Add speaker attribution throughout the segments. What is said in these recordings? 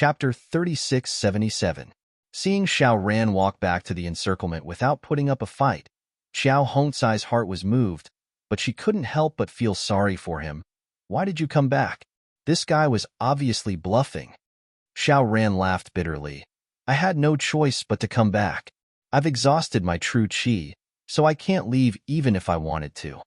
Speaker 1: Chapter 3677. Seeing Xiao Ran walk back to the encirclement without putting up a fight, Xiao Hongcai's heart was moved, but she couldn't help but feel sorry for him. Why did you come back? This guy was obviously bluffing. Xiao Ran laughed bitterly. I had no choice but to come back. I've exhausted my true qi, so I can't leave even if I wanted to.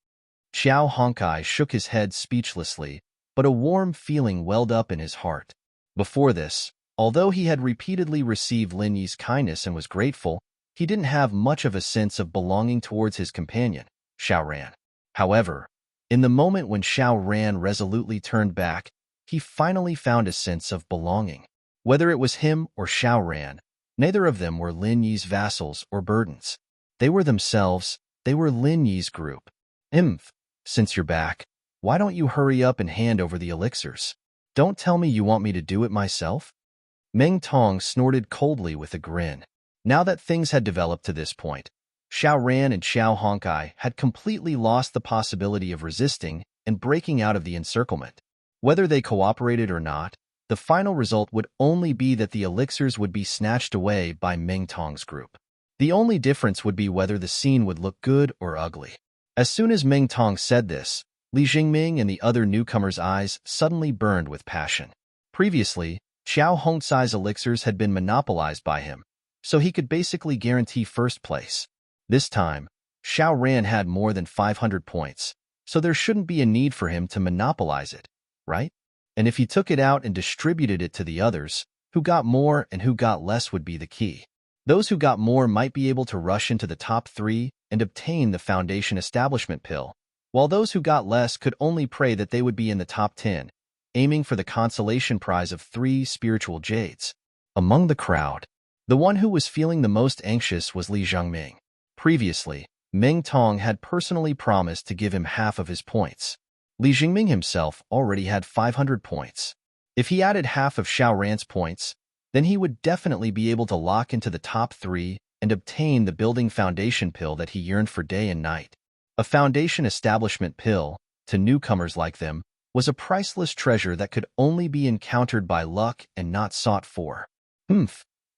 Speaker 1: Xiao Hongcai shook his head speechlessly, but a warm feeling welled up in his heart. Before this, although he had repeatedly received Lin Yi's kindness and was grateful, he didn't have much of a sense of belonging towards his companion, Xiao Ran. However, in the moment when Xiao Ran resolutely turned back, he finally found a sense of belonging. Whether it was him or Xiao Ran, neither of them were Lin Yi's vassals or burdens. They were themselves, they were Lin Yi's group. Since you're back, why don't you hurry up and hand over the elixirs? Don't tell me you want me to do it myself? Meng Tong snorted coldly with a grin. Now that things had developed to this point, Xiao Ran and Xiao Hongcai had completely lost the possibility of resisting and breaking out of the encirclement. Whether they cooperated or not, the final result would only be that the elixirs would be snatched away by Meng Tong's group. The only difference would be whether the scene would look good or ugly. As soon as Meng Tong said this, Li Jingming and the other newcomers' eyes suddenly burned with passion. Previously, Xiao Hongcai's elixirs had been monopolized by him, so he could basically guarantee first place. This time, Xiao Ran had more than 500 points, so there shouldn't be a need for him to monopolize it, right? And if he took it out and distributed it to the others, who got more and who got less would be the key. Those who got more might be able to rush into the top 3 and obtain the Foundation Establishment Pill, while those who got less could only pray that they would be in the top 10, aiming for the consolation prize of 3 spiritual jades. Among the crowd, the one who was feeling the most anxious was Li Zhangming. Previously, Meng Tong had personally promised to give him half of his points. Li Jingming himself already had 500 points. If he added half of Xiao Ran's points, then he would definitely be able to lock into the top 3 and obtain the building foundation pill that he yearned for day and night. A foundation establishment pill, to newcomers like them, was a priceless treasure that could only be encountered by luck and not sought for.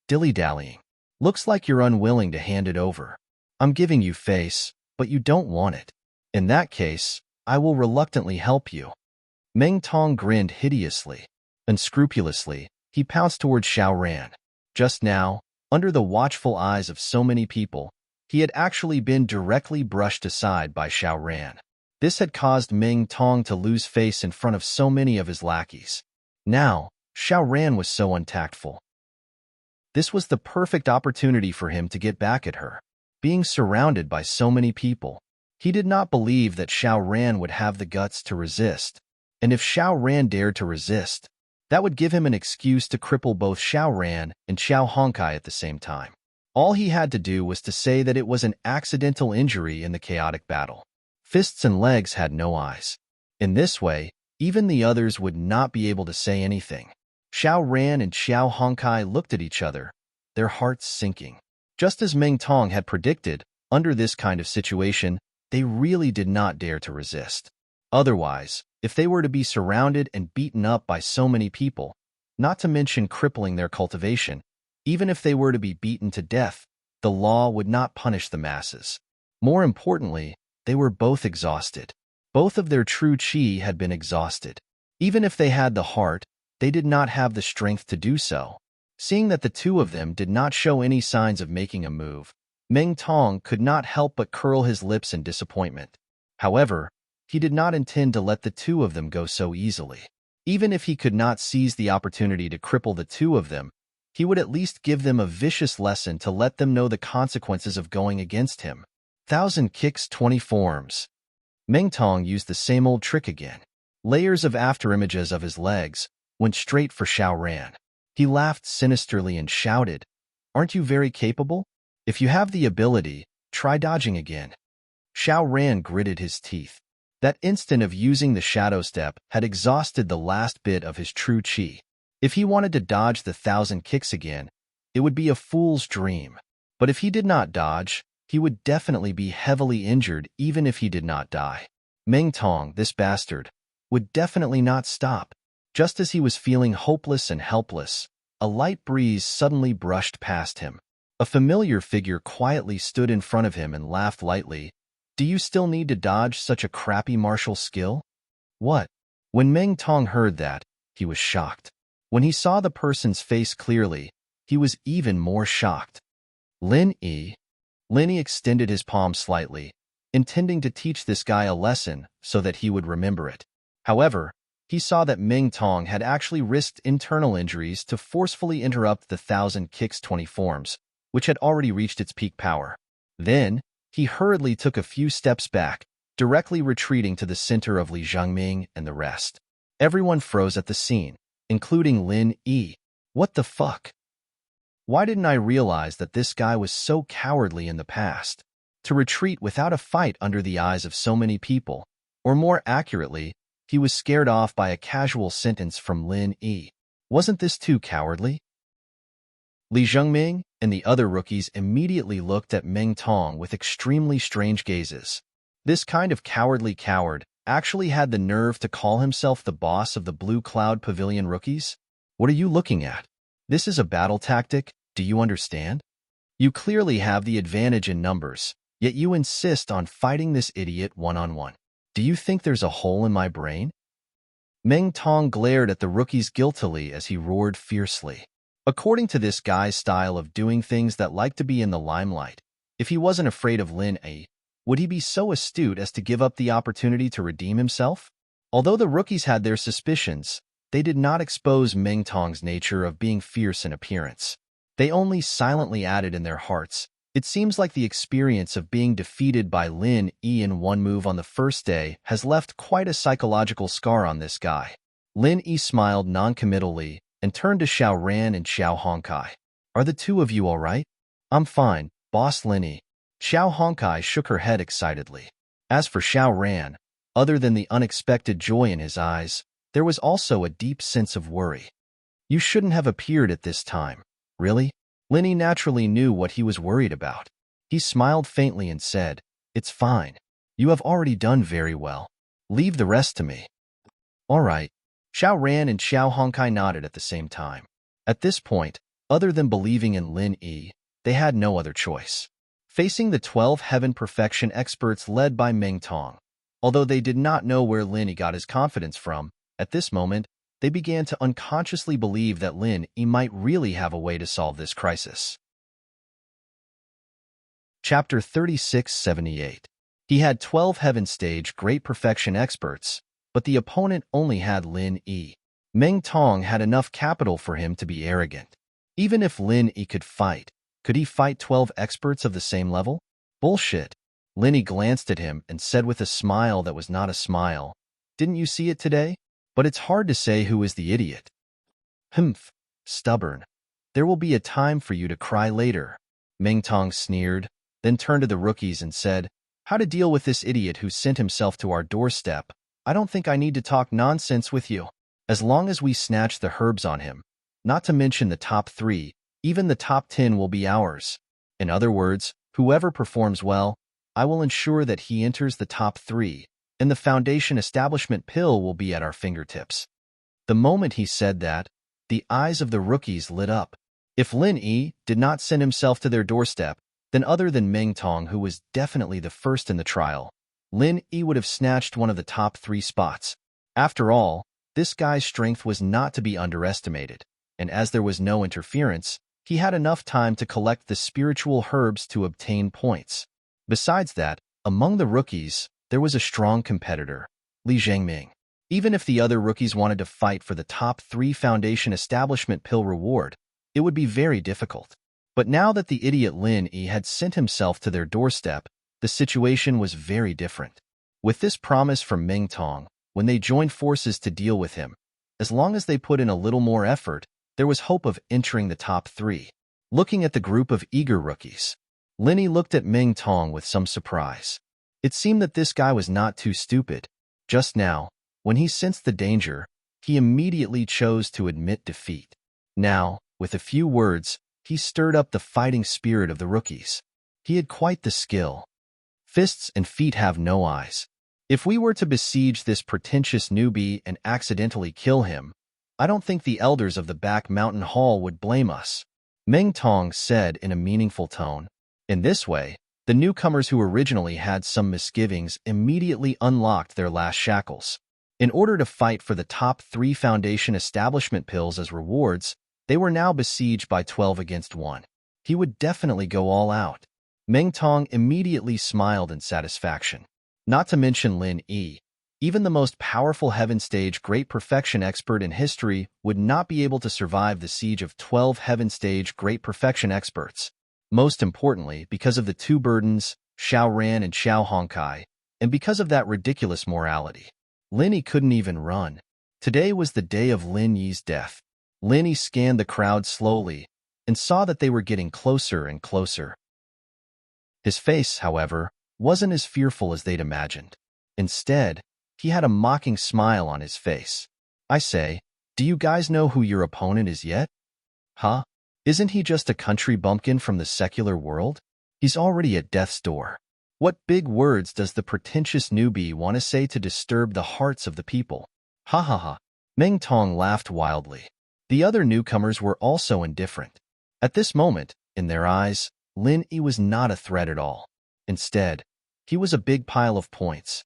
Speaker 1: Dilly-dallying. Looks like you're unwilling to hand it over. I'm giving you face, but you don't want it. In that case, I will reluctantly help you. Meng Tong grinned hideously. Unscrupulously, he pounced toward Xiao Ran. Just now, under the watchful eyes of so many people, he had actually been directly brushed aside by Xiao Ran. This had caused Meng Tong to lose face in front of so many of his lackeys. Now, Xiao Ran was so untactful. This was the perfect opportunity for him to get back at her. Being surrounded by so many people, he did not believe that Xiao Ran would have the guts to resist. And if Xiao Ran dared to resist, that would give him an excuse to cripple both Xiao Ran and Xiao Hongcai at the same time. All he had to do was to say that it was an accidental injury in the chaotic battle. Fists and legs had no eyes. In this way, even the others would not be able to say anything. Xiao Ran and Xiao Hongcai looked at each other, their hearts sinking. Just as Meng Tong had predicted, under this kind of situation, they really did not dare to resist. Otherwise, if they were to be surrounded and beaten up by so many people, not to mention crippling their cultivation, even if they were to be beaten to death, the law would not punish the masses. More importantly, they were both exhausted. Both of their true qi had been exhausted. Even if they had the heart, they did not have the strength to do so. Seeing that the two of them did not show any signs of making a move, Meng Tong could not help but curl his lips in disappointment. However, he did not intend to let the two of them go so easily. Even if he could not seize the opportunity to cripple the two of them, he would at least give them a vicious lesson to let them know the consequences of going against him. 1,000 kicks, 20 forms. Meng Tong used the same old trick again. Layers of afterimages of his legs went straight for Xiao Ran. He laughed sinisterly and shouted, "Aren't you very capable? If you have the ability, try dodging again." Xiao Ran gritted his teeth. That instant of using the shadow step had exhausted the last bit of his true qi. If he wanted to dodge the 1,000 kicks again, it would be a fool's dream. But if he did not dodge, he would definitely be heavily injured even if he did not die. Meng Tong, this bastard, would definitely not stop. Just as he was feeling hopeless and helpless, a light breeze suddenly brushed past him. A familiar figure quietly stood in front of him and laughed lightly. Do you still need to dodge such a crappy martial skill? What? When Meng Tong heard that, he was shocked. When he saw the person's face clearly, he was even more shocked. Lin Yi. Lin Yi extended his palm slightly, intending to teach this guy a lesson so that he would remember it. However, he saw that Meng Tong had actually risked internal injuries to forcefully interrupt the 1,000 kicks 20 forms, which had already reached its peak power. Then, he hurriedly took a few steps back, directly retreating to the center of Li Zhangming and the rest. Everyone froze at the scene, including Lin Yi. What the fuck? Why didn't I realize that this guy was so cowardly in the past? To retreat without a fight under the eyes of so many people, or more accurately, he was scared off by a casual sentence from Lin Yi. Wasn't this too cowardly? Li Zhengming and the other rookies immediately looked at Meng Tong with extremely strange gazes. This kind of cowardly coward actually had the nerve to call himself the boss of the Blue Cloud Pavilion rookies? What are you looking at? This is a battle tactic, do you understand? You clearly have the advantage in numbers, yet you insist on fighting this idiot one-on-one. Do you think there's a hole in my brain? Meng Tong glared at the rookies guiltily as he roared fiercely. According to this guy's style of doing things that like to be in the limelight, if he wasn't afraid of Lin Yi, would he be so astute as to give up the opportunity to redeem himself? Although the rookies had their suspicions, they did not expose Meng Tong's nature of being fierce in appearance. They only silently added in their hearts, it seems like the experience of being defeated by Lin Yi in one move on the first day has left quite a psychological scar on this guy. Lin Yi smiled non-committally and turned to Xiao Ran and Xiao Hongkai. Are the two of you all right? I'm fine, Boss Lin Yi. Xiao Hongkai shook her head excitedly. As for Xiao Ran, other than the unexpected joy in his eyes, there was also a deep sense of worry. You shouldn't have appeared at this time. Really? Lin Yi naturally knew what he was worried about. He smiled faintly and said, It's fine. You have already done very well. Leave the rest to me. All right. Xiao Ran and Xiao Hongkai nodded at the same time. At this point, other than believing in Lin Yi, they had no other choice. Facing the 12 Heaven Perfection experts led by Meng Tong, although they did not know where Lin Yi got his confidence from, at this moment, they began to unconsciously believe that Lin Yi might really have a way to solve this crisis. Chapter 3678. He had 12 Heaven Stage Great Perfection experts, but the opponent only had Lin Yi. Meng Tong had enough capital for him to be arrogant. Even if Lin Yi could he fight 12 experts of the same level? Bullshit. Lin Yi glanced at him and said with a smile that was not a smile, Didn't you see it today? But it's hard to say who is the idiot. Humph, stubborn. There will be a time for you to cry later. Meng Tong sneered, then turned to the rookies and said, How to deal with this idiot who sent himself to our doorstep? I don't think I need to talk nonsense with you. As long as we snatch the herbs on him, not to mention the top 3, even the top 10 will be ours. In other words, whoever performs well, I will ensure that he enters the top 3, and the Foundation Establishment pill will be at our fingertips. The moment he said that, the eyes of the rookies lit up. If Lin Yi did not send himself to their doorstep, then other than Meng Tong, who was definitely the first in the trial, Lin Yi would have snatched one of the top 3 spots. After all, this guy's strength was not to be underestimated, and as there was no interference, he had enough time to collect the spiritual herbs to obtain points. Besides that, among the rookies, there was a strong competitor, Li Zhengming. Even if the other rookies wanted to fight for the top 3 Foundation Establishment pill reward, it would be very difficult. But now that the idiot Lin Yi had sent himself to their doorstep, the situation was very different. With this promise from Meng Tong, when they joined forces to deal with him, as long as they put in a little more effort, there was hope of entering the top 3. Looking at the group of eager rookies, Lin Yi looked at Meng Tong with some surprise. It seemed that this guy was not too stupid. Just now, when he sensed the danger, he immediately chose to admit defeat. Now, with a few words, he stirred up the fighting spirit of the rookies. He had quite the skill. Fists and feet have no eyes. If we were to besiege this pretentious newbie and accidentally kill him, I don't think the elders of the back mountain hall would blame us, Meng Tong said in a meaningful tone. In this way, the newcomers who originally had some misgivings immediately unlocked their last shackles. In order to fight for the top 3 Foundation establishment pills as rewards, they were now besieged by 12 against 1. He would definitely go all out. Meng Tong immediately smiled in satisfaction. Not to mention Lin Yi. Even the most powerful Heaven Stage Great Perfection expert in history would not be able to survive the siege of 12 Heaven Stage Great Perfection experts. Most importantly, because of the 2 burdens, Xiao Ran and Xiao Hongkai, and because of that ridiculous morality. Lin Yi couldn't even run. Today was the day of Lin Yi's death. Lin Yi scanned the crowd slowly and saw that they were getting closer and closer. His face, however, wasn't as fearful as they'd imagined. Instead, he had a mocking smile on his face. I say, do you guys know who your opponent is yet? Huh? Isn't he just a country bumpkin from the secular world? He's already at death's door. What big words does the pretentious newbie want to say to disturb the hearts of the people? Ha ha ha. Meng Tong laughed wildly. The other newcomers were also indifferent. At this moment, in their eyes, Lin Yi was not a threat at all. Instead, he was a big pile of points.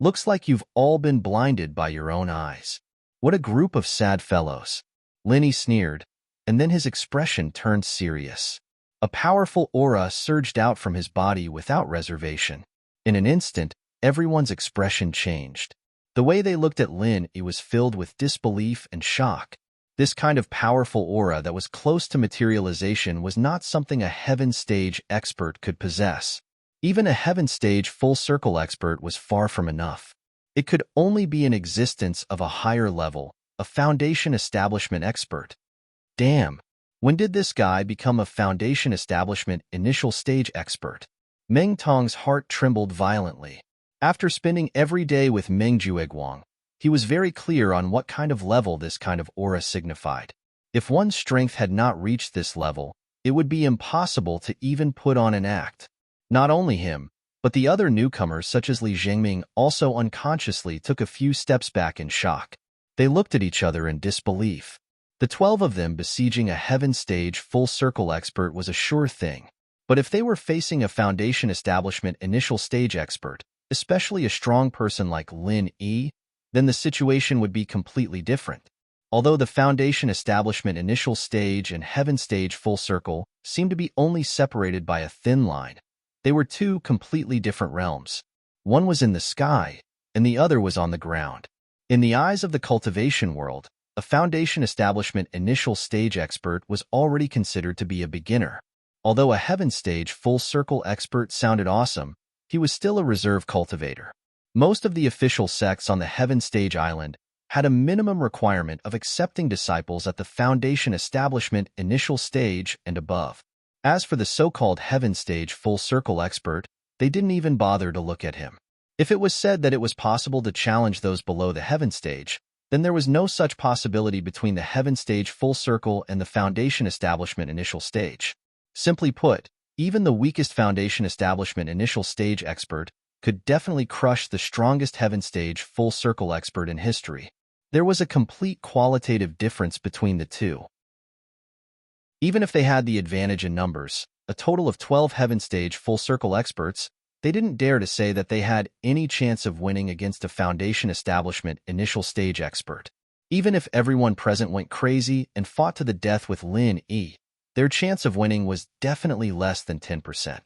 Speaker 1: Looks like you've all been blinded by your own eyes. What a group of sad fellows. Lin Yi sneered, and then his expression turned serious. A powerful aura surged out from his body without reservation. In an instant, everyone's expression changed. The way they looked at Lin Yi was filled with disbelief and shock. This kind of powerful aura that was close to materialization was not something a Heaven Stage expert could possess. Even a Heaven Stage full circle expert was far from enough. It could only be an existence of a higher level, a Foundation Establishment expert. Damn, when did this guy become a Foundation Establishment initial stage expert? Meng Tong's heart trembled violently. After spending every day with Meng Jueguang, he was very clear on what kind of level this kind of aura signified. If one's strength had not reached this level, it would be impossible to even put on an act. Not only him, but the other newcomers such as Li Zhengming also unconsciously took a few steps back in shock. They looked at each other in disbelief. The 12 of them besieging a Heaven Stage full circle expert was a sure thing. But if they were facing a Foundation Establishment initial stage expert, especially a strong person like Lin Yi, then the situation would be completely different. Although the Foundation Establishment initial stage and Heaven Stage full circle seemed to be only separated by a thin line, they were 2 completely different realms. One was in the sky, and the other was on the ground. In the eyes of the cultivation world, a Foundation Establishment initial stage expert was already considered to be a beginner. Although a Heaven Stage full circle expert sounded awesome, he was still a reserve cultivator. Most of the official sects on the Heaven Stage Island had a minimum requirement of accepting disciples at the Foundation Establishment initial stage and above. As for the so-called Heaven Stage full circle expert, they didn't even bother to look at him. If it was said that it was possible to challenge those below the Heaven Stage, then there was no such possibility between the Heaven Stage full circle and the Foundation Establishment initial stage. Simply put, even the weakest Foundation Establishment initial stage expert could definitely crush the strongest Heaven Stage full circle expert in history. There was a complete qualitative difference between the two. Even if they had the advantage in numbers, a total of 12 Heaven Stage full circle experts, they didn't dare to say that they had any chance of winning against a Foundation Establishment initial stage expert. Even if everyone present went crazy and fought to the death with Lin Yi, their chance of winning was definitely less than 10%.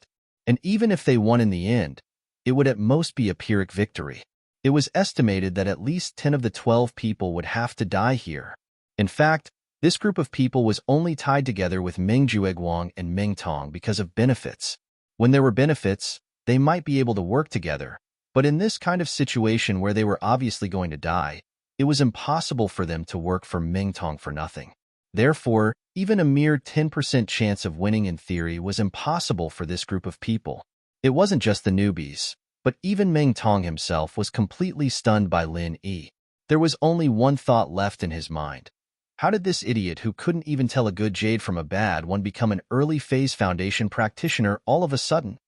Speaker 1: And even if they won in the end, it would at most be a Pyrrhic victory. It was estimated that at least 10 of the 12 people would have to die here. In fact, this group of people was only tied together with Meng Jueguang and Meng Tong because of benefits. When there were benefits, they might be able to work together, but in this kind of situation where they were obviously going to die, it was impossible for them to work for Meng Tong for nothing. Therefore, even a mere 10% chance of winning in theory was impossible for this group of people. It wasn't just the newbies, but even Meng Tong himself was completely stunned by Lin Yi. There was only one thought left in his mind. How did this idiot who couldn't even tell a good jade from a bad one become an early-phase Foundation practitioner all of a sudden?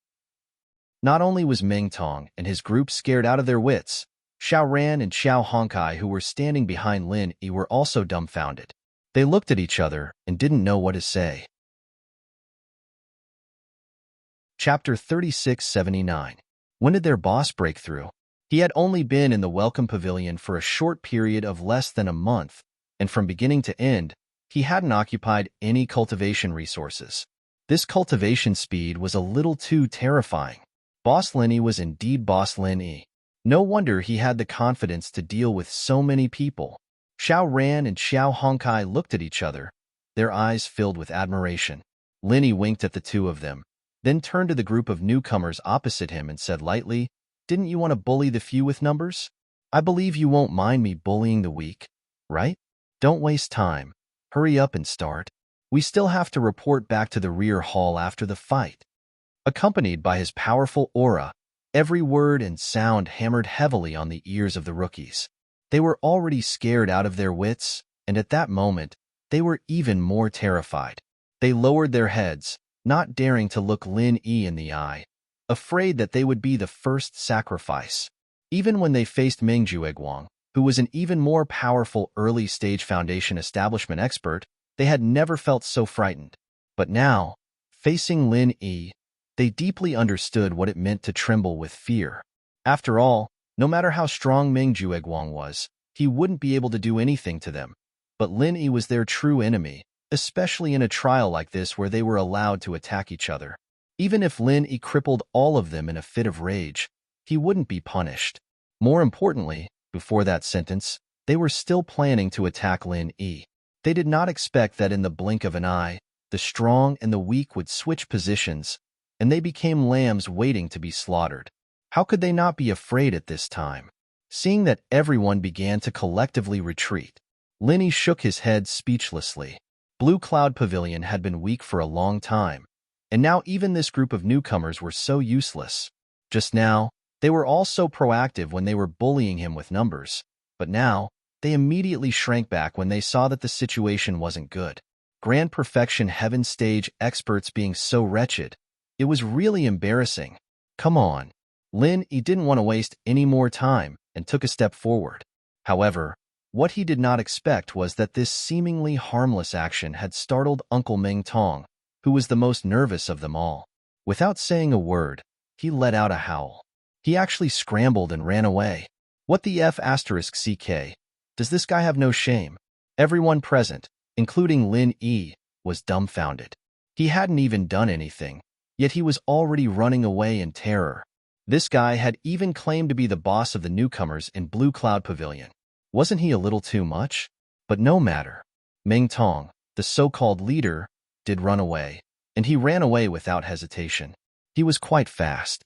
Speaker 1: Not only was Meng Tong and his group scared out of their wits, Xiao Ran and Xiao Honkai, who were standing behind Lin Yi, were also dumbfounded. They looked at each other and didn't know what to say. Chapter 3679. When did their boss break through? He had only been in the Welcome Pavilion for a short period of less than a month, and from beginning to end, he hadn't occupied any cultivation resources. This cultivation speed was a little too terrifying. Boss Lin Yi was indeed Boss Lin Yi. No wonder he had the confidence to deal with so many people. Xiao Ran and Xiao Honkai looked at each other, their eyes filled with admiration. Lin Yi winked at the two of them, then turned to the group of newcomers opposite him and said lightly, "Didn't you want to bully the few with numbers? I believe you won't mind me bullying the weak, right? Don't waste time. Hurry up and start. We still have to report back to the rear hall after the fight." Accompanied by his powerful aura, every word and sound hammered heavily on the ears of the rookies. They were already scared out of their wits, and at that moment, they were even more terrified. They lowered their heads, not daring to look Lin Yi in the eye, afraid that they would be the first sacrifice. Even when they faced Meng Jueguang, who was an even more powerful early-stage foundation establishment expert, they had never felt so frightened. But now, facing Lin Yi, they deeply understood what it meant to tremble with fear. After all, no matter how strong Meng Jueguang was, he wouldn't be able to do anything to them. But Lin Yi was their true enemy, especially in a trial like this where they were allowed to attack each other. Even if Lin Yi crippled all of them in a fit of rage, he wouldn't be punished. More importantly, before that sentence, they were still planning to attack Lin Yi. They did not expect that in the blink of an eye, the strong and the weak would switch positions, and they became lambs waiting to be slaughtered. How could they not be afraid at this time? Seeing that everyone began to collectively retreat, Lin Yi shook his head speechlessly. Blue Cloud Pavilion had been weak for a long time, and now even this group of newcomers were so useless. Just now, they were all so proactive when they were bullying him with numbers, but now, they immediately shrank back when they saw that the situation wasn't good. Grand Perfection Heaven stage experts being so wretched. It was really embarrassing. Come on. Lin Yi didn't want to waste any more time and took a step forward. However, what he did not expect was that this seemingly harmless action had startled Uncle Meng Tong, who was the most nervous of them all. Without saying a word, he let out a howl. He actually scrambled and ran away. What the F***CK? Does this guy have no shame? Everyone present, including Lin Yi, was dumbfounded. He hadn't even done anything, yet he was already running away in terror. This guy had even claimed to be the boss of the newcomers in Blue Cloud Pavilion. Wasn't he a little too much? But no matter. Meng Tong, the so-called leader, did run away, and he ran away without hesitation. He was quite fast.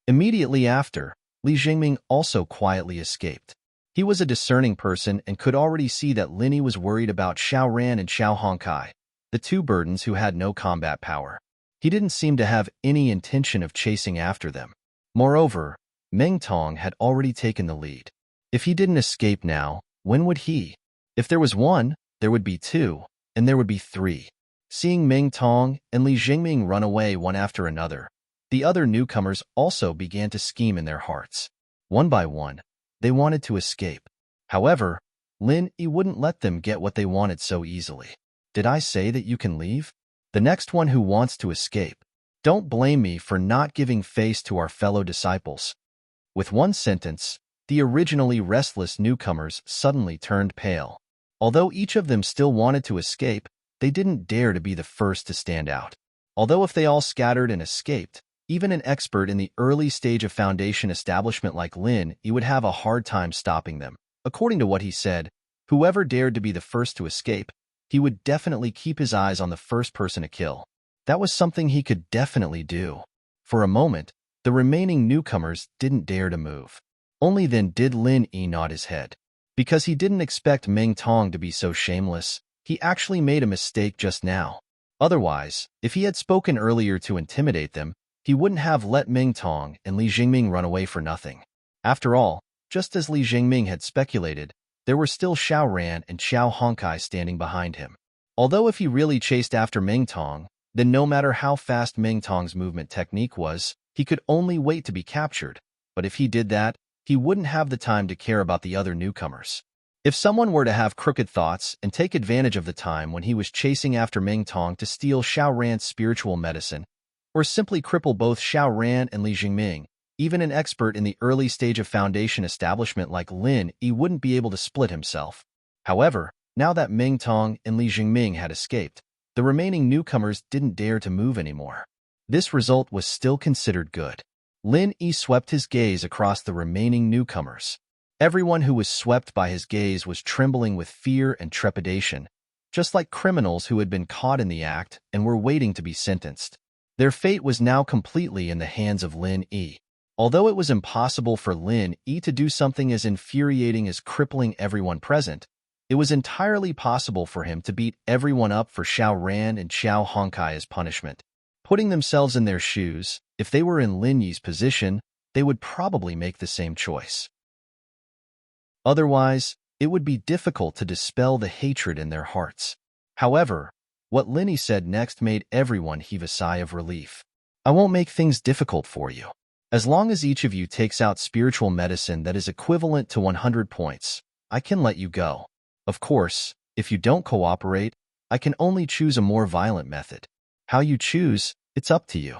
Speaker 1: Immediately after, Li Jingming also quietly escaped. He was a discerning person and could already see that Lin Yi was worried about Xiao Ran and Xiao Honkai, the two burdens who had no combat power. He didn't seem to have any intention of chasing after them. Moreover, Meng Tong had already taken the lead. If he didn't escape now, when would he? If there was one, there would be two, and there would be three. Seeing Meng Tong and Li Jingming run away one after another, the other newcomers also began to scheme in their hearts. One by one, they wanted to escape. However, Lin Yi wouldn't let them get what they wanted so easily. Did I say that you can leave? The next one who wants to escape. Don't blame me for not giving face to our fellow disciples. With one sentence, the originally restless newcomers suddenly turned pale. Although each of them still wanted to escape, they didn't dare to be the first to stand out. Although if they all scattered and escaped, even an expert in the early stage of foundation establishment like Lin Yi would have a hard time stopping them. According to what he said, whoever dared to be the first to escape, he would definitely keep his eyes on the first person to kill. That was something he could definitely do. For a moment, the remaining newcomers didn't dare to move. Only then did Lin Yi nod his head. Because he didn't expect Meng Tong to be so shameless, he actually made a mistake just now. Otherwise, if he had spoken earlier to intimidate them, he wouldn't have let Meng Tong and Li Jingming run away for nothing. After all, just as Li Jingming had speculated, there were still Xiao Ran and Xiao Honkai standing behind him. Although if he really chased after Meng Tong, then no matter how fast Meng Tong's movement technique was, he could only wait to be captured. But if he did that, he wouldn't have the time to care about the other newcomers. If someone were to have crooked thoughts and take advantage of the time when he was chasing after Ming Tong to steal Xiao Ran's spiritual medicine, or simply cripple both Xiao Ran and Li Jingming, even an expert in the early stage of foundation establishment like Lin Yi wouldn't be able to split himself. However, now that Ming Tong and Li Jingming had escaped, the remaining newcomers didn't dare to move anymore. This result was still considered good. Lin Yi swept his gaze across the remaining newcomers. Everyone who was swept by his gaze was trembling with fear and trepidation, just like criminals who had been caught in the act and were waiting to be sentenced. Their fate was now completely in the hands of Lin Yi. Although it was impossible for Lin Yi to do something as infuriating as crippling everyone present, it was entirely possible for him to beat everyone up for Xiao Ran and Xiao Hongkai as punishment. Putting themselves in their shoes, if they were in Lin Yi's position, they would probably make the same choice. Otherwise, it would be difficult to dispel the hatred in their hearts. However, what Lin Yi said next made everyone heave a sigh of relief. I won't make things difficult for you. As long as each of you takes out spiritual medicine that is equivalent to 100 points, I can let you go. Of course, if you don't cooperate, I can only choose a more violent method. How you choose, it's up to you.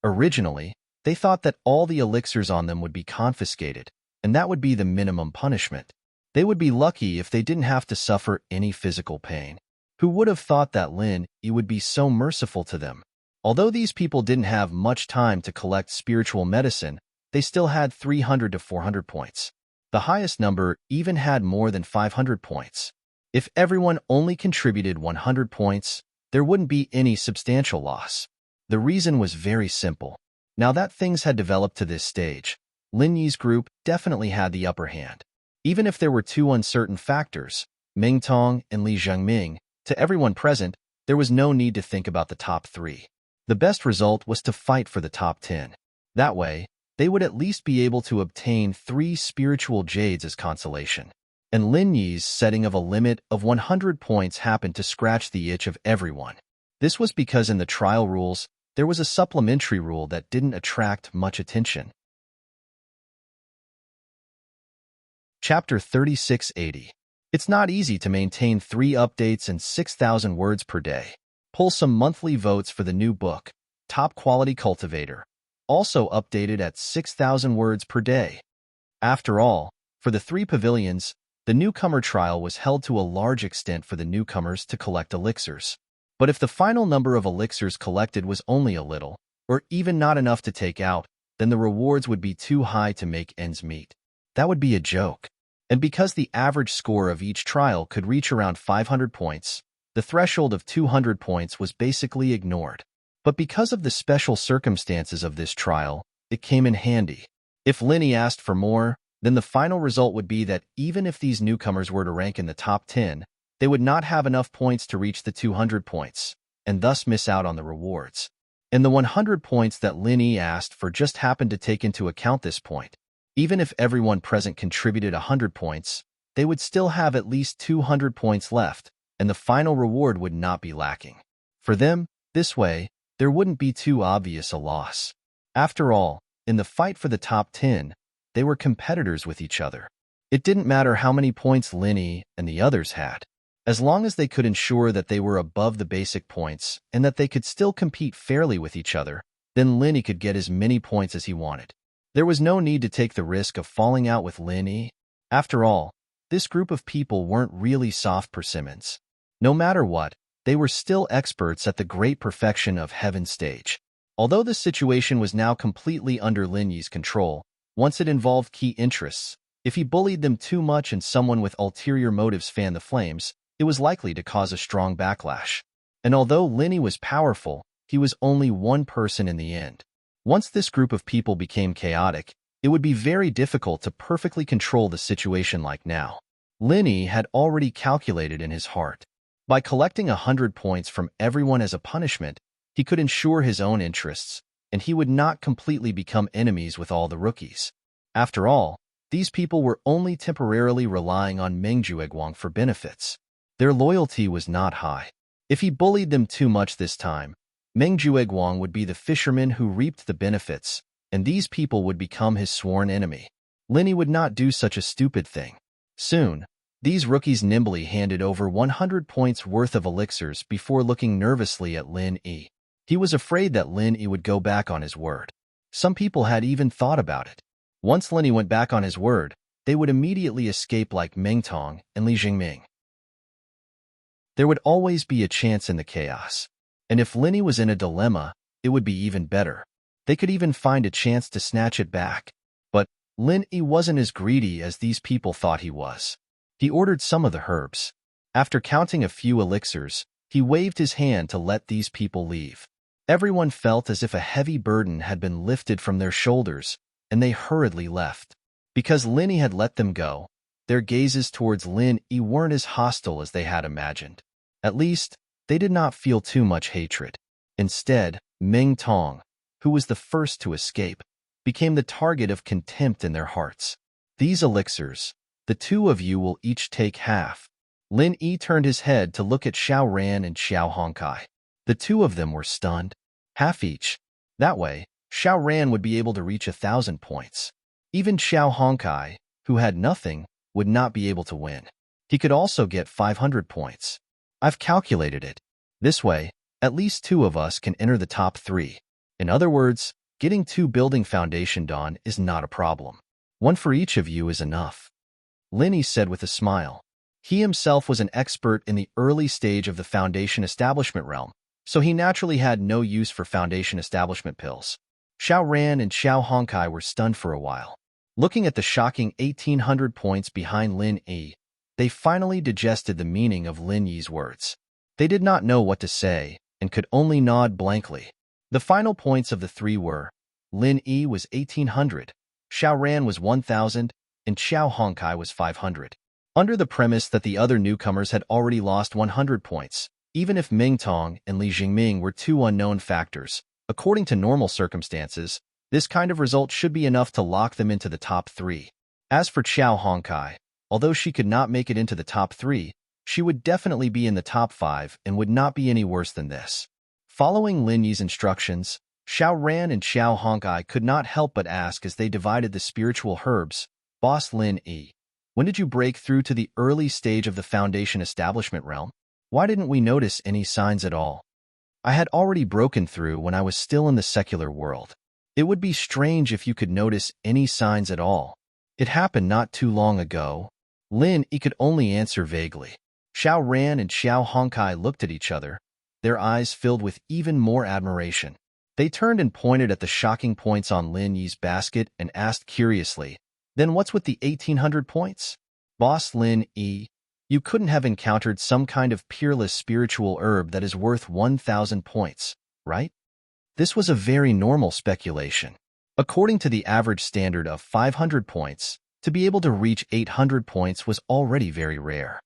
Speaker 1: Originally, they thought that all the elixirs on them would be confiscated, and that would be the minimum punishment. They would be lucky if they didn't have to suffer any physical pain. Who would have thought that Lin Yi would be so merciful to them? Although these people didn't have much time to collect spiritual medicine, they still had 300 to 400 points. The highest number even had more than 500 points. If everyone only contributed 100 points, there wouldn't be any substantial loss. The reason was very simple. Now that things had developed to this stage, Lin Yi's group definitely had the upper hand. Even if there were two uncertain factors, Ming Tong and Li Jingming, to everyone present, there was no need to think about the top three. The best result was to fight for the top 10. That way, they would at least be able to obtain 3 spiritual jades as consolation. And Lin Yi's setting of a limit of 100 points happened to scratch the itch of everyone. This was because in the trial rules, there was a supplementary rule that didn't attract much attention. Chapter 3680. It's not easy to maintain 3 updates and 6,000 words per day. Pull some monthly votes for the new book, Top Quality Cultivator, also updated at 6,000 words per day. After all, for the 3 pavilions, the newcomer trial was held to a large extent for the newcomers to collect elixirs. But if the final number of elixirs collected was only a little, or even not enough to take out, then the rewards would be too high to make ends meet. That would be a joke. And because the average score of each trial could reach around 500 points, the threshold of 200 points was basically ignored. But because of the special circumstances of this trial, it came in handy. If Lin Yi asked for more, then the final result would be that even if these newcomers were to rank in the top 10, they would not have enough points to reach the 200 points, and thus miss out on the rewards. And the 100 points that Lin Yi asked for just happened to take into account this point. Even if everyone present contributed 100 points, they would still have at least 200 points left, and the final reward would not be lacking. For them, this way, there wouldn't be too obvious a loss. After all, in the fight for the top 10, they were competitors with each other. It didn't matter how many points Lin Yi and the others had. As long as they could ensure that they were above the basic points and that they could still compete fairly with each other, then Lin Yi could get as many points as he wanted. There was no need to take the risk of falling out with Lin Yi. After all, this group of people weren't really soft persimmons. No matter what, they were still experts at the great perfection of Heaven Stage. Although the situation was now completely under Lin Yi's control, once it involved key interests, if he bullied them too much and someone with ulterior motives fanned the flames, it was likely to cause a strong backlash. And although Lin Yi was powerful, he was only one person in the end. Once this group of people became chaotic, it would be very difficult to perfectly control the situation like now. Lin Yi had already calculated in his heart. By collecting 100 points from everyone as a punishment, he could ensure his own interests, and he would not completely become enemies with all the rookies. After all, these people were only temporarily relying on Meng Jueguang for benefits. Their loyalty was not high. If he bullied them too much this time, Meng Jueguang would be the fisherman who reaped the benefits, and these people would become his sworn enemy. Linny would not do such a stupid thing. Soon, these rookies nimbly handed over 100 points worth of elixirs before looking nervously at Lin Yi. He was afraid that Lin Yi would go back on his word. Some people had even thought about it. Once Lin Yi went back on his word, they would immediately escape like Meng Tong and Li Jingming. There would always be a chance in the chaos. And if Lin Yi was in a dilemma, it would be even better. They could even find a chance to snatch it back. But Lin Yi wasn't as greedy as these people thought he was. He ordered some of the herbs. After counting a few elixirs, he waved his hand to let these people leave. Everyone felt as if a heavy burden had been lifted from their shoulders, and they hurriedly left. Because Lin Yi had let them go, their gazes towards Lin Yi weren't as hostile as they had imagined. At least, they did not feel too much hatred. Instead, Meng Tong, who was the first to escape, became the target of contempt in their hearts. These elixirs, the two of you will each take half. Lin Yi turned his head to look at Xiao Ran and Xiao Hongkai. The two of them were stunned. Half each. That way, Xiao Ran would be able to reach 1,000 points. Even Xiao Hongkai, who had nothing, would not be able to win. He could also get 500 points. I've calculated it. This way, at least two of us can enter the top 3. In other words, getting 2 building foundation done is not a problem. 1 for each of you is enough. Lin Yi said with a smile. He himself was an expert in the early stage of the foundation establishment realm, so he naturally had no use for foundation establishment pills. Xiao Ran and Xiao Hongkai were stunned for a while. Looking at the shocking 1,800 points behind Lin Yi, they finally digested the meaning of Lin Yi's words. They did not know what to say and could only nod blankly. The final points of the 3 were, Lin Yi was 1,800, Xiao Ran was 1,000, and Xiao Hongkai was 500. Under the premise that the other newcomers had already lost 100 points, even if Meng Tong and Li Jingming were 2 unknown factors, according to normal circumstances, this kind of result should be enough to lock them into the top 3. As for Xiao Hongkai, although she could not make it into the top 3, she would definitely be in the top 5 and would not be any worse than this. Following Lin Yi's instructions, Xiao Ran and Xiao Hongkai could not help but ask as they divided the spiritual herbs, Boss Lin Yi, when did you break through to the early stage of the foundation establishment realm? Why didn't we notice any signs at all? I had already broken through when I was still in the secular world. It would be strange if you could notice any signs at all. It happened not too long ago. Lin Yi could only answer vaguely. Xiao Ran and Xiao Hongkai looked at each other, their eyes filled with even more admiration. They turned and pointed at the shocking points on Lin Yi's basket and asked curiously, then what's with the 1,800 points? Boss Lin Yi, you couldn't have encountered some kind of peerless spiritual herb that is worth 1,000 points, right? This was a very normal speculation. According to the average standard of 500 points, to be able to reach 800 points was already very rare.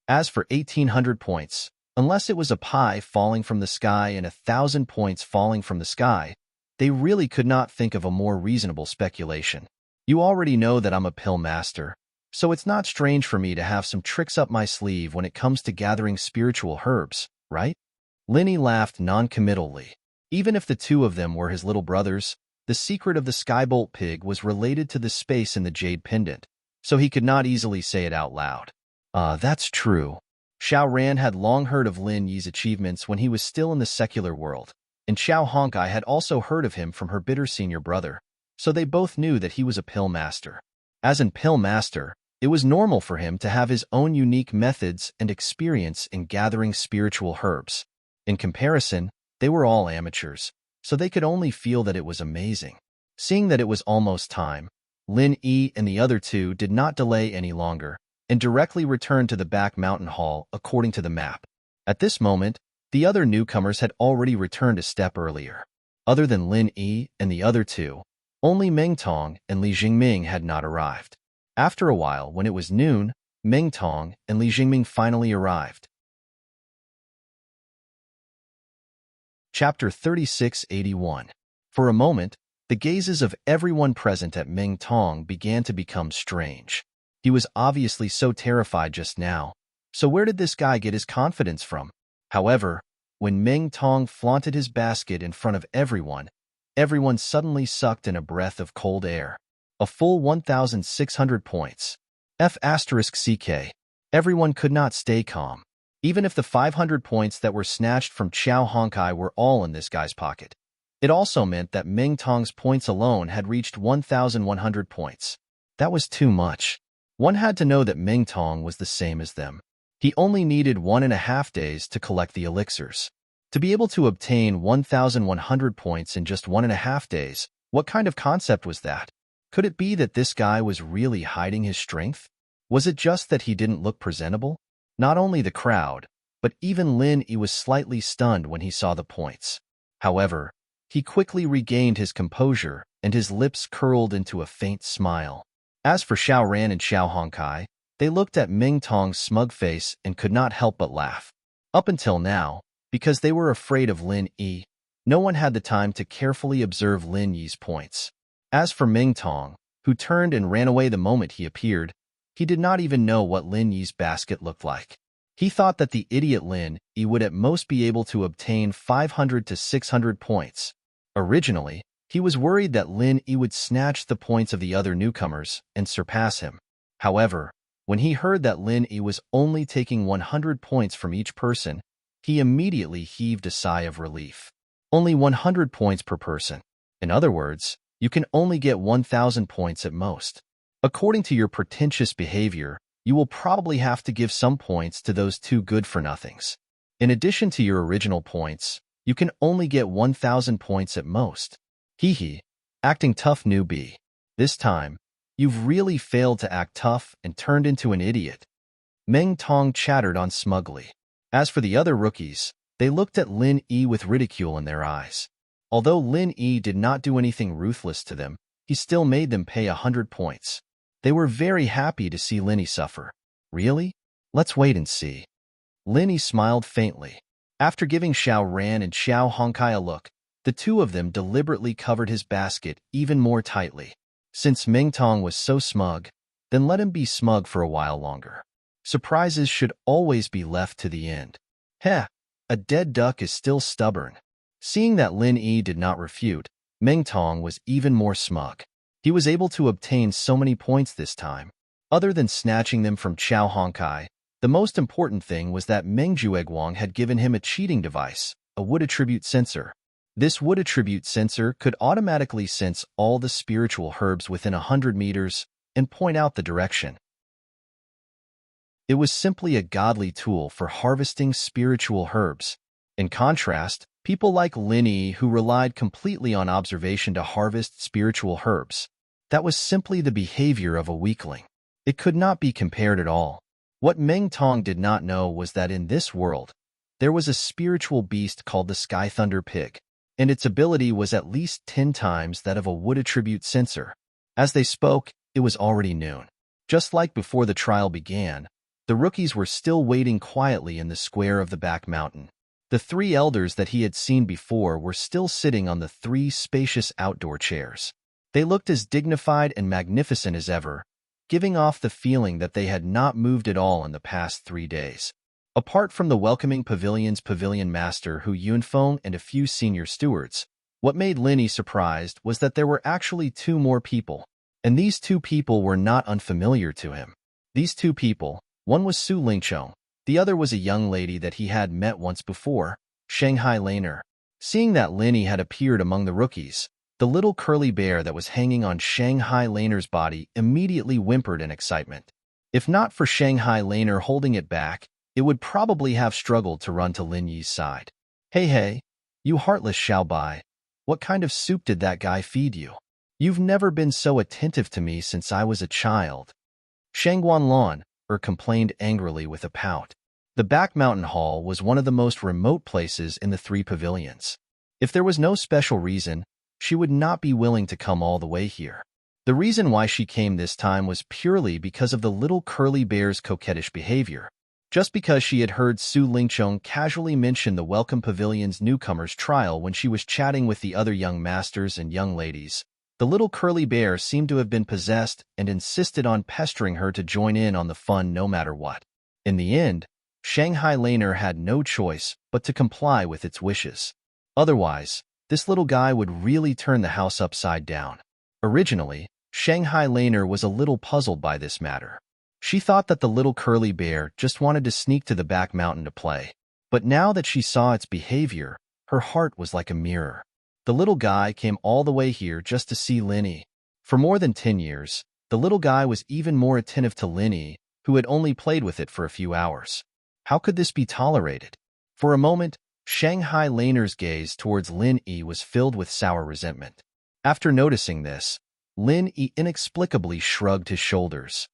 Speaker 1: As for 1,800 points, unless it was a pie falling from the sky and 1,000 points falling from the sky, they really could not think of a more reasonable speculation. You already know that I'm a pill master, so it's not strange for me to have some tricks up my sleeve when it comes to gathering spiritual herbs, right? Lin Yi laughed non-committally. Even if the 2 of them were his little brothers, the secret of the Skybolt pig was related to the space in the jade pendant, so he could not easily say it out loud. That's true. Xiao Ran had long heard of Lin Yi's achievements when he was still in the secular world, and Xiao Hongkai had also heard of him from her bitter senior brother, so they both knew that he was a pill master. As an pill master, it was normal for him to have his own unique methods and experience in gathering spiritual herbs. In comparison, they were all amateurs, so they could only feel that it was amazing. Seeing that it was almost time, Lin Yi and the other 2 did not delay any longer and directly returned to the back mountain hall according to the map. At this moment, the other newcomers had already returned a step earlier. Other than Lin Yi and the other 2, only Meng Tong and Li Jingming had not arrived. After a while, when it was noon, Meng Tong and Li Jingming finally arrived. Chapter 3681. For a moment, the gazes of everyone present at Meng Tong began to become strange. He was obviously so terrified just now, so where did this guy get his confidence from? However, when Meng Tong flaunted his basket in front of everyone, everyone suddenly sucked in a breath of cold air. a full 1,600 points. F***CK. Everyone could not stay calm. Even if the 500 points that were snatched from Qiao Honkai were all in this guy's pocket. It also meant that Ming Tong's points alone had reached 1,100 points. That was too much. One had to know that Ming Tong was the same as them. He only needed 1.5 days to collect the elixirs. To be able to obtain 1,100 points in just 1.5 days, what kind of concept was that? Could it be that this guy was really hiding his strength? Was it just that he didn't look presentable? Not only the crowd, but even Lin Yi was slightly stunned when he saw the points. However, he quickly regained his composure, and his lips curled into a faint smile. As for Xiao Ran and Xiao Honkai, they looked at Ming Tong's smug face and could not help but laugh. Up until now, because they were afraid of Lin Yi, no one had the time to carefully observe Lin Yi's points. As for Ming Tong, who turned and ran away the moment he appeared, he did not even know what Lin Yi's basket looked like. He thought that the idiot Lin Yi would at most be able to obtain 500 to 600 points. Originally, he was worried that Lin Yi would snatch the points of the other newcomers and surpass him. However, when he heard that Lin Yi was only taking 100 points from each person, he immediately heaved a sigh of relief. Only 100 points per person. In other words, you can only get 1,000 points at most. According to your pretentious behavior, you will probably have to give some points to those two good-for-nothings. In addition to your original points, you can only get 1,000 points at most. Hee, acting tough newbie. This time, you've really failed to act tough and turned into an idiot. Ming Tong chattered on smugly. As for the other rookies, they looked at Lin Yi with ridicule in their eyes. Although Lin Yi did not do anything ruthless to them, he still made them pay 100 points. They were very happy to see Lin Yi suffer. Really? Let's wait and see. Lin Yi smiled faintly. After giving Xiao Ran and Xiao Honkai a look, the two of them deliberately covered his basket even more tightly. Since Ming Tong was so smug, then let him be smug for a while longer. Surprises should always be left to the end. Heh, a dead duck is still stubborn. Seeing that Lin Yi did not refute, Ming Tong was even more smug. He was able to obtain so many points this time. Other than snatching them from Qiao Honkai, the most important thing was that Meng Jueguang had given him a cheating device, a wood attribute sensor. This wood attribute sensor could automatically sense all the spiritual herbs within 100 meters and point out the direction. It was simply a godly tool for harvesting spiritual herbs. In contrast, people like Lin Yi who relied completely on observation to harvest spiritual herbs. That was simply the behavior of a weakling. It could not be compared at all. What Meng Tong did not know was that in this world, there was a spiritual beast called the Sky Thunder Pig, and its ability was at least 10 times that of a wood attribute sensor. As they spoke, it was already noon. Just like before the trial began, the rookies were still waiting quietly in the square of the back mountain. The 3 elders that he had seen before were still sitting on the 3 spacious outdoor chairs. They looked as dignified and magnificent as ever, giving off the feeling that they had not moved at all in the past 3 days. Apart from the welcoming pavilion's pavilion master Hu Yunfeng and a few senior stewards, what made Lin Yi surprised was that there were actually 2 more people, and these 2 people were not unfamiliar to him. These 2 people, one was Su Lingchong, the other was a young lady that he had met once before, Shanghai Laner. Seeing that Lin Yi had appeared among the rookies, the little curly bear that was hanging on Shanghai Laner's body immediately whimpered in excitement. If not for Shanghai Laner holding it back, it would probably have struggled to run to Lin Yi's side. Hey, you heartless Xiaobai, what kind of soup did that guy feed you? You've never been so attentive to me since I was a child. Shangguan Lan complained angrily with a pout. The back mountain hall was one of the most remote places in the 3 pavilions. If there was no special reason, she would not be willing to come all the way here. The reason why she came this time was purely because of the little curly bear's coquettish behavior. Just because she had heard Su Lingchong casually mention the Welcome Pavilion's newcomers' trial when she was chatting with the other young masters and young ladies, the little curly bear seemed to have been possessed and insisted on pestering her to join in on the fun no matter what. In the end, Shanghai Laner had no choice but to comply with its wishes. Otherwise, this little guy would really turn the house upside down. Originally, Shanghai Laner was a little puzzled by this matter. She thought that the little curly bear just wanted to sneak to the back mountain to play. But now that she saw its behavior, her heart was like a mirror. The little guy came all the way here just to see Linny. For more than 10 years, the little guy was even more attentive to Linny, who had only played with it for a few hours. How could this be tolerated? For a moment, Shanghai Laner's gaze towards Lin Yi was filled with sour resentment. After noticing this, Lin Yi inexplicably shrugged his shoulders.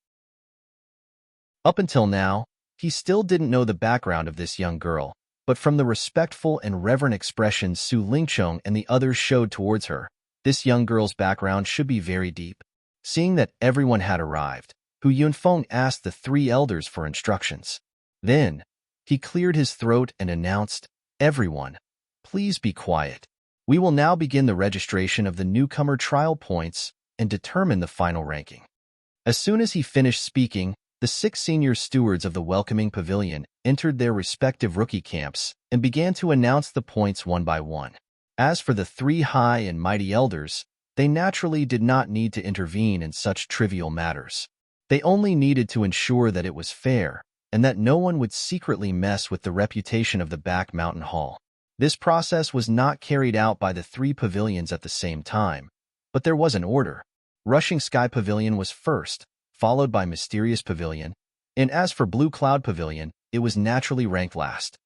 Speaker 1: Up until now, he still didn't know the background of this young girl, but from the respectful and reverent expressions Su Lingchong and the others showed towards her, this young girl's background should be very deep. Seeing that everyone had arrived, Hu Yunfeng asked the 3 elders for instructions. Then, he cleared his throat and announced, "Everyone, please be quiet. We will now begin the registration of the newcomer trial points and determine the final ranking." As soon as he finished speaking, the 6 senior stewards of the welcoming pavilion entered their respective rookie camps and began to announce the points one by one. As for the 3 high and mighty elders, they naturally did not need to intervene in such trivial matters. They only needed to ensure that it was fair and that no one would secretly mess with the reputation of the back mountain hall. This process was not carried out by the 3 pavilions at the same time, but there was an order. Rushing Sky Pavilion was first, followed by Mysterious Pavilion, and as for Blue Cloud Pavilion, it was naturally ranked last.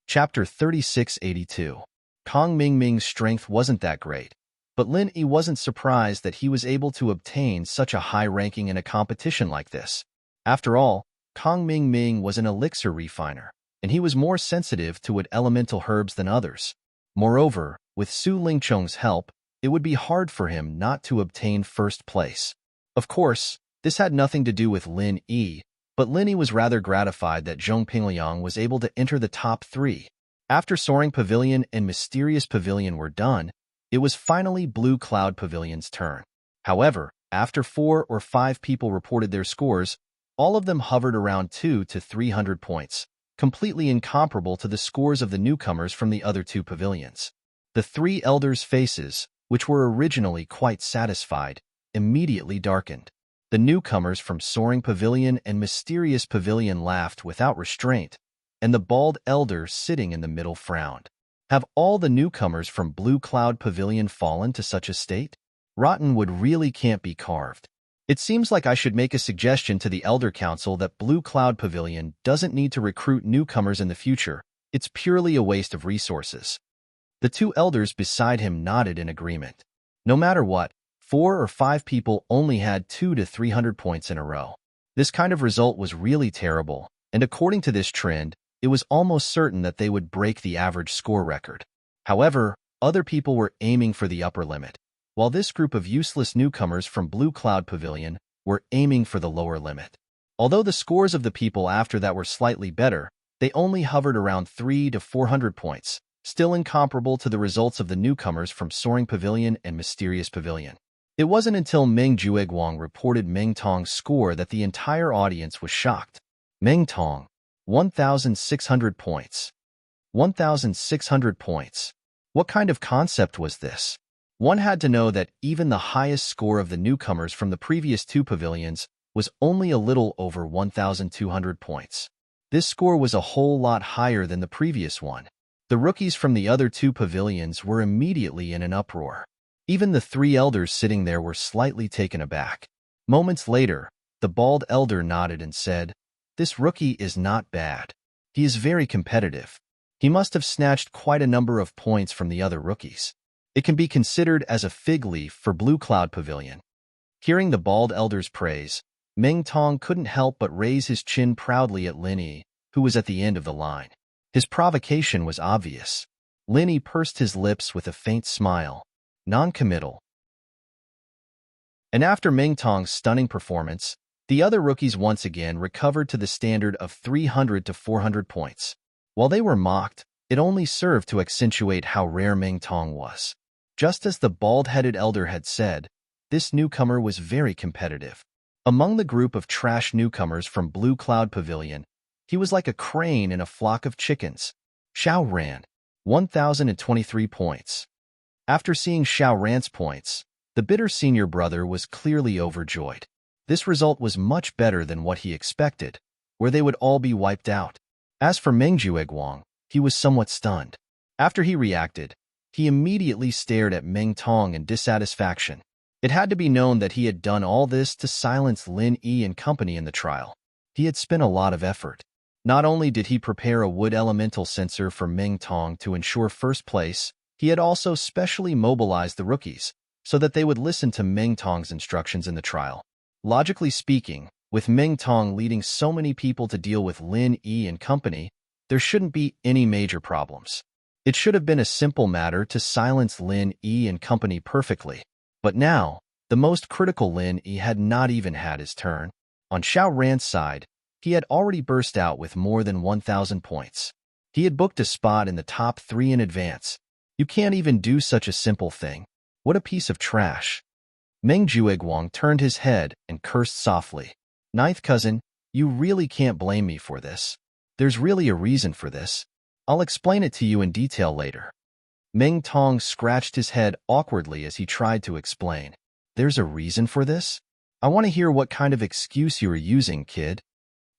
Speaker 1: Chapter 3682. Kong Mingming's strength wasn't that great, but Lin Yi wasn't surprised that he was able to obtain such a high ranking in a competition like this. After all, Kong Mingming was an elixir refiner, and he was more sensitive to elemental herbs than others. Moreover, with Su Lingchong's help, it would be hard for him not to obtain first place. Of course, this had nothing to do with Lin Yi, but Lin Yi was rather gratified that Zhong Pingliang was able to enter the top 3. After Soaring Pavilion and Mysterious Pavilion were done, it was finally Blue Cloud Pavilion's turn. However, after 4 or 5 people reported their scores, all of them hovered around 200 to 300 points, completely incomparable to the scores of the newcomers from the other 2 pavilions. The 3 elders' faces, which were originally quite satisfied, immediately darkened. The newcomers from Soaring Pavilion and Mysterious Pavilion laughed without restraint, and the bald elder sitting in the middle frowned. Have all the newcomers from Blue Cloud Pavilion fallen to such a state? Rotten wood really can't be carved. It seems like I should make a suggestion to the Elder Council that Blue Cloud Pavilion doesn't need to recruit newcomers in the future. It's purely a waste of resources. The 2 elders beside him nodded in agreement. No matter what, 4 or 5 people only had 200 to 300 points in a row. This kind of result was really terrible, and according to this trend, it was almost certain that they would break the average score record. However, other people were aiming for the upper limit, while this group of useless newcomers from Blue Cloud Pavilion were aiming for the lower limit. Although the scores of the people after that were slightly better, they only hovered around 300 to 400 points, still incomparable to the results of the newcomers from Soaring Pavilion and Mysterious Pavilion. It wasn't until Meng Jueguang reported Meng Tong's score that the entire audience was shocked. Meng Tong, 1,600 points. 1,600 points. What kind of concept was this? One had to know that even the highest score of the newcomers from the previous 2 pavilions was only a little over 1,200 points. This score was a whole lot higher than the previous one. The rookies from the other 2 pavilions were immediately in an uproar. Even the 3 elders sitting there were slightly taken aback. Moments later, the bald elder nodded and said, "This rookie is not bad. He is very competitive. He must have snatched quite a number of points from the other rookies. It can be considered as a fig leaf for Blue Cloud Pavilion." Hearing the bald elder's praise, Meng Tong couldn't help but raise his chin proudly at Lin Yi, who was at the end of the line. His provocation was obvious. Lin Yi pursed his lips with a faint smile. Non-committal. And after Meng Tong's stunning performance, the other rookies once again recovered to the standard of 300 to 400 points. While they were mocked, it only served to accentuate how rare Meng Tong was. Just as the bald-headed elder had said, this newcomer was very competitive. Among the group of trash newcomers from Blue Cloud Pavilion, he was like a crane in a flock of chickens. Xiao Ran, 1,023 points. After seeing Xiao Ran's points, the bitter senior brother was clearly overjoyed. This result was much better than what he expected, where they would all be wiped out. As for Meng Jueguang, he was somewhat stunned. After he reacted, he immediately stared at Meng Tong in dissatisfaction. It had to be known that he had done all this to silence Lin Yi and company in the trial. He had spent a lot of effort. Not only did he prepare a wood elemental sensor for Meng Tong to ensure first place, he had also specially mobilized the rookies so that they would listen to Meng Tong's instructions in the trial. Logically speaking, with Meng Tong leading so many people to deal with Lin Yi and company, there shouldn't be any major problems. It should have been a simple matter to silence Lin Yi and company perfectly. But now, the most critical Lin Yi had not even had his turn. On Xiao Ran's side, he had already burst out with more than 1,000 points. He had booked a spot in the top 3 in advance. You can't even do such a simple thing. What a piece of trash. Meng Jueguang turned his head and cursed softly. Ninth cousin, you really can't blame me for this. There's really a reason for this. I'll explain it to you in detail later. Meng Tong scratched his head awkwardly as he tried to explain. There's a reason for this? I want to hear what kind of excuse you are using, kid.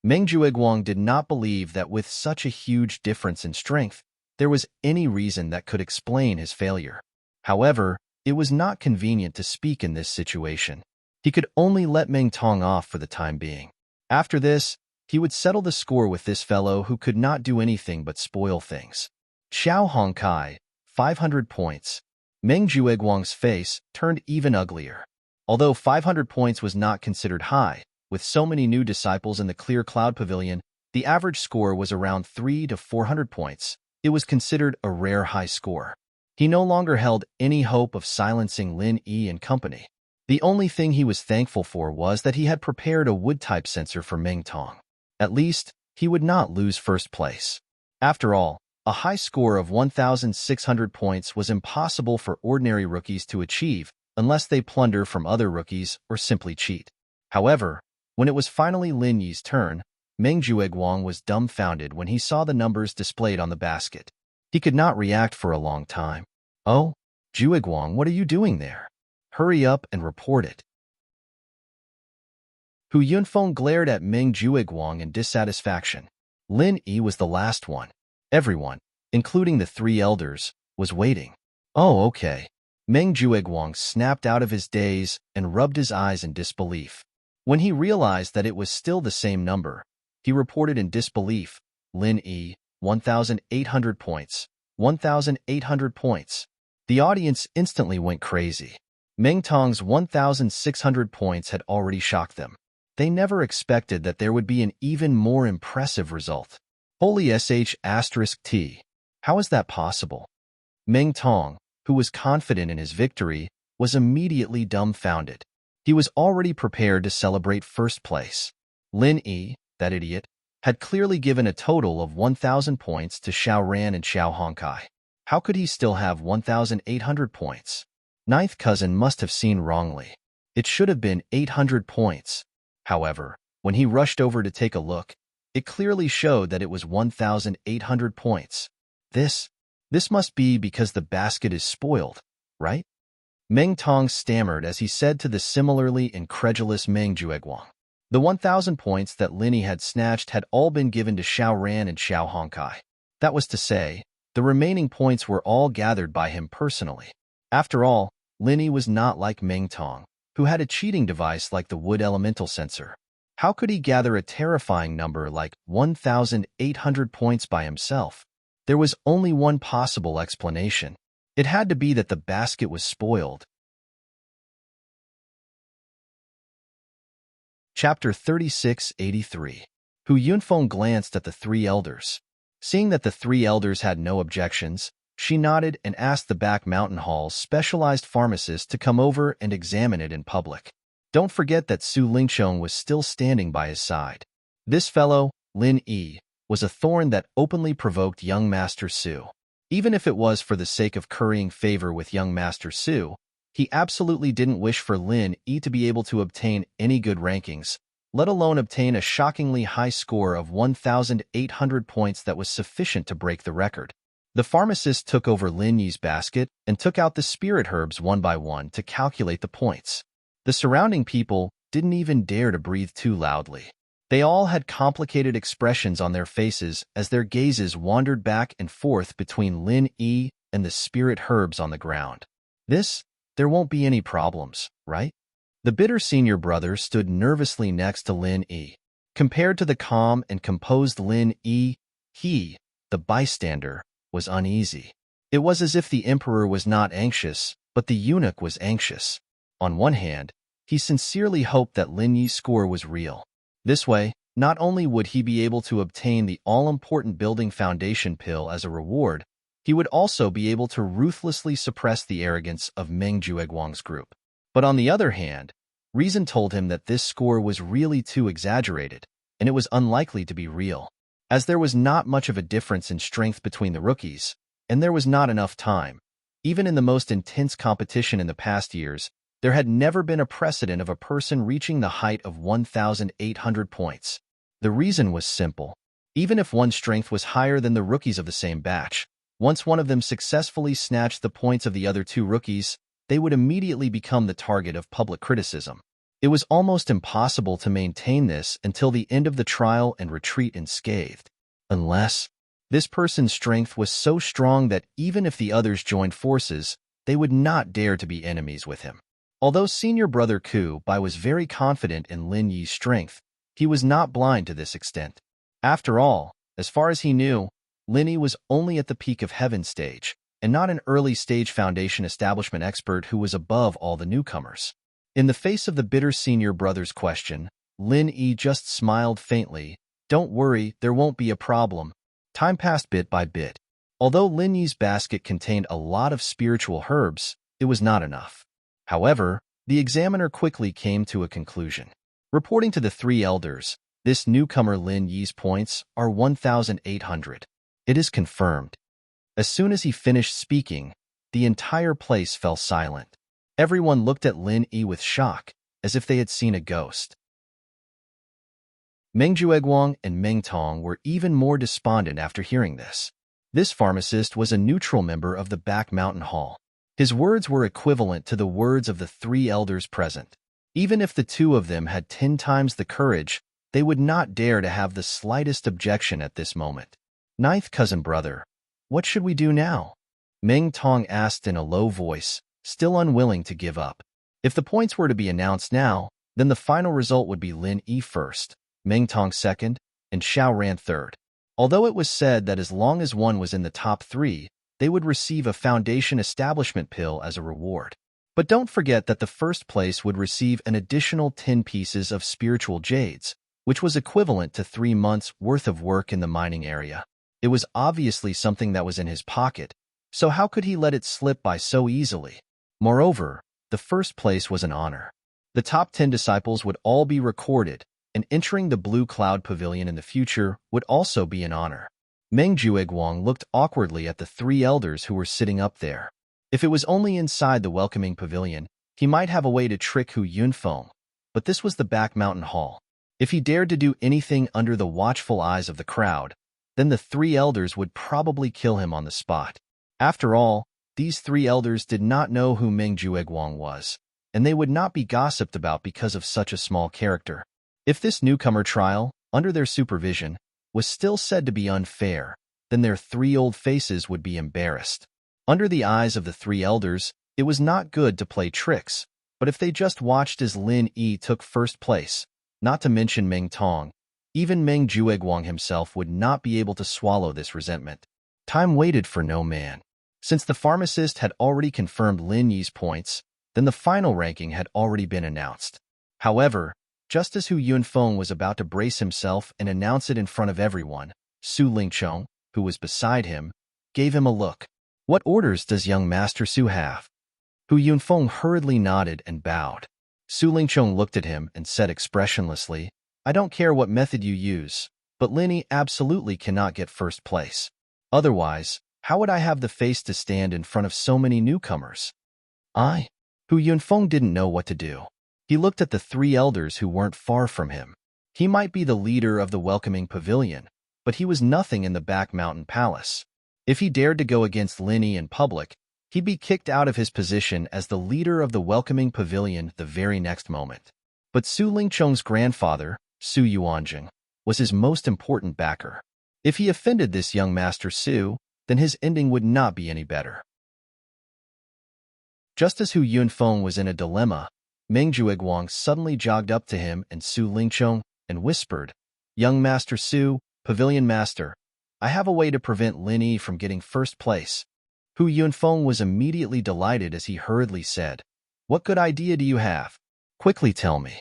Speaker 1: Meng Jueguang did not believe that with such a huge difference in strength, there was any reason that could explain his failure. However, it was not convenient to speak in this situation. He could only let Meng Tong off for the time being. After this, he would settle the score with this fellow who could not do anything but spoil things. Xiao Hongkai, 500 points. Meng Jueguang's face turned even uglier. Although 500 points was not considered high, with so many new disciples in the Clear Cloud Pavilion, the average score was around 300 to 400 points. It was considered a rare high score. He no longer held any hope of silencing Lin Yi and company. The only thing he was thankful for was that he had prepared a wood-type sensor for Meng Tong. At least, he would not lose first place. After all, a high score of 1,600 points was impossible for ordinary rookies to achieve unless they plunder from other rookies or simply cheat. However, when it was finally Lin Yi's turn, Meng Jueguang was dumbfounded when he saw the numbers displayed on the basket. He could not react for a long time. Oh, Jueguang, what are you doing there? Hurry up and report it. Hu Yunfeng glared at Meng Jueguang in dissatisfaction. Lin Yi was the last one. Everyone, including the 3 elders, was waiting. Oh, okay. Meng Jueguang snapped out of his daze and rubbed his eyes in disbelief. When he realized that it was still the same number, he reported in disbelief, Lin Yi, 1,800 points. 1,800 points. The audience instantly went crazy. Meng Tong's 1,600 points had already shocked them. They never expected that there would be an even more impressive result. Holy **T. How is that possible? Meng Tong, who was confident in his victory, was immediately dumbfounded. He was already prepared to celebrate first place. Lin Yi, that idiot, had clearly given a total of 1,000 points to Xiao Ran and Xiao Hongkai. How could he still have 1,800 points? Ninth cousin must have seen wrongly. It should have been 800 points. However, when he rushed over to take a look, it clearly showed that it was 1,800 points. This must be because the basket is spoiled, right? Meng Tong stammered as he said to the similarly incredulous Meng Jueguang. The 1,000 points that Lin Yi had snatched had all been given to Xiao Ran and Xiao Hongkai. That was to say, the remaining points were all gathered by him personally. After all, Lin Yi was not like Meng Tong, who had a cheating device like the wood elemental sensor. How could he gather a terrifying number like 1,800 points by himself? There was only one possible explanation. It had to be that the basket was spoiled. Chapter 3683. Hu Yunfeng glanced at the 3 elders. Seeing that the 3 elders had no objections, she nodded and asked the back mountain hall's specialized pharmacist to come over and examine it in public. Don't forget that Su Lingqiong was still standing by his side. This fellow, Lin Yi, was a thorn that openly provoked young Master Su. Even if it was for the sake of currying favor with young Master Su, he absolutely didn't wish for Lin Yi to be able to obtain any good rankings, let alone obtain a shockingly high score of 1,800 points that was sufficient to break the record. The pharmacist took over Lin Yi's basket and took out the spirit herbs one by one to calculate the points. The surrounding people didn't even dare to breathe too loudly. They all had complicated expressions on their faces as their gazes wandered back and forth between Lin Yi and the spirit herbs on the ground. There won't be any problems, right? The bitter senior brother stood nervously next to Lin Yi. Compared to the calm and composed Lin Yi, he, the bystander, was uneasy. It was as if the emperor was not anxious, but the eunuch was anxious. On one hand, he sincerely hoped that Lin Yi's score was real. This way, not only would he be able to obtain the all-important building foundation pill as a reward, he would also be able to ruthlessly suppress the arrogance of Meng Jueguang's group. But on the other hand, reason told him that this score was really too exaggerated, and it was unlikely to be real. As there was not much of a difference in strength between the rookies, and there was not enough time, even in the most intense competition in the past years, there had never been a precedent of a person reaching the height of 1,800 points. The reason was simple. Even if one's strength was higher than the rookies of the same batch, once one of them successfully snatched the points of the other two rookies, they would immediately become the target of public criticism. It was almost impossible to maintain this until the end of the trial and retreat unscathed. Unless this person's strength was so strong that even if the others joined forces, they would not dare to be enemies with him. Although senior brother Ku Bai was very confident in Lin Yi's strength, he was not blind to this extent. After all, as far as he knew, Lin Yi was only at the peak of heaven stage, and not an early-stage foundation establishment expert who was above all the newcomers. In the face of the bitter senior brother's question, Lin Yi just smiled faintly. "Don't worry, there won't be a problem." Time passed bit by bit. Although Lin Yi's basket contained a lot of spiritual herbs, it was not enough. However, the examiner quickly came to a conclusion. Reporting to the three elders, this newcomer Lin Yi's points are 1,800. It is confirmed. As soon as he finished speaking, the entire place fell silent. Everyone looked at Lin Yi with shock, as if they had seen a ghost. Meng Jueguang and Meng Tong were even more despondent after hearing this. This pharmacist was a neutral member of the Back Mountain Hall. His words were equivalent to the words of the three elders present. Even if the two of them had 10 times the courage, they would not dare to have the slightest objection at this moment. "Ninth cousin brother, what should we do now?" Meng Tong asked in a low voice, still unwilling to give up. If the points were to be announced now, then the final result would be Lin Yi first, Meng Tong second, and Xiao Ran third. Although it was said that as long as one was in the top 3, they would receive a foundation establishment pill as a reward. But don't forget that the first place would receive an additional 10 pieces of spiritual jades, which was equivalent to 3 months' worth of work in the mining area. It was obviously something that was in his pocket, so how could he let it slip by so easily? Moreover, the first place was an honor. The top 10 disciples would all be recorded, and entering the Blue Cloud Pavilion in the future would also be an honor. Meng Jueguang looked awkwardly at the three elders who were sitting up there. If it was only inside the welcoming pavilion, he might have a way to trick Hu Yunfeng, but this was the Back Mountain Hall. If he dared to do anything under the watchful eyes of the crowd, then the three elders would probably kill him on the spot. After all, these three elders did not know who Meng Jueguang was, and they would not be gossiped about because of such a small character. If this newcomer trial, under their supervision, was still said to be unfair, then their 3 old faces would be embarrassed. Under the eyes of the 3 elders, it was not good to play tricks, but if they just watched as Lin Yi took first place, not to mention Meng Tong, even Meng Jueguang himself would not be able to swallow this resentment. Time waited for no man. Since the pharmacist had already confirmed Lin Yi's points, then the final ranking had already been announced. However, just as Hu Yunfeng was about to brace himself and announce it in front of everyone, Su Lingchong, who was beside him, gave him a look. "What orders does young Master Su have?" Hu Yunfeng hurriedly nodded and bowed. Su Lingchong looked at him and said expressionlessly, "I don't care what method you use, but Lin Yi absolutely cannot get first place. Otherwise, how would I have the face to stand in front of so many newcomers?" Hu Yunfeng didn't know what to do. He looked at the 3 elders who weren't far from him. He might be the leader of the welcoming pavilion, but he was nothing in the Back Mountain Palace. If he dared to go against Lin Yi in public, he'd be kicked out of his position as the leader of the welcoming pavilion the very next moment. But Su Lingchong's grandfather, Su Yuanjing, was his most important backer. If he offended this young Master Su, then his ending would not be any better. Just as Hu Yunfeng was in a dilemma, Meng Jueguang suddenly jogged up to him and Su Lingchong and whispered, "Young Master Su, Pavilion Master, I have a way to prevent Lin Yi from getting first place." Hu Yunfeng was immediately delighted as he hurriedly said, "What good idea do you have? Quickly tell me."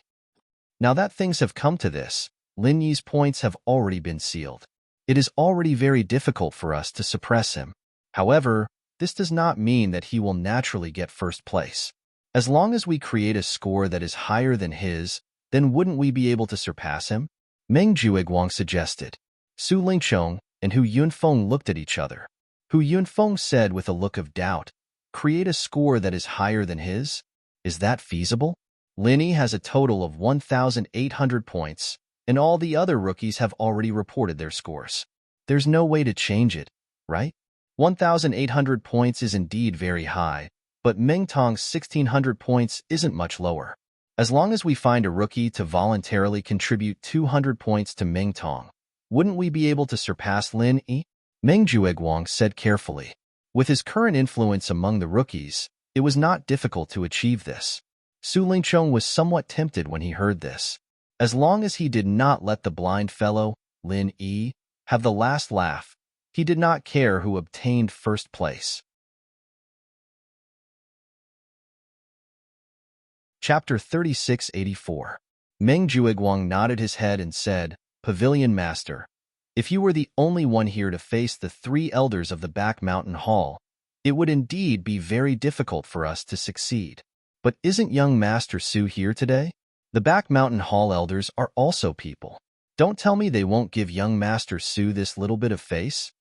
Speaker 1: Now that things have come to this, Lin Yi's points have already been sealed. It is already very difficult for us to suppress him. However, this does not mean that he will naturally get first place. As long as we create a score that is higher than his, then wouldn't we be able to surpass him? Meng Jueguang suggested. Su Lingchong and Hu Yunfeng looked at each other. Hu Yunfeng said with a look of doubt, "Create a score that is higher than his? Is that feasible? Lin Yi has a total of 1,800 points, and all the other rookies have already reported their scores. There's no way to change it, right? 1,800 points is indeed very high, but Meng Tong's 1,600 points isn't much lower. As long as we find a rookie to voluntarily contribute 200 points to Meng Tong, wouldn't we be able to surpass Lin Yi?" Meng Jueguang said carefully. With his current influence among the rookies, it was not difficult to achieve this. Su Lingchong was somewhat tempted when he heard this. As long as he did not let the blind fellow, Lin Yi, have the last laugh, he did not care who obtained first place. Chapter 3684. Meng Jueguang nodded his head and said, "Pavilion Master, if you were the only one here to face the three elders of the back mountain hall, it would indeed be very difficult for us to succeed. But isn't young Master Su here today? The back mountain hall elders are also people. Don't tell me they won't give young Master Su this little bit of face?"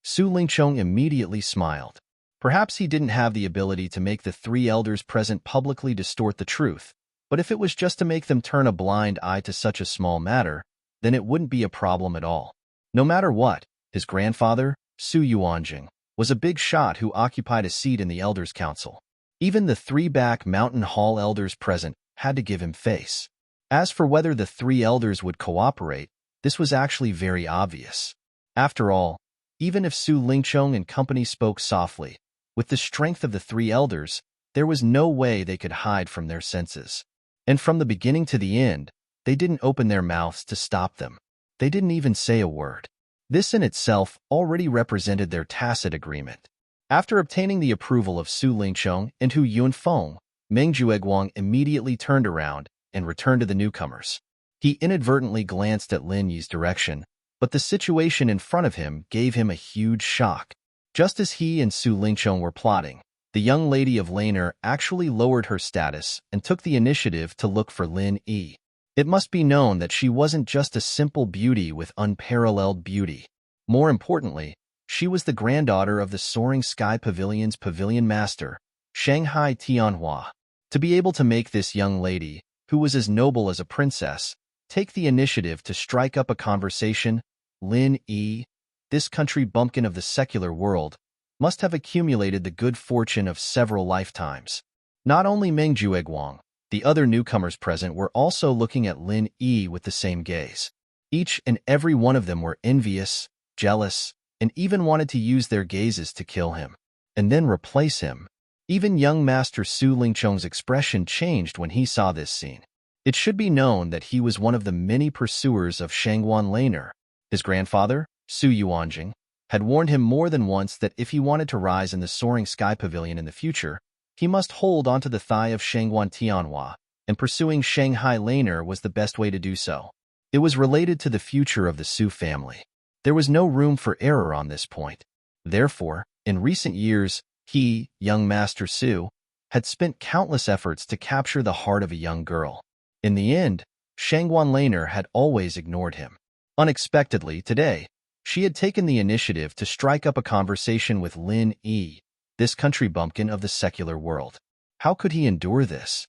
Speaker 1: Su Lingchong immediately smiled. Perhaps he didn't have the ability to make the three elders present publicly distort the truth, but if it was just to make them turn a blind eye to such a small matter, then it wouldn't be a problem at all. No matter what, his grandfather, Su Yuanjing, was a big shot who occupied a seat in the Elders' Council. Even the three back mountain hall elders present had to give him face. As for whether the three elders would cooperate, this was actually very obvious. After all, even if Su Lingchong and company spoke softly, with the strength of the three elders, there was no way they could hide from their senses. And from the beginning to the end, they didn't open their mouths to stop them. They didn't even say a word. This in itself already represented their tacit agreement. After obtaining the approval of Su Lingchong and Hu Yunfeng, Meng Jueguang immediately turned around and returned to the newcomers. He inadvertently glanced at Lin Yi's direction, but the situation in front of him gave him a huge shock. Just as he and Su Lingchong were plotting, the young lady of Laner actually lowered her status and took the initiative to look for Lin Yi. It must be known that she wasn't just a simple beauty with unparalleled beauty. More importantly, she was the granddaughter of the Soaring Sky Pavilion's pavilion master, Shanghai Tianhua. To be able to make this young lady, who was as noble as a princess, take the initiative to strike up a conversation, Lin Yi, this country bumpkin of the secular world, must have accumulated the good fortune of several lifetimes. Not only Meng Jueguang, the other newcomers present were also looking at Lin Yi with the same gaze. Each and every one of them were envious, jealous, and even wanted to use their gazes to kill him, and then replace him. Even young Master Su Lingchong's expression changed when he saw this scene. It should be known that he was one of the many pursuers of Shangguan Laner. His grandfather, Su Yuanjing, had warned him more than once that if he wanted to rise in the Soaring Sky Pavilion in the future, he must hold onto the thigh of Shangguan Tianhua, and pursuing Shanghai Laner was the best way to do so. It was related to the future of the Su family. There was no room for error on this point. Therefore, in recent years, he, young Master Su, had spent countless efforts to capture the heart of a young girl. In the end, Shangguan Laner had always ignored him. Unexpectedly, today, she had taken the initiative to strike up a conversation with Lin Yi, this country bumpkin of the secular world. How could he endure this?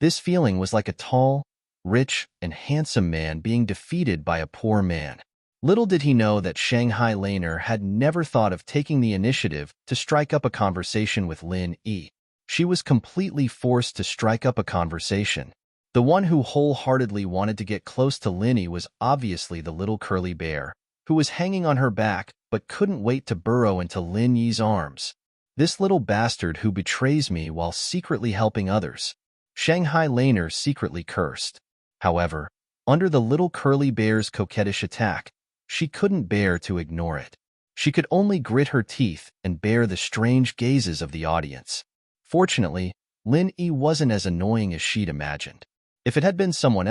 Speaker 1: This feeling was like a tall, rich, and handsome man being defeated by a poor man. Little did he know that Shanghai Laner had never thought of taking the initiative to strike up a conversation with Lin Yi. She was completely forced to strike up a conversation. The one who wholeheartedly wanted to get close to Lin Yi was obviously the little curly bear, who was hanging on her back but couldn't wait to burrow into Lin Yi's arms. This little bastard who betrays me while secretly helping others. Shanghai Laner secretly cursed. However, under the little curly bear's coquettish attack, she couldn't bear to ignore it. She could only grit her teeth and bear the strange gazes of the audience. Fortunately, Lin Yi wasn't as annoying as she'd imagined. If it was someone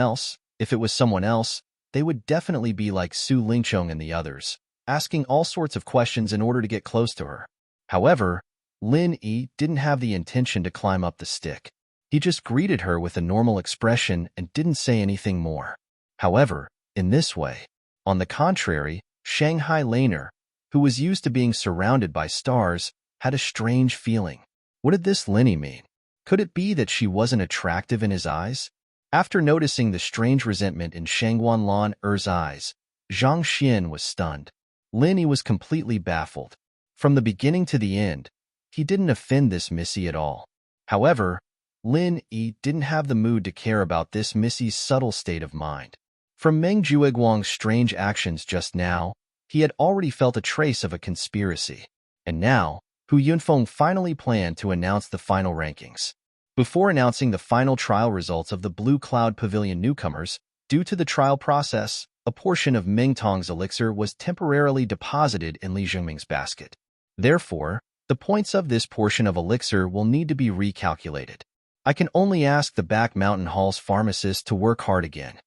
Speaker 1: else, they would definitely be like Su Lingchong and the others, asking all sorts of questions in order to get close to her. However, Lin Yi didn't have the intention to climb up the stick. He just greeted her with a normal expression and didn't say anything more. However, in this way, on the contrary, Shanghai Laner, who was used to being surrounded by stars, had a strange feeling. What did this Lin Yi mean? Could it be that she wasn't attractive in his eyes? After noticing the strange resentment in Shangguan Lan Er's eyes, Zhang Xian was stunned. Lin Yi was completely baffled. From the beginning to the end, he didn't offend this Missy at all. However, Lin Yi didn't have the mood to care about this Missy's subtle state of mind. From Meng Jueguang's strange actions just now, he had already felt a trace of a conspiracy. And now, Hu Yunfeng finally planned to announce the final rankings. Before announcing the final trial results of the Blue Cloud Pavilion newcomers, due to the trial process, a portion of Meng Tong's elixir was temporarily deposited in Li Zhengming's basket. Therefore, the points of this portion of elixir will need to be recalculated. I can only ask the Back Mountain Hall's pharmacist to work hard again.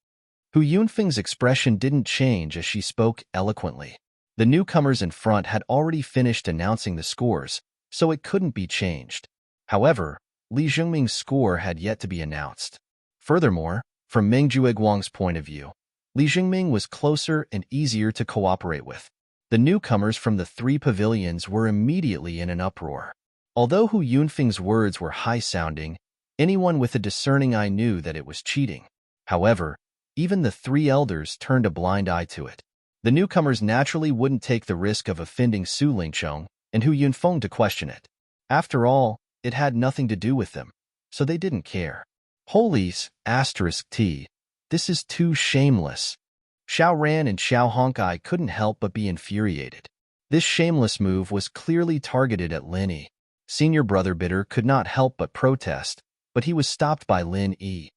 Speaker 1: Hu Yunfeng's expression didn't change as she spoke eloquently. The newcomers in front had already finished announcing the scores, so it couldn't be changed. However, Li Zhengming's score had yet to be announced. Furthermore, from Meng Jueguang's point of view, Li Zhengming was closer and easier to cooperate with. The newcomers from the three pavilions were immediately in an uproar. Although Hu Yunfeng's words were high-sounding, anyone with a discerning eye knew that it was cheating. However, even the three elders turned a blind eye to it. The newcomers naturally wouldn't take the risk of offending Su Lingchong and Hu Yunfeng to question it. After all, it had nothing to do with them, so they didn't care. Holies, *T. This is too shameless. Xiao Ran and Xiao Honkai couldn't help but be infuriated. This shameless move was clearly targeted at Lin Yi. Senior Brother Bitter could not help but protest, but he was stopped by Lin Yi.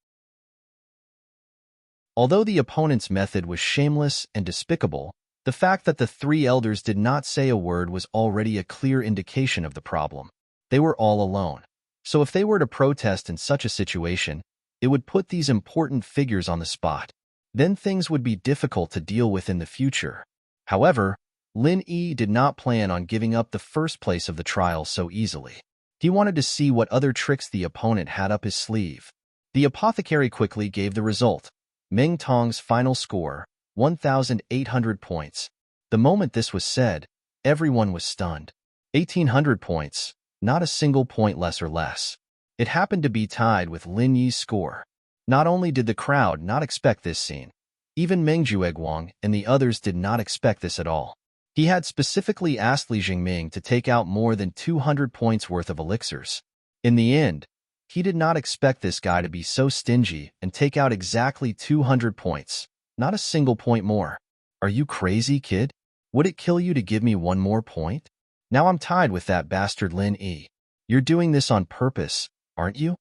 Speaker 1: Although the opponent's method was shameless and despicable, the fact that the three elders did not say a word was already a clear indication of the problem. They were all alone. So if they were to protest in such a situation, it would put these important figures on the spot. Then things would be difficult to deal with in the future. However, Lin Yi did not plan on giving up the first place of the trial so easily. He wanted to see what other tricks the opponent had up his sleeve. The apothecary quickly gave the result. Meng Tong's final score, 1,800 points. The moment this was said, everyone was stunned. 1,800 points, not a single point less or less. It happened to be tied with Lin Yi's score. Not only did the crowd not expect this scene, even Meng Jueguang and the others did not expect this at all. He had specifically asked Li Zhengming to take out more than 200 points worth of elixirs. In the end, he did not expect this guy to be so stingy and take out exactly 200 points, not a single point more. Are you crazy, kid? Would it kill you to give me one more point? Now I'm tied with that bastard Lin Yi. You're doing this on purpose, aren't you?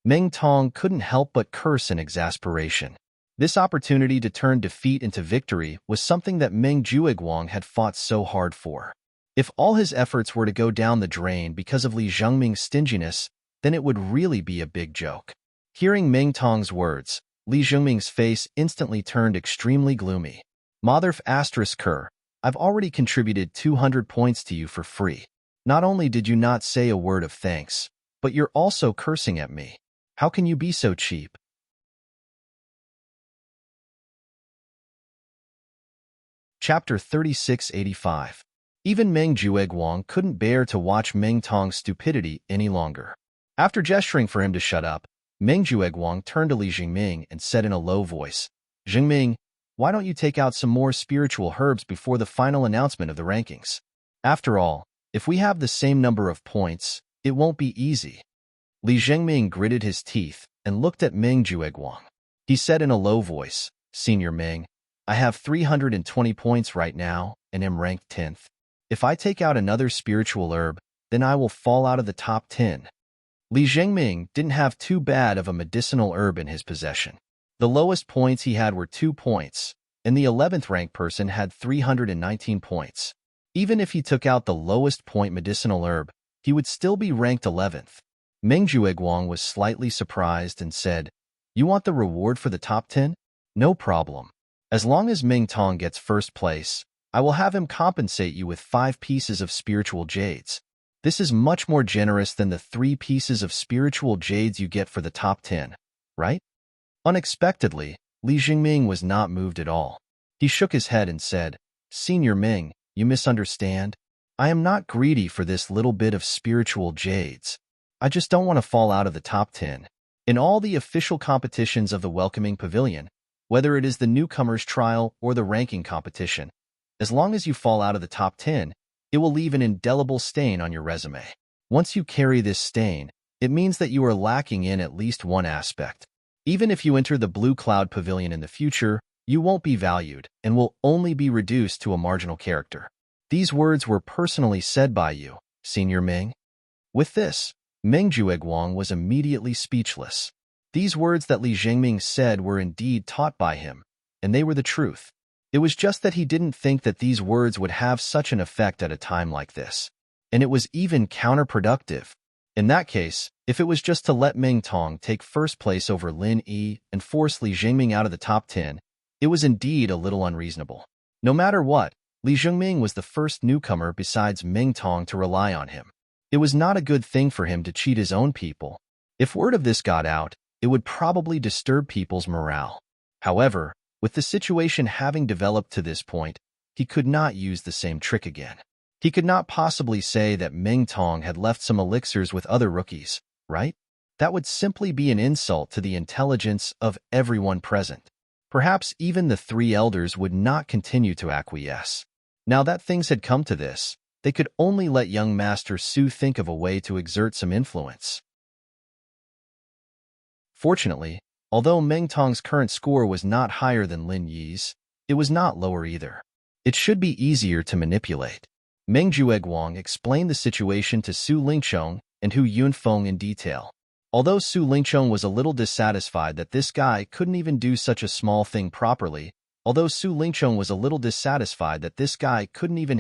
Speaker 1: Meng Tong couldn't help but curse in exasperation. This opportunity to turn defeat into victory was something that Meng Jueguang had fought so hard for. If all his efforts were to go down the drain because of Li Zhengming's stinginess, then it would really be a big joke. Hearing Meng Tong's words, Li Zhengming's face instantly turned extremely gloomy. Motherf *Ker, I've already contributed 200 points to you for free. Not only did you not say a word of thanks, but you're also cursing at me. How can you be so cheap? Chapter 3685. Even Meng Jueguang couldn't bear to watch Meng Tong's stupidity any longer. After gesturing for him to shut up, Meng Jueguang turned to Li Zhengming and said in a low voice, Zhengming, Why don't you take out some more spiritual herbs before the final announcement of the rankings? After all, if we have the same number of points, it won't be easy. Li Zhengming gritted his teeth and looked at Meng Jueguang. He said in a low voice, Senior Meng, I have 320 points right now and am ranked 10th. If I take out another spiritual herb, then I will fall out of the top 10. Li Zhengming didn't have too bad of a medicinal herb in his possession. The lowest points he had were 2 points, and the 11th ranked person had 319 points. Even if he took out the lowest point medicinal herb, he would still be ranked 11th. Meng Jueguang was slightly surprised and said, You want the reward for the top 10? No problem. As long as Ming Tong gets first place, I will have him compensate you with 5 pieces of spiritual jades. This is much more generous than the 3 pieces of spiritual jades you get for the top 10, right? Unexpectedly, Li Jingming was not moved at all. He shook his head and said, Senior Ming, you misunderstand. I am not greedy for this little bit of spiritual jades. I just don't want to fall out of the top 10. In all the official competitions of the Welcoming Pavilion, whether it is the newcomers trial or the ranking competition, as long as you fall out of the top 10, it will leave an indelible stain on your resume. Once you carry this stain, it means that you are lacking in at least one aspect. Even if you enter the Blue Cloud Pavilion in the future, you won't be valued and will only be reduced to a marginal character. These words were personally said by you, Senior Ming. With this, Meng Jueguang was immediately speechless. These words that Li Zhengming said were indeed taught by him, and they were the truth. It was just that he didn't think that these words would have such an effect at a time like this. And it was even counterproductive. In that case, if it was just to let Meng Tong take first place over Lin Yi and force Li Zhengming out of the top 10, it was indeed a little unreasonable. No matter what, Li Zhengming was the first newcomer besides Meng Tong to rely on him. It was not a good thing for him to cheat his own people. If word of this got out, it would probably disturb people's morale. However, with the situation having developed to this point, he could not use the same trick again. He could not possibly say that Meng Tong had left some elixirs with other rookies, right? That would simply be an insult to the intelligence of everyone present. Perhaps even the 3 elders would not continue to acquiesce. Now that things had come to this, they could only let young Master Su think of a way to exert some influence. Fortunately, although Meng Tong's current score was not higher than Lin Yi's, it was not lower either. It should be easier to manipulate. Meng Jueguang explained the situation to Su Lingchong and Hu Yunfeng in detail. Although Su Lingchong was a little dissatisfied that this guy couldn't even do such a small thing properly,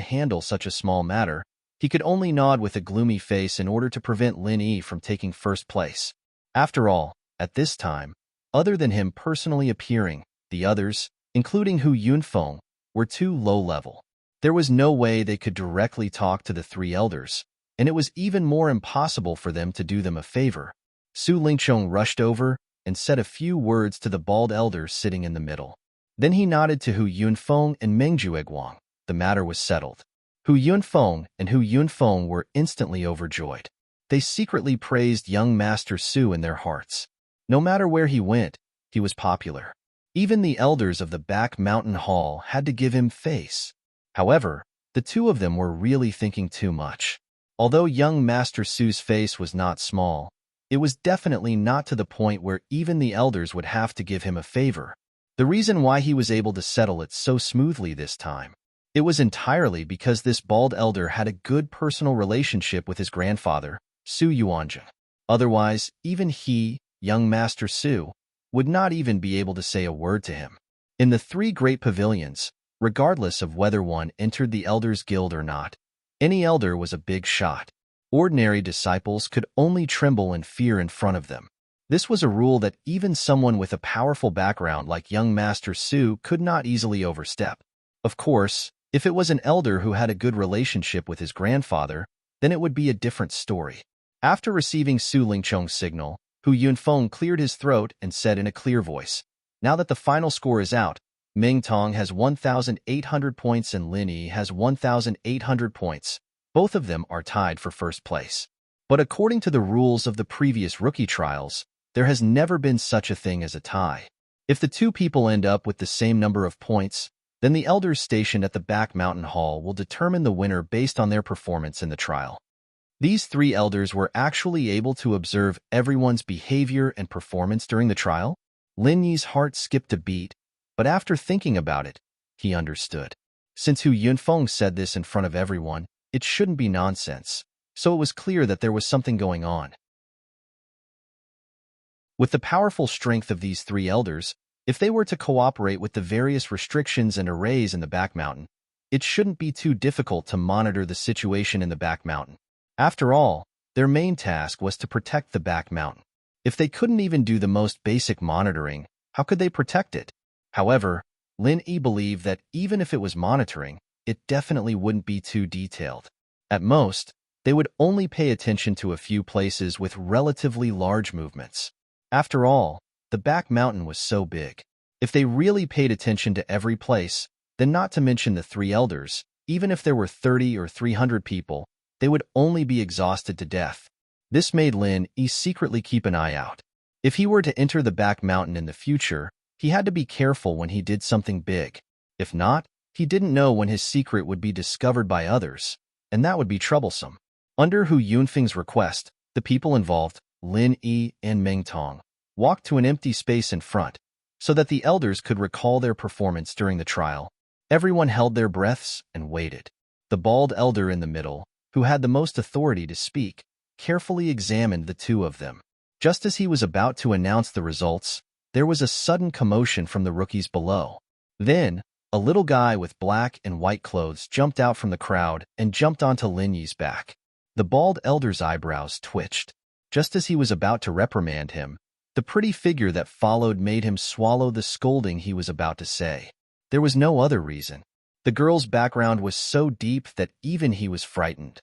Speaker 1: handle such a small matter, he could only nod with a gloomy face in order to prevent Lin Yi from taking first place. After all, at this time, other than him personally appearing, the others, including Hu Yunfeng, were too low-level. There was no way they could directly talk to the 3 elders, and it was even more impossible for them to do them a favor. Su Lingchong rushed over and said a few words to the bald elder sitting in the middle. Then he nodded to Hu Yunfeng and Meng Jueguang. The matter was settled. Hu Yunfeng were instantly overjoyed. They secretly praised young Master Su in their hearts. No matter where he went, he was popular. Even the elders of the back mountain hall had to give him face. However, the 2 of them were really thinking too much. Although young Master Su's face was not small, it was definitely not to the point where even the elders would have to give him a favor. The reason why he was able to settle it so smoothly this time, it was entirely because this bald elder had a good personal relationship with his grandfather, Su Yuanzheng. Otherwise, even he, young Master Su, would not even be able to say a word to him. In the 3 great pavilions, regardless of whether one entered the Elders Guild or not, any elder was a big shot. Ordinary disciples could only tremble in fear in front of them. This was a rule that even someone with a powerful background like young Master Su could not easily overstep. Of course, if it was an elder who had a good relationship with his grandfather, then it would be a different story. After receiving Su Lingchong's signal, Hu Yunfeng cleared his throat and said in a clear voice, Now that the final score is out, Meng Tong has 1,800 points and Lin Yi has 1,800 points. Both of them are tied for first place. But according to the rules of the previous rookie trials, there has never been such a thing as a tie. If the two people end up with the same number of points, then the elders stationed at the back mountain hall will determine the winner based on their performance in the trial. These three elders were actually able to observe everyone's behavior and performance during the trial. Lin Yi's heart skipped a beat, but after thinking about it, he understood. Since Hu Yunfeng said this in front of everyone, it shouldn't be nonsense, so it was clear that there was something going on. With the powerful strength of these three elders, if they were to cooperate with the various restrictions and arrays in the back mountain, it shouldn't be too difficult to monitor the situation in the back mountain. After all, their main task was to protect the back mountain. If they couldn't even do the most basic monitoring, how could they protect it? However, Lin Yi believed that even if it was monitoring, it definitely wouldn't be too detailed. At most, they would only pay attention to a few places with relatively large movements. After all, the back mountain was so big. If they really paid attention to every place, then not to mention the three elders, even if there were 30 or 300 people, they would only be exhausted to death. This made Lin Yi secretly keep an eye out. If he were to enter the back mountain in the future, he had to be careful when he did something big. If not, he didn't know when his secret would be discovered by others, and that would be troublesome. Under Hu Yunfeng's request, the people involved, Lin Yi and Meng Tong, walked to an empty space in front, so that the elders could recall their performance during the trial. Everyone held their breaths and waited. The bald elder in the middle, who had the most authority to speak, carefully examined the two of them. Just as he was about to announce the results, there was a sudden commotion from the rookies below. Then, a little guy with black and white clothes jumped out from the crowd and jumped onto Lin Yi's back. The bald elder's eyebrows twitched. Just as he was about to reprimand him, the pretty figure that followed made him swallow the scolding he was about to say. There was no other reason. The girl's background was so deep that even he was frightened.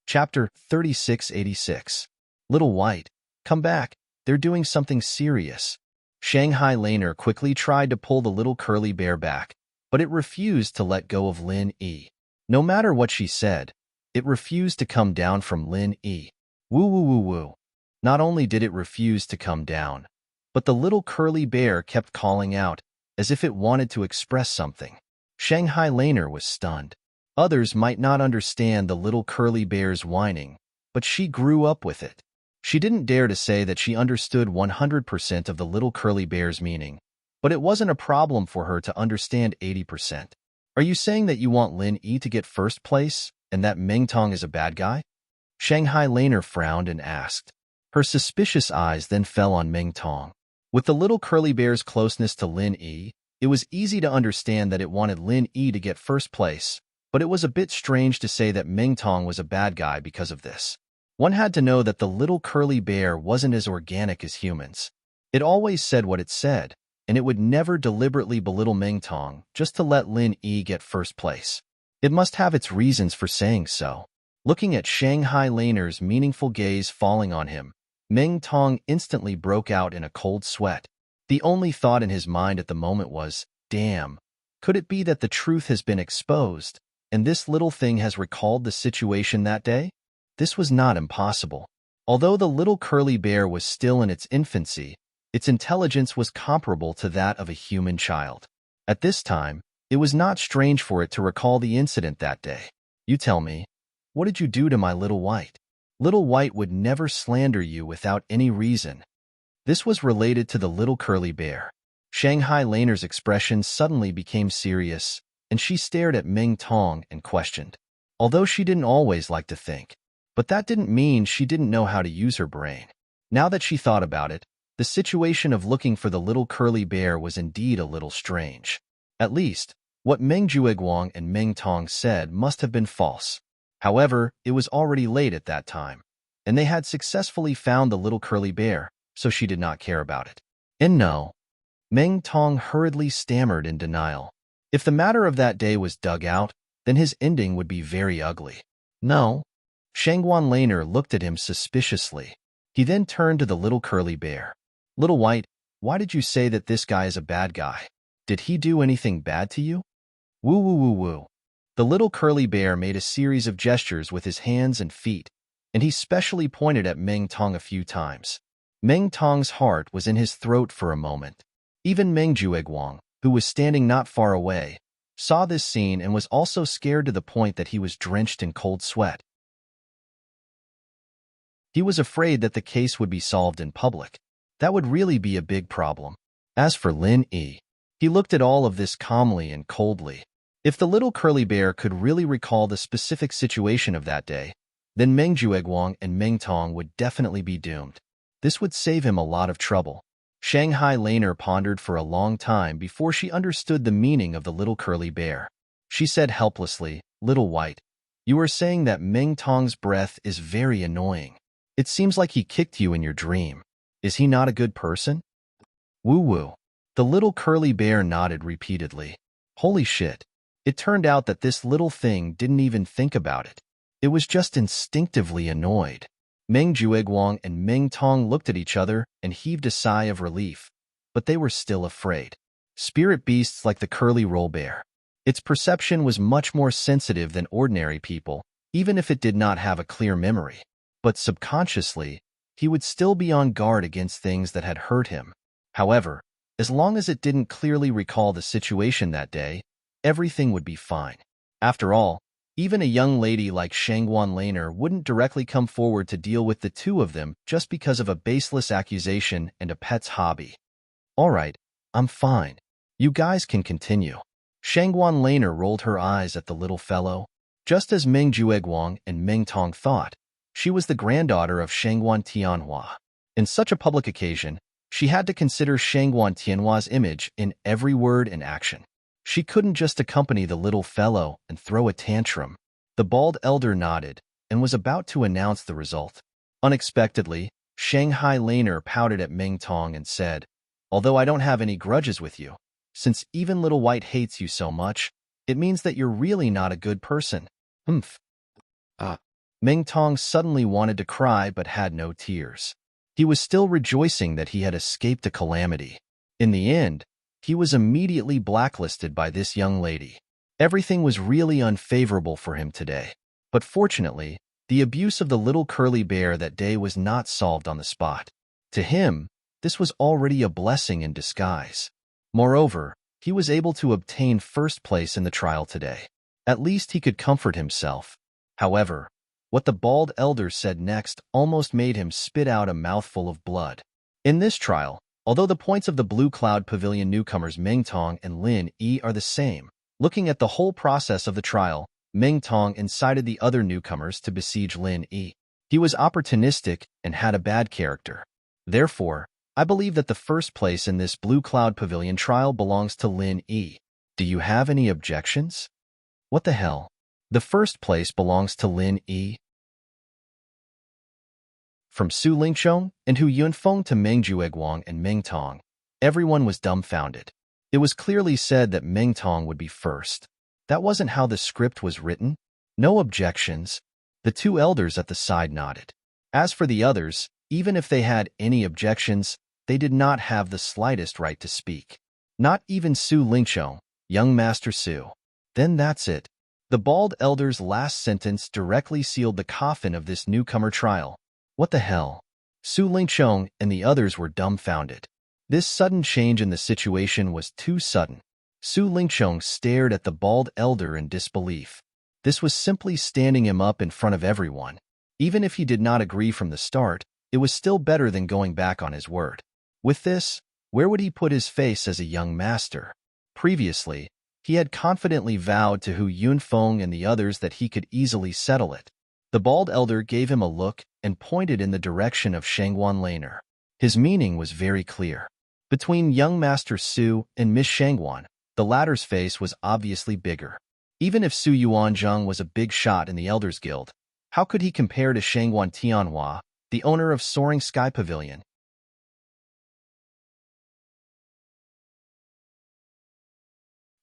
Speaker 1: Chapter 3686. Little White, come back. They're doing something serious. Shanghai Laner quickly tried to pull the little curly bear back, but it refused to let go of Lin Yi. No matter what she said, it refused to come down from Lin Yi. Woo woo woo woo. Not only did it refuse to come down, but the little curly bear kept calling out, as if it wanted to express something. Shanghai Laner was stunned. Others might not understand the little curly bear's whining, but she grew up with it. She didn't dare to say that she understood 100% of the little curly bear's meaning, but it wasn't a problem for her to understand 80%. Are you saying that you want Lin Yi to get first place, and that Meng Tong is a bad guy? Shanghai Laner frowned and asked. Her suspicious eyes then fell on Meng Tong. With the little curly bear's closeness to Lin Yi, it was easy to understand that it wanted Lin Yi to get first place, but it was a bit strange to say that Meng Tong was a bad guy because of this. One had to know that the little curly bear wasn't as organic as humans. It always said what it said, and it would never deliberately belittle Meng Tong just to let Lin Yi get first place. It must have its reasons for saying so. Looking at Shanghai Laner's meaningful gaze falling on him, Meng Tong instantly broke out in a cold sweat. The only thought in his mind at the moment was, damn, could it be that the truth has been exposed, and this little thing has recalled the situation that day? This was not impossible. Although the little curly bear was still in its infancy, its intelligence was comparable to that of a human child. At this time, it was not strange for it to recall the incident that day. You tell me, what did you do to my little White? Little White would never slander you without any reason. This was related to the little curly bear. Shanghai Laner's expression suddenly became serious, and she stared at Meng Tong and questioned. Although she didn't always like to think, but that didn't mean she didn't know how to use her brain. Now that she thought about it, the situation of looking for the little curly bear was indeed a little strange. At least, what Meng Jueguang and Meng Tong said must have been false. However, it was already late at that time, and they had successfully found the little curly bear, so she did not care about it. And no, Meng Tong hurriedly stammered in denial. If the matter of that day was dug out, then his ending would be very ugly. No. Shangguan Laner looked at him suspiciously. He then turned to the little curly bear. Little White, why did you say that this guy is a bad guy? Did he do anything bad to you? Woo woo woo woo. The little curly bear made a series of gestures with his hands and feet, and he specially pointed at Meng Tong a few times. Meng Tong's heart was in his throat for a moment. Even Meng Jueguang, who was standing not far away, saw this scene and was also scared to the point that he was drenched in cold sweat. He was afraid that the case would be solved in public. That would really be a big problem. As for Lin Yi, he looked at all of this calmly and coldly. If the little curly bear could really recall the specific situation of that day, then Meng Jueguang and Meng Tong would definitely be doomed. This would save him a lot of trouble. Shanghai Laner pondered for a long time before she understood the meaning of the little curly bear. She said helplessly, "Little White, you are saying that Meng Tong's breath is very annoying. It seems like he kicked you in your dream. Is he not a good person?" Woo-woo. The little curly bear nodded repeatedly. Holy shit. It turned out that this little thing didn't even think about it. It was just instinctively annoyed. Meng Jueguang and Meng Tong looked at each other and heaved a sigh of relief, but they were still afraid. Spirit beasts like the curly roll bear. Its perception was much more sensitive than ordinary people, even if it did not have a clear memory. But subconsciously, he would still be on guard against things that had hurt him. However, as long as it didn't clearly recall the situation that day, everything would be fine. After all, even a young lady like Shangguan Laner wouldn't directly come forward to deal with the two of them just because of a baseless accusation and a pet's hobby. All right, I'm fine. You guys can continue. Shangguan Laner rolled her eyes at the little fellow. Just as Meng Jueguang and Meng Tong thought, she was the granddaughter of Shangguan Tianhua. In such a public occasion, she had to consider Shangguan Tianhua's image in every word and action. She couldn't just accompany the little fellow and throw a tantrum. The bald elder nodded and was about to announce the result. Unexpectedly, Shanghai Laner pouted at Meng Tong and said, "Although I don't have any grudges with you, since even Little White hates you so much, it means that you're really not a good person." Humph. Meng Tong suddenly wanted to cry but had no tears. He was still rejoicing that he had escaped a calamity. In the end, he was immediately blacklisted by this young lady. Everything was really unfavorable for him today. But fortunately, the abuse of the little curly bear that day was not solved on the spot. To him, this was already a blessing in disguise. Moreover, he was able to obtain first place in the trial today. At least he could comfort himself. However, what the bald elder said next almost made him spit out a mouthful of blood. In this trial, although the points of the Blue Cloud Pavilion newcomers Meng Tong and Lin Yi are the same, looking at the whole process of the trial, Meng Tong incited the other newcomers to besiege Lin Yi. He was opportunistic and had a bad character. Therefore, I believe that the first place in this Blue Cloud Pavilion trial belongs to Lin Yi. Do you have any objections? What the hell? The first place belongs to Lin Yi? From Su Lingqiong and Hu Yunfeng to Meng Jueguang and Meng Tong, everyone was dumbfounded. It was clearly said that Meng Tong would be first. That wasn't how the script was written. No objections. The two elders at the side nodded. As for the others, even if they had any objections, they did not have the slightest right to speak. Not even Su Lingqiong, young Master Su. Then that's it. The bald elder's last sentence directly sealed the coffin of this newcomer trial. What the hell? Su Lingqiong and the others were dumbfounded. This sudden change in the situation was too sudden. Su Lingqiong stared at the bald elder in disbelief. This was simply standing him up in front of everyone. Even if he did not agree from the start, it was still better than going back on his word. With this, where would he put his face as a young master? Previously, he had confidently vowed to Hu Yunfeng and the others that he could easily settle it. The bald elder gave him a look and pointed in the direction of Shangguan Laner. His meaning was very clear. Between young Master Su and Miss Shangguan, the latter's face was obviously bigger. Even if Su Yuanzhang was a big shot in the Elders Guild, how could he compare to Shangguan Tianhua, the owner of Soaring Sky Pavilion?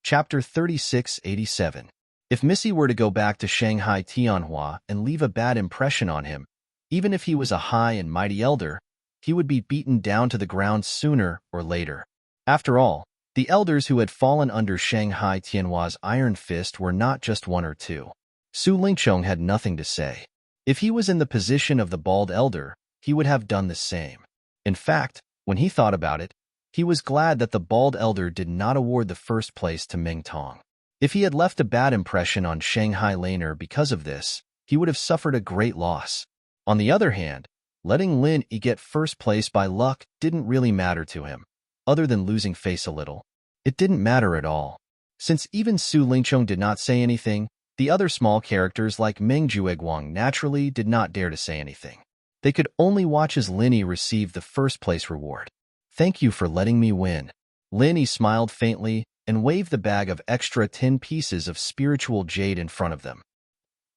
Speaker 1: Chapter 3687. If Missy were to go back to Shanghai Tianhua and leave a bad impression on him, even if he was a high and mighty elder, he would be beaten down to the ground sooner or later. After all, the elders who had fallen under Shanghai Tianhua's iron fist were not just one or two. Su Lingqiong had nothing to say. If he was in the position of the bald elder, he would have done the same. In fact, when he thought about it, he was glad that the bald elder did not award the first place to Ming Tong. If he had left a bad impression on Shanghai Laner because of this, he would have suffered a great loss. On the other hand, letting Lin Yi get first place by luck didn't really matter to him, other than losing face a little. It didn't matter at all. Since even Su Lingqiong did not say anything, the other small characters like Meng Jueguang naturally did not dare to say anything. They could only watch as Lin Yi received the first place reward. "Thank you for letting me win." Lin Yi smiled faintly and waved the bag of extra 10 pieces of spiritual jade in front of them.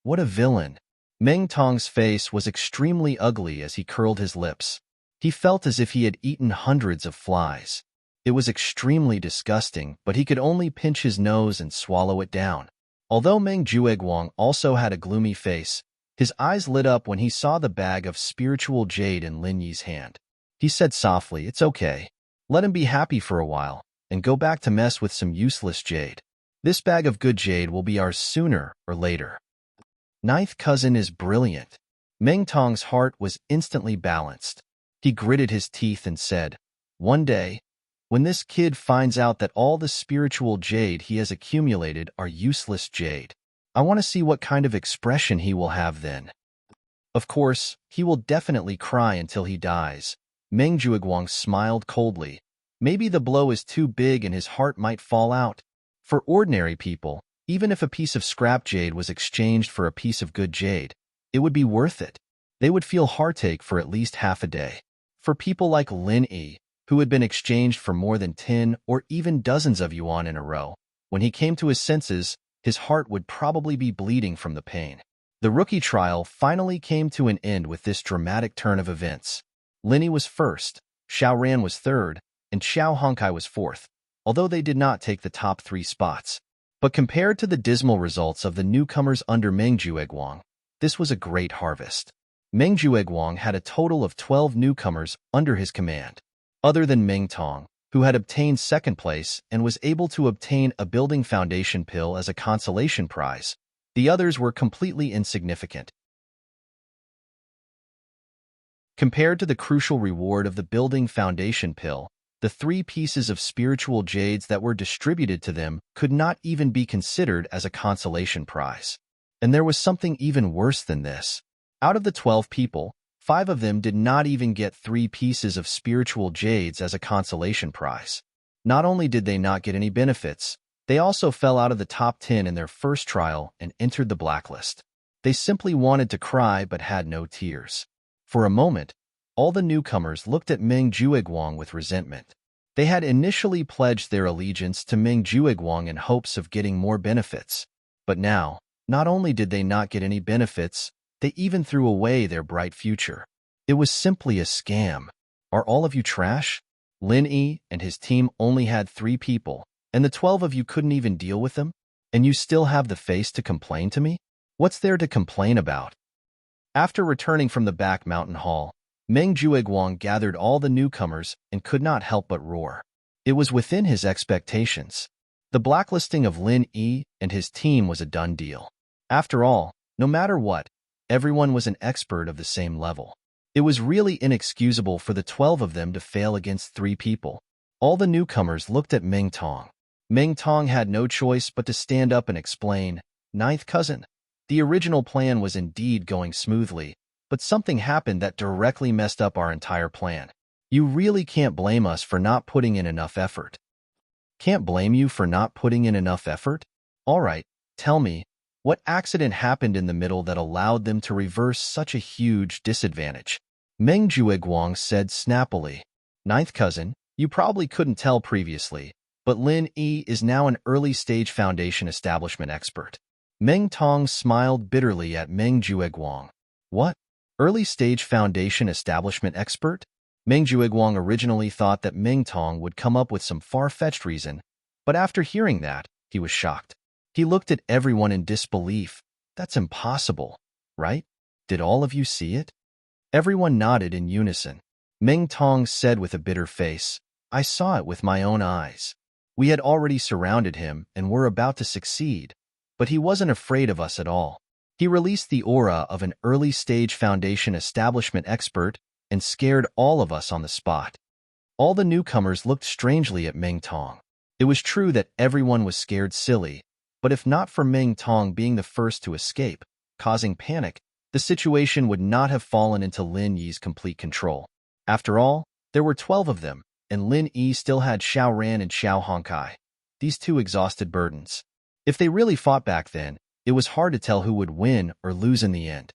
Speaker 1: What a villain! Meng Tong's face was extremely ugly as he curled his lips. He felt as if he had eaten hundreds of flies. It was extremely disgusting, but he could only pinch his nose and swallow it down. Although Meng Jueguang also had a gloomy face, his eyes lit up when he saw the bag of spiritual jade in Lin Yi's hand. He said softly, "It's okay. Let him be happy for a while, and go back to mess with some useless jade. This bag of good jade will be ours sooner or later." Ninth cousin is brilliant. Meng Tong's heart was instantly balanced. He gritted his teeth and said, "One day, when this kid finds out that all the spiritual jade he has accumulated are useless jade, I want to see what kind of expression he will have then. Of course, he will definitely cry until he dies." Meng Jueguang smiled coldly. Maybe the blow is too big and his heart might fall out. For ordinary people, even if a piece of scrap jade was exchanged for a piece of good jade, it would be worth it. They would feel heartache for at least half a day. For people like Lin Yi, who had been exchanged for more than 10 or even dozens of yuan in a row, when he came to his senses, his heart would probably be bleeding from the pain. The rookie trial finally came to an end with this dramatic turn of events. Lin Yi was first, Xiao Ran was third, and Xiao Hongkai was fourth, although they did not take the top 3 spots. But compared to the dismal results of the newcomers under Meng Jueguang, this was a great harvest. Meng Jueguang had a total of 12 newcomers under his command. Other than Meng Tong, who had obtained second place and was able to obtain a building foundation pill as a consolation prize, the others were completely insignificant. Compared to the crucial reward of the building foundation pill, the 3 pieces of spiritual jades that were distributed to them could not even be considered as a consolation prize. And there was something even worse than this. Out of the 12 people, 5 of them did not even get 3 pieces of spiritual jades as a consolation prize. Not only did they not get any benefits, they also fell out of the top 10 in their first trial and entered the blacklist. They simply wanted to cry but had no tears. For a moment, all the newcomers looked at Meng Jueguang with resentment. They had initially pledged their allegiance to Meng Jueguang in hopes of getting more benefits. But now, not only did they not get any benefits, they even threw away their bright future. It was simply a scam. Are all of you trash? Lin Yi and his team only had 3 people, and the 12 of you couldn't even deal with them? And you still have the face to complain to me? What's there to complain about? After returning from the back mountain hall, Meng Jueguang gathered all the newcomers and could not help but roar. It was within his expectations. The blacklisting of Lin Yi and his team was a done deal. After all, no matter what, everyone was an expert of the same level. It was really inexcusable for the 12 of them to fail against 3 people. All the newcomers looked at Meng Tong. Meng Tong had no choice but to stand up and explain, "Ninth cousin, the original plan was indeed going smoothly, but something happened that directly messed up our entire plan. You really can't blame us for not putting in enough effort." "Can't blame you for not putting in enough effort? All right, tell me, what accident happened in the middle that allowed them to reverse such a huge disadvantage?" Meng Jueguang said snappily. "Ninth cousin, you probably couldn't tell previously, but Lin Yi is now an early-stage foundation establishment expert." Meng Tong smiled bitterly at Meng Jueguang. "What? Early-stage foundation establishment expert?" Meng Jueguang originally thought that Meng Tong would come up with some far-fetched reason, but after hearing that, he was shocked. He looked at everyone in disbelief. "That's impossible, right? Did all of you see it?" Everyone nodded in unison. Meng Tong said with a bitter face, "I saw it with my own eyes. We had already surrounded him and were about to succeed, but he wasn't afraid of us at all. He released the aura of an early-stage foundation establishment expert and scared all of us on the spot. All the newcomers looked strangely at Meng Tong. It was true that everyone was scared silly, but if not for Meng Tong being the first to escape, causing panic, the situation would not have fallen into Lin Yi's complete control. After all, there were 12 of them, and Lin Yi still had Xiao Ran and Xiao Hongkai, these two exhausted burdens. If they really fought back then, it was hard to tell who would win or lose in the end.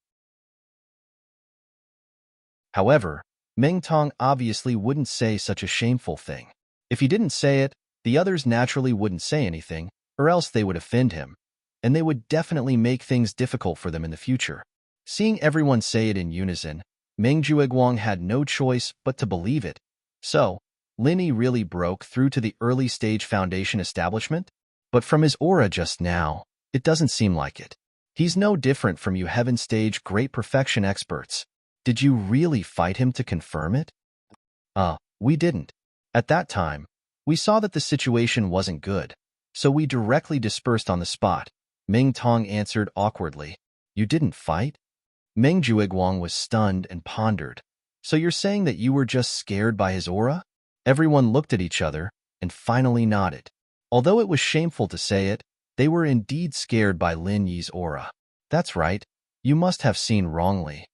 Speaker 1: However, Meng Tong obviously wouldn't say such a shameful thing. If he didn't say it, the others naturally wouldn't say anything, or else they would offend him, and they would definitely make things difficult for them in the future. Seeing everyone say it in unison, Meng Jueguang had no choice but to believe it. So, Lin Yi really broke through to the early-stage foundation establishment? But from his aura just now, it doesn't seem like it. He's no different from you heaven-stage great perfection experts. Did you really fight him to confirm it? We didn't. At that time, we saw that the situation wasn't good, so we directly dispersed on the spot. Meng Tong answered awkwardly. You didn't fight? Meng Jueguang was stunned and pondered. So you're saying that you were just scared by his aura? Everyone looked at each other and finally nodded. Although it was shameful to say it, they were indeed scared by Lin Yi's aura. That's right, you must have seen wrongly.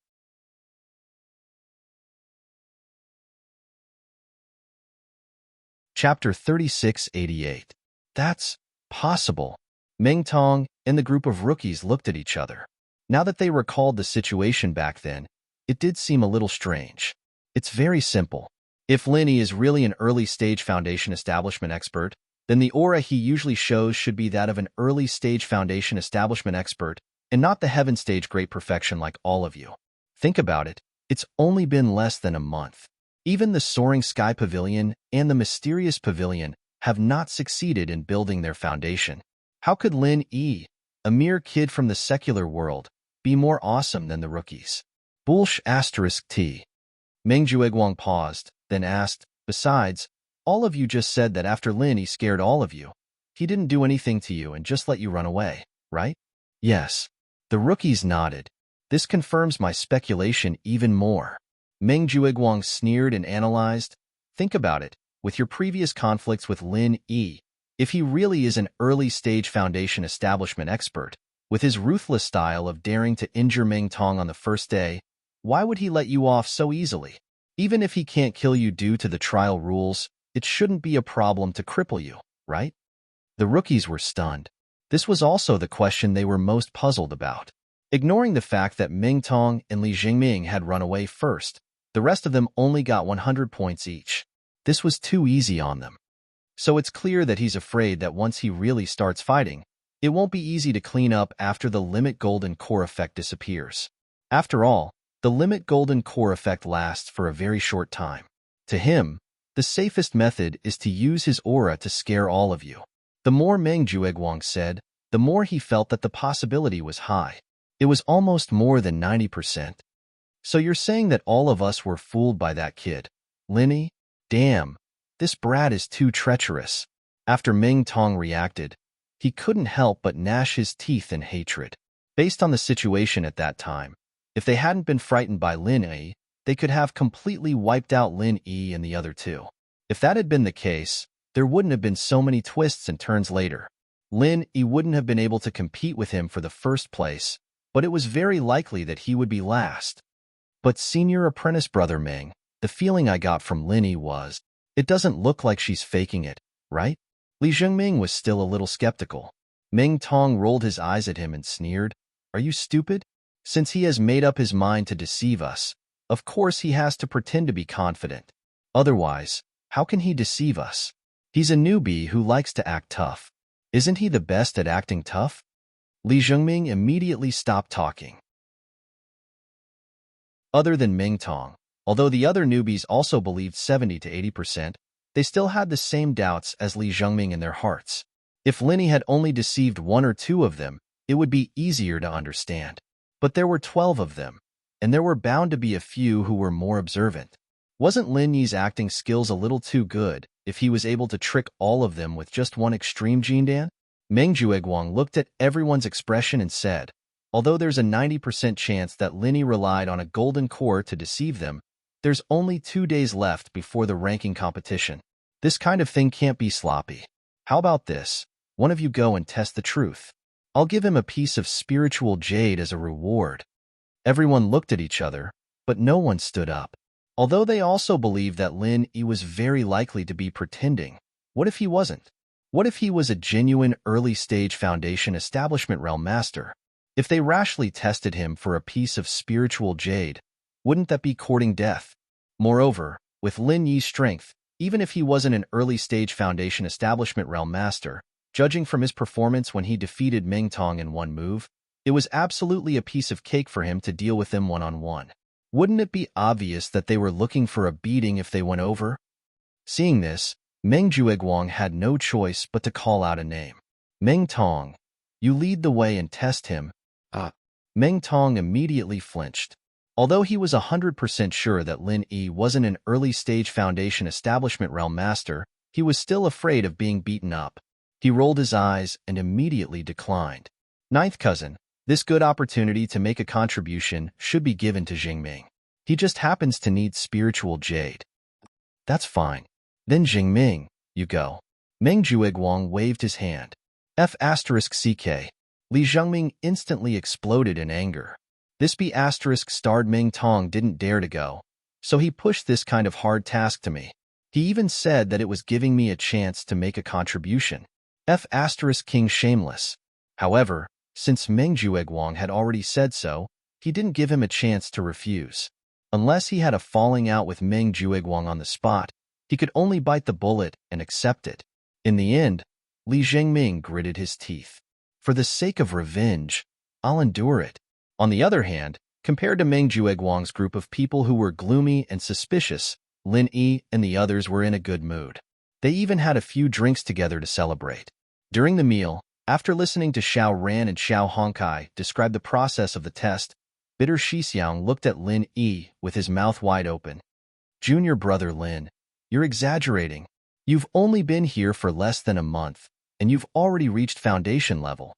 Speaker 1: Chapter 3688. That's possible. Meng Tong and the group of rookies looked at each other. Now that they recalled the situation back then, it did seem a little strange. It's very simple. If Lin Yi is really an early-stage foundation establishment expert, then the aura he usually shows should be that of an early-stage foundation establishment expert and not the heaven-stage great perfection like all of you. Think about it. It's only been less than a month. Even the Soaring Sky Pavilion and the Mysterious Pavilion have not succeeded in building their foundation. How could Lin Yi, a mere kid from the secular world, be more awesome than the rookies? Bullsh *T. Meng Jueguang paused, then asked, besides, all of you just said that after Lin Yi scared all of you, he didn't do anything to you and just let you run away, right? Yes. The rookies nodded. This confirms my speculation even more. Meng Jueguang sneered and analyzed. Think about it. With your previous conflicts with Lin Yi, if he really is an early-stage foundation establishment expert, with his ruthless style of daring to injure Meng Tong on the first day, why would he let you off so easily? Even if he can't kill you due to the trial rules, it shouldn't be a problem to cripple you, right? The rookies were stunned. This was also the question they were most puzzled about. Ignoring the fact that Meng Tong and Li Jingming had run away first, the rest of them only got 100 points each. This was too easy on them. So it's clear that he's afraid that once he really starts fighting, it won't be easy to clean up after the limit golden core effect disappears. After all, the limit golden core effect lasts for a very short time. To him, the safest method is to use his aura to scare all of you. The more Meng Jueguang said, the more he felt that the possibility was high. It was almost more than 90%. So you're saying that all of us were fooled by that kid, Lin Yi? Damn, this brat is too treacherous. After Meng Tong reacted, he couldn't help but gnash his teeth in hatred. Based on the situation at that time, if they hadn't been frightened by Lin Yi, they could have completely wiped out Lin Yi and the other two. If that had been the case, there wouldn't have been so many twists and turns later. Lin Yi wouldn't have been able to compete with him for the first place, but it was very likely that he would be last. But senior apprentice brother Meng, the feeling I got from Lin Yi was, it doesn't look like she's faking it, right? Li Jingming was still a little skeptical. Meng Tong rolled his eyes at him and sneered, are you stupid? Since he has made up his mind to deceive us, of course he has to pretend to be confident. Otherwise, how can he deceive us? He's a newbie who likes to act tough. Isn't he the best at acting tough? Li Jingming immediately stopped talking. Other than Meng Tong, although the other newbies also believed 70 to 80%, they still had the same doubts as Li Jingming in their hearts. If Lin Yi had only deceived one or two of them, it would be easier to understand. But there were 12 of them, and there were bound to be a few who were more observant. Wasn't Lin Yi's acting skills a little too good if he was able to trick all of them with just one extreme Jindan? Meng Jueguang looked at everyone's expression and said, Although there's a 90% chance that Linny relied on a golden core to deceive them, there's only 2 days left before the ranking competition. This kind of thing can't be sloppy. How about this? One of you go and test the truth. I'll give him a piece of spiritual jade as a reward. Everyone looked at each other, but no one stood up. Although they also believed that Lin Yi was very likely to be pretending. What if he wasn't? What if he was a genuine early-stage Foundation Establishment Realm Master? If they rashly tested him for a piece of spiritual jade, wouldn't that be courting death? Moreover, with Lin Yi's strength, even if he wasn't an early-stage Foundation Establishment Realm Master, judging from his performance when he defeated Ming Tong in one move, it was absolutely a piece of cake for him to deal with them one-on-one. Wouldn't it be obvious that they were looking for a beating if they went over? Seeing this, Meng Jueguang had no choice but to call out a name. Ming Tong, you lead the way and test him. Meng Tong immediately flinched. Although he was 100% sure that Lin Yi wasn't an early-stage Foundation Establishment Realm Master, he was still afraid of being beaten up. He rolled his eyes and immediately declined. Ninth cousin, this good opportunity to make a contribution should be given to Jingming. He just happens to need spiritual jade. That's fine. Then Jingming, you go. Meng Jueguang waved his hand. F***CK. Li Zhengming instantly exploded in anger. This B***starred Ming Tong didn't dare to go, so he pushed this kind of hard task to me. He even said that it was giving me a chance to make a contribution. F***King shameless. However, since Meng Jueguang had already said so, he didn't give him a chance to refuse. Unless he had a falling out with Meng Jueguang on the spot, he could only bite the bullet and accept it. In the end, Li Zhengming gritted his teeth. For the sake of revenge, I'll endure it. On the other hand, compared to Meng Jueguang's group of people who were gloomy and suspicious, Lin Yi and the others were in a good mood. They even had a few drinks together to celebrate. During the meal, after listening to Xiao Ran and Xiao Hongkai describe the process of the test, Bitter Shixiang looked at Lin Yi with his mouth wide open. Junior brother Lin, you're exaggerating. You've only been here for less than a month, and you've already reached foundation level.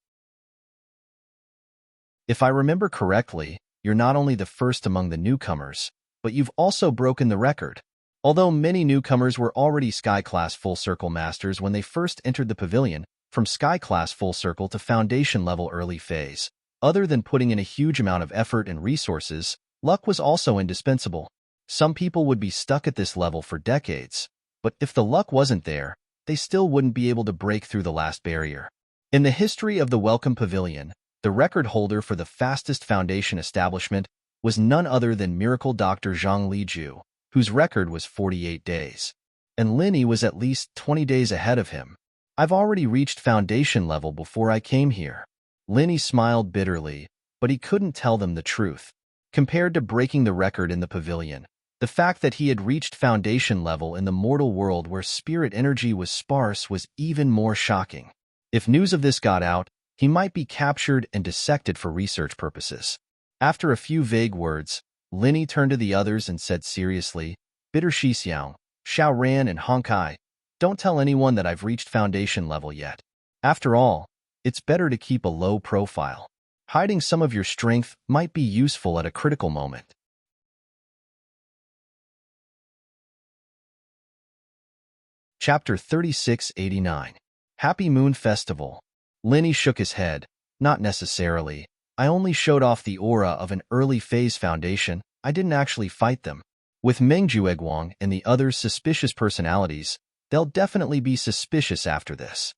Speaker 1: If I remember correctly, you're not only the first among the newcomers, but you've also broken the record. Although many newcomers were already Sky Class Full Circle Masters when they first entered the pavilion, from Sky Class Full Circle to Foundation Level Early Phase, other than putting in a huge amount of effort and resources, luck was also indispensable. Some people would be stuck at this level for decades, but if the luck wasn't there, they still wouldn't be able to break through the last barrier. In the history of the Welcome Pavilion, the record holder for the fastest Foundation establishment was none other than Miracle Dr. Zhang Liju, whose record was 48 days. And Linny was at least 20 days ahead of him. I've already reached Foundation level before I came here. Linny smiled bitterly, but he couldn't tell them the truth. Compared to breaking the record in the pavilion, the fact that he had reached Foundation level in the mortal world where spirit energy was sparse was even more shocking. If news of this got out, he might be captured and dissected for research purposes. After a few vague words, Linny turned to the others and said seriously, Bitter Shixiang, Xiao Ran and Hongkai, don't tell anyone that I've reached Foundation level yet. After all, it's better to keep a low profile. Hiding some of your strength might be useful at a critical moment. Chapter 3689. Happy Moon Festival. Linny shook his head. Not necessarily. I only showed off the aura of an early phase foundation. I didn't actually fight them. With Meng Jueguang and the other suspicious personalities, they'll definitely be suspicious after this.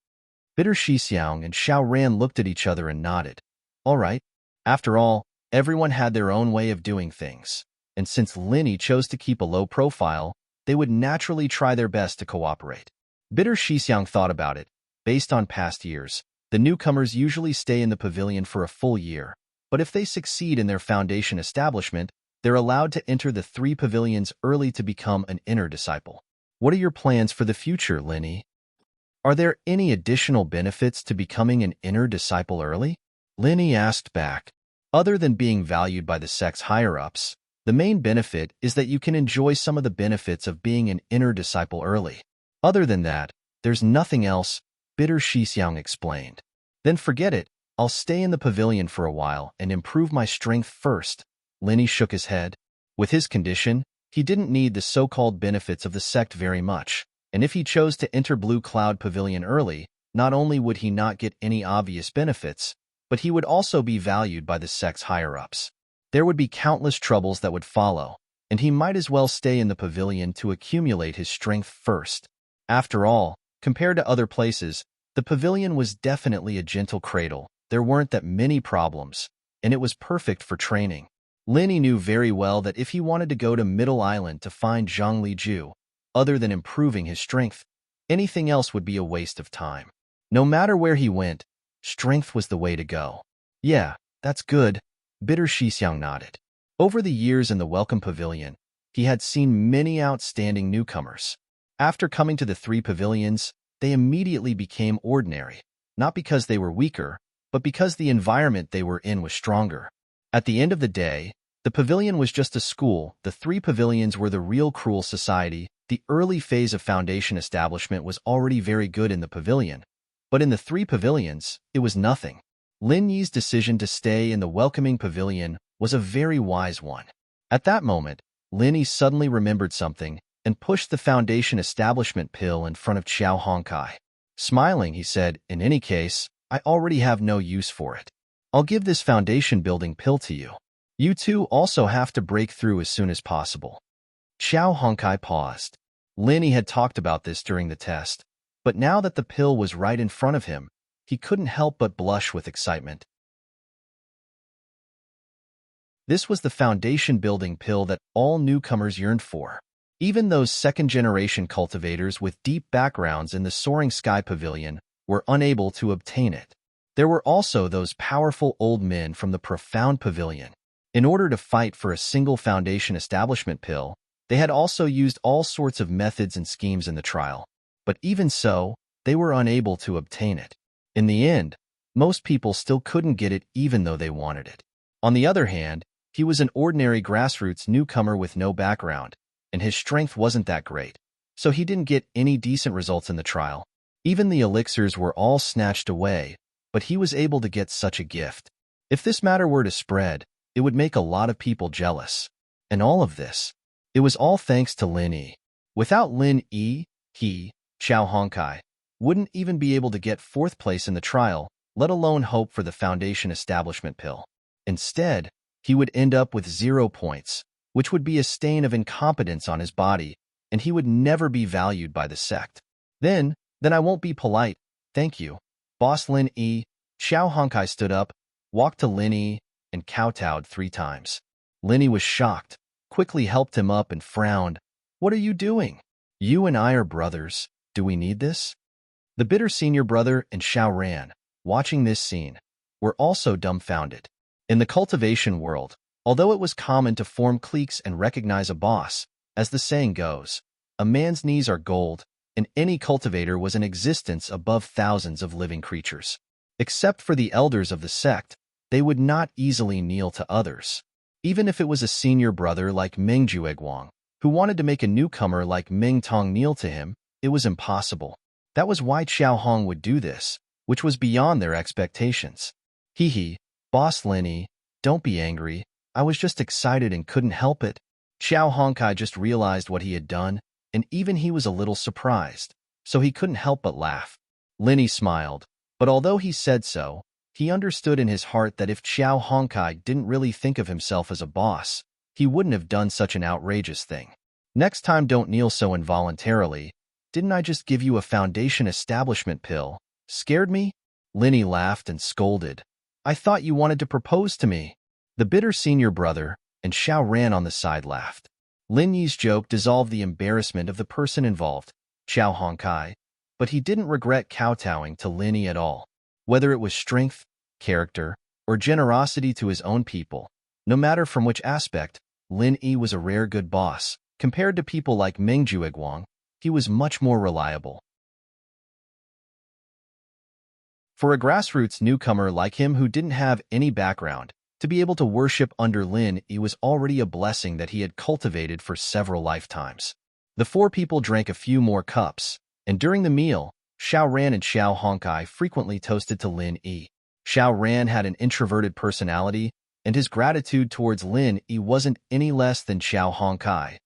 Speaker 1: Bitter Shixiang and Xiao Ran looked at each other and nodded. All right. After all, everyone had their own way of doing things. And since Linny chose to keep a low profile, they would naturally try their best to cooperate. Bitter Shixiang thought about it. Based on past years, the newcomers usually stay in the pavilion for a full year, but if they succeed in their foundation establishment, they're allowed to enter the 3 pavilions early to become an inner disciple. What are your plans for the future, Linny? Are there any additional benefits to becoming an inner disciple early? Linny asked back. Other than being valued by the sect's higher-ups, the main benefit is that you can enjoy some of the benefits of being an inner disciple early. Other than that, there's nothing else, Bitter Shixiang explained. Then forget it, I'll stay in the pavilion for a while and improve my strength first. Linny shook his head. With his condition, he didn't need the so-called benefits of the sect very much, and if he chose to enter Blue Cloud Pavilion early, not only would he not get any obvious benefits, but he would also be valued by the sect's higher-ups. There would be countless troubles that would follow, and he might as well stay in the pavilion to accumulate his strength first. After all, compared to other places, the pavilion was definitely a gentle cradle. There weren't that many problems, and it was perfect for training. Linny knew very well that if he wanted to go to Middle Island to find Zhang Liju, other than improving his strength, anything else would be a waste of time. No matter where he went, strength was the way to go. Yeah, that's good. Bitter Shixiang nodded. Over the years in the Welcome Pavilion, he had seen many outstanding newcomers. After coming to the three pavilions, they immediately became ordinary, not because they were weaker, but because the environment they were in was stronger. At the end of the day, the pavilion was just a school. The three pavilions were the real cruel society. The early phase of foundation establishment was already very good in the pavilion, but in the three pavilions, it was nothing. Lin Yi's decision to stay in the welcoming pavilion was a very wise one. At that moment, Lin Yi suddenly remembered something and pushed the foundation establishment pill in front of Qiao Hongkai. Smiling, he said, "In any case, I already have no use for it. I'll give this foundation building pill to you. You two also have to break through as soon as possible." Qiao Hongkai paused. Lin Yi had talked about this during the test, but now that the pill was right in front of him, he couldn't help but blush with excitement. This was the foundation-building pill that all newcomers yearned for. Even those second-generation cultivators with deep backgrounds in the Soaring Sky Pavilion were unable to obtain it. There were also those powerful old men from the Profound Pavilion. In order to fight for a single foundation establishment pill, they had also used all sorts of methods and schemes in the trial. But even so, they were unable to obtain it. In the end, most people still couldn't get it even though they wanted it. On the other hand, he was an ordinary grassroots newcomer with no background, and his strength wasn't that great, so he didn't get any decent results in the trial. Even the elixirs were all snatched away, but he was able to get such a gift. If this matter were to spread, it would make a lot of people jealous. And all of this, it was all thanks to Lin Yi. Without Lin Yi, he, Qiao Hongkai, wouldn't even be able to get fourth place in the trial, let alone hope for the foundation establishment pill. Instead, he would end up with 0 points, which would be a stain of incompetence on his body, and he would never be valued by the sect. Then I won't be polite. Thank you. Boss Lin Yi. Qiao Hongkai stood up, walked to Lin Yi, and kowtowed 3 times. Lin Yi was shocked, quickly helped him up and frowned. "What are you doing? You and I are brothers. Do we need this?" The bitter senior brother and Xiao Ran, watching this scene, were also dumbfounded. In the cultivation world, although it was common to form cliques and recognize a boss, as the saying goes, a man's knees are gold, and any cultivator was in existence above thousands of living creatures. Except for the elders of the sect, they would not easily kneel to others. Even if it was a senior brother like Meng Jueguang, who wanted to make a newcomer like Meng Tong kneel to him, it was impossible. That was why Qiao Hong would do this, which was beyond their expectations. Hee, Boss Lin Yi, don't be angry. I was just excited and couldn't help it. Qiao Hongkai just realized what he had done, and even he was a little surprised, so he couldn't help but laugh. Lin Yi smiled, but although he said so, he understood in his heart that if Qiao Hongkai didn't really think of himself as a boss, he wouldn't have done such an outrageous thing. Next time don't kneel so involuntarily. Didn't I just give you a foundation establishment pill? Scared me? Lin Yi laughed and scolded. I thought you wanted to propose to me. The bitter senior brother and Xiao Ran on the side laughed. Lin Yi's joke dissolved the embarrassment of the person involved, Qiao Hongkai, but he didn't regret kowtowing to Lin Yi at all. Whether it was strength, character, or generosity to his own people, no matter from which aspect, Lin Yi was a rare good boss. Compared to people like Meng Jueguang, he was much more reliable. For a grassroots newcomer like him who didn't have any background, to be able to worship under Lin Yi was already a blessing that he had cultivated for several lifetimes. The 4 people drank a few more cups, and during the meal, Xiao Ran and Xiao Hongkai frequently toasted to Lin Yi. Xiao Ran had an introverted personality, and his gratitude towards Lin Yi wasn't any less than Xiao Hongkai,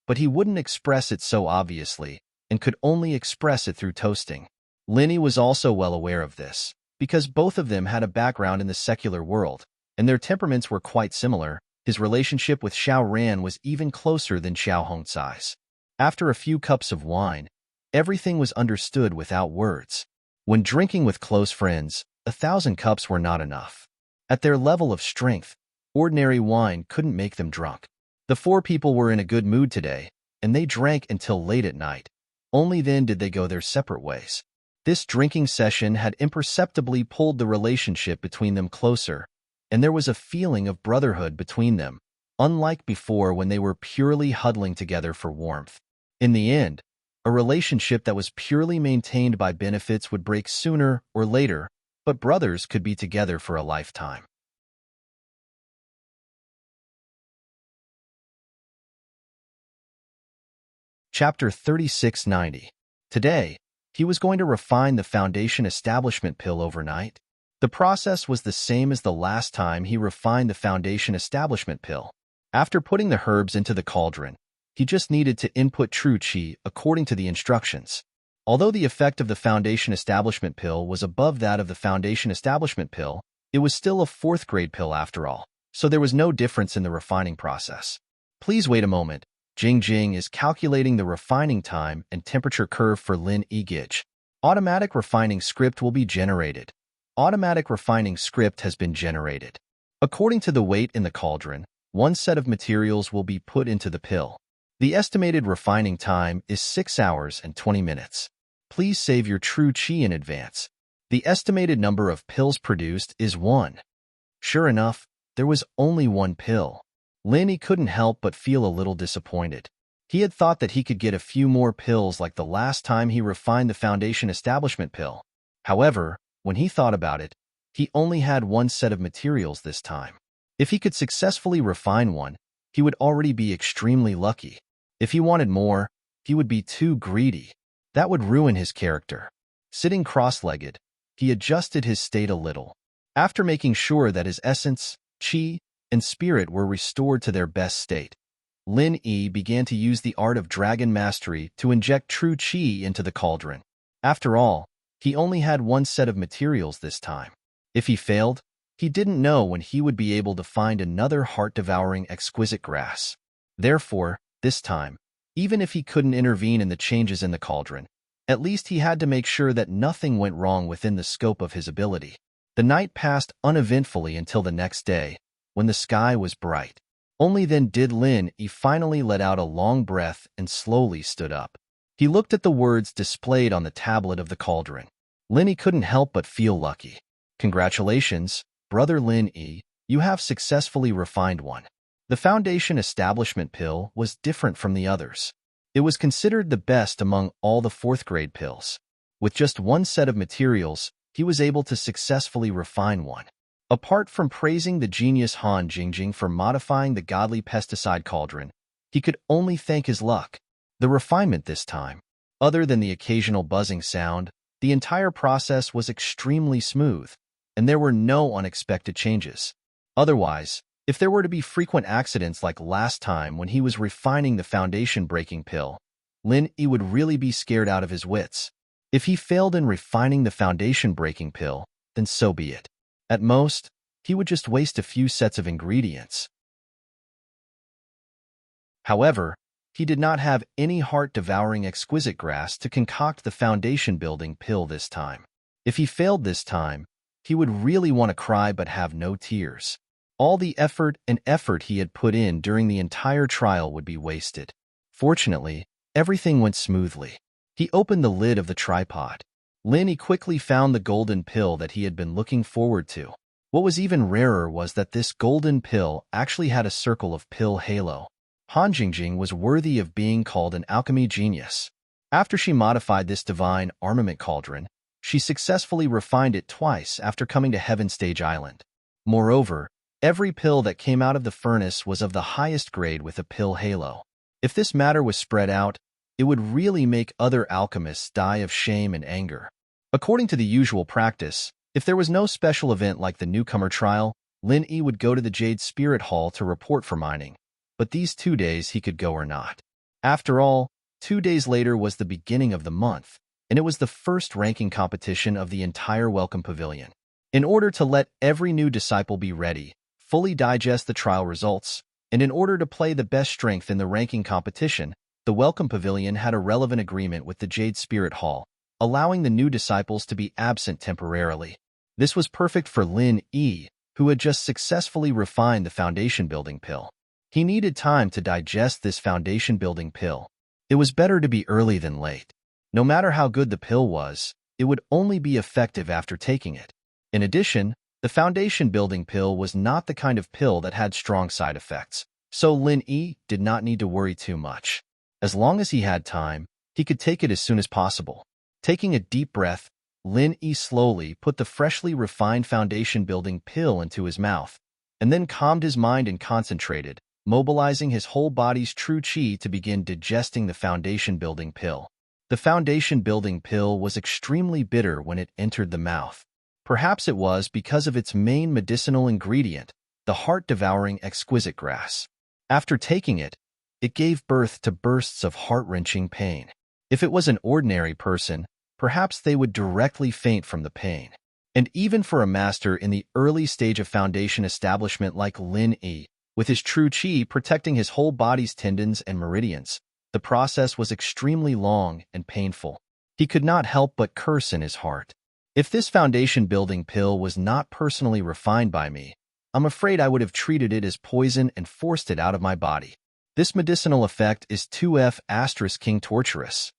Speaker 1: but he wouldn't express it so obviously, and could only express it through toasting. Lin Yi was also well aware of this, because both of them had a background in the secular world, and their temperaments were quite similar. His relationship with Xiao Ran was even closer than Xiao Hongcai's. After a few cups of wine, everything was understood without words. When drinking with close friends, 1,000 cups were not enough. At their level of strength, ordinary wine couldn't make them drunk. The four people were in a good mood today, and they drank until late at night. Only then did they go their separate ways. This drinking session had imperceptibly pulled the relationship between them closer, and there was a feeling of brotherhood between them, unlike before when they were purely huddling together for warmth. In the end, a relationship that was purely maintained by benefits would break sooner or later, but brothers could be together for a lifetime. Chapter 3690. Today, he was going to refine the foundation establishment pill overnight. The process was the same as the last time he refined the foundation establishment pill. After putting the herbs into the cauldron, he just needed to input true qi according to the instructions. Although the effect of the foundation establishment pill was above that of the foundation establishment pill, it was still a fourth-grade pill after all, so there was no difference in the refining process. Please wait a moment. Jing Jing is calculating the refining time and temperature curve for Lin Yi. Automatic refining script will be generated. Automatic refining script has been generated. According to the weight in the cauldron, one set of materials will be put into the pill. The estimated refining time is 6 hours and 20 minutes. Please save your true qi in advance. The estimated number of pills produced is 1. Sure enough, there was only 1 pill. Lin Yi couldn't help but feel a little disappointed. He had thought that he could get a few more pills like the last time he refined the foundation establishment pill. However, when he thought about it, he only had 1 set of materials this time. If he could successfully refine one, he would already be extremely lucky. If he wanted more, he would be too greedy. That would ruin his character. Sitting cross-legged, he adjusted his state a little. After making sure that his essence, qi, and spirit were restored to their best state, Lin Yi began to use the art of dragon mastery to inject true qi into the cauldron. After all, he only had 1 set of materials this time. If he failed, he didn't know when he would be able to find another heart-devouring exquisite grass. Therefore, this time, even if he couldn't intervene in the changes in the cauldron, at least he had to make sure that nothing went wrong within the scope of his ability. The night passed uneventfully until the next day, when the sky was bright. Only then did Lin Yi finally let out a long breath and slowly stood up. He looked at the words displayed on the tablet of the cauldron. Lin Yi couldn't help but feel lucky. Congratulations, Brother Lin Yi, you have successfully refined one. The foundation establishment pill was different from the others. It was considered the best among all the 4th-grade pills. With just 1 set of materials, he was able to successfully refine one. Apart from praising the genius Han Jingjing for modifying the godly pesticide cauldron, he could only thank his luck. The refinement this time, other than the occasional buzzing sound, the entire process was extremely smooth, and there were no unexpected changes. Otherwise, if there were to be frequent accidents like last time when he was refining the foundation-breaking pill, Lin Yi would really be scared out of his wits. If he failed in refining the foundation-breaking pill, then so be it. At most, he would just waste a few sets of ingredients. However, he did not have any heart-devouring exquisite grass to concoct the foundation-building pill this time. If he failed this time, he would really want to cry but have no tears. All the effort he had put in during the entire trial would be wasted. Fortunately, everything went smoothly. He opened the lid of the tripod. Lin Yi quickly found the golden pill that he had been looking forward to. What was even rarer was that this golden pill actually had a circle of pill halo. Han Jingjing was worthy of being called an alchemy genius. After she modified this divine armament cauldron, she successfully refined it twice after coming to Heaven Stage Island. Moreover, every pill that came out of the furnace was of the highest grade with a pill halo. If this matter was spread out, it would really make other alchemists die of shame and anger. According to the usual practice, If there was no special event like the newcomer trial, Lin Yi would go to the Jade Spirit Hall to report for mining. But these 2 days he could go or not. After all, 2 days later was the beginning of the month, and it was the first ranking competition of the entire Welcome Pavilion. In order to let every new disciple be ready, fully digest the trial results, and in order to play the best strength in the ranking competition, the Welcome Pavilion had a relevant agreement with the Jade Spirit Hall, allowing the new disciples to be absent temporarily. This was perfect for Lin Yi, who had just successfully refined the foundation-building pill. He needed time to digest this foundation-building pill. It was better to be early than late. No matter how good the pill was, it would only be effective after taking it. In addition, the foundation-building pill was not the kind of pill that had strong side effects, so Lin Yi did not need to worry too much. As long as he had time, he could take it as soon as possible. Taking a deep breath, Lin Yi slowly put the freshly refined foundation-building pill into his mouth, and then calmed his mind and concentrated, mobilizing his whole body's true qi to begin digesting the foundation-building pill. The foundation-building pill was extremely bitter when it entered the mouth. Perhaps it was because of its main medicinal ingredient, the heart-devouring exquisite grass. After taking it, it gave birth to bursts of heart-wrenching pain. If it was an ordinary person, perhaps they would directly faint from the pain. And even for a master in the early stage of foundation establishment like Lin Yi, with his true qi protecting his whole body's tendons and meridians, the process was extremely long and painful. He could not help but curse in his heart. If this foundation-building pill was not personally refined by me, I'm afraid I would have treated it as poison and forced it out of my body. This medicinal effect is 2F** king torturous.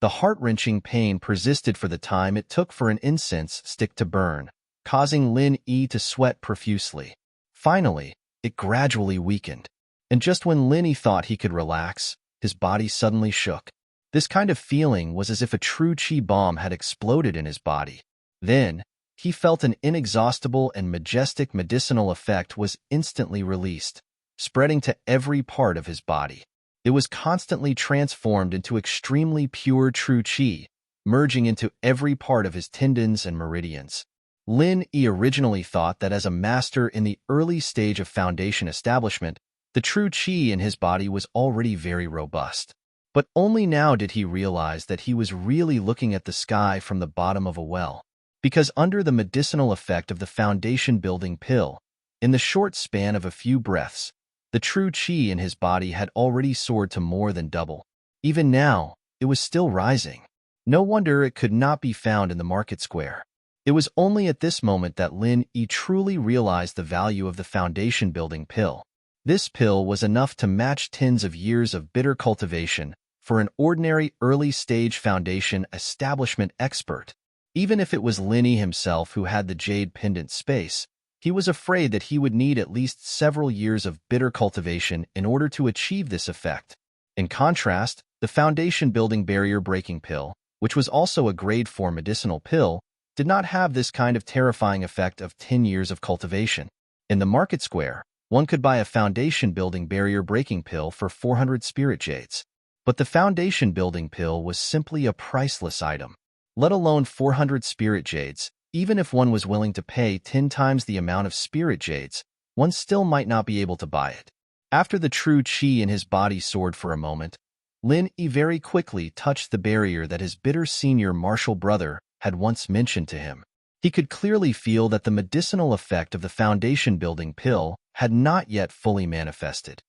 Speaker 1: The heart-wrenching pain persisted for the time it took for an incense stick to burn, causing Lin Yi to sweat profusely. Finally, it gradually weakened. And just when Lin Yi thought he could relax, his body suddenly shook. This kind of feeling was as if a true qi bomb had exploded in his body. Then, he felt an inexhaustible and majestic medicinal effect was instantly released, spreading to every part of his body. It was constantly transformed into extremely pure true qi, merging into every part of his tendons and meridians. Lin Yi originally thought that as a master in the early stage of foundation establishment, the true qi in his body was already very robust. But only now did he realize that he was really looking at the sky from the bottom of a well. Because under the medicinal effect of the foundation-building pill, in the short span of a few breaths, the true qi in his body had already soared to more than double. Even now, it was still rising. No wonder it could not be found in the market square. It was only at this moment that Lin Yi truly realized the value of the foundation-building pill. This pill was enough to match tens of years of bitter cultivation for an ordinary early-stage foundation establishment expert. Even if it was Lin Yi himself who had the jade pendant space, he was afraid that he would need at least several years of bitter cultivation in order to achieve this effect. In contrast, the foundation-building barrier-breaking pill, which was also a grade 4 medicinal pill, did not have this kind of terrifying effect of 10 years of cultivation. In the market square, one could buy a foundation-building barrier-breaking pill for 400 spirit jades. But the foundation-building pill was simply a priceless item. Let alone 400 spirit jades, even if one was willing to pay 10 times the amount of spirit jades, one still might not be able to buy it. After the true qi in his body soared for a moment, Lin Yi very quickly touched the barrier that his bitter senior martial brother had once mentioned to him. He could clearly feel that the medicinal effect of the foundation-building pill had not yet fully manifested.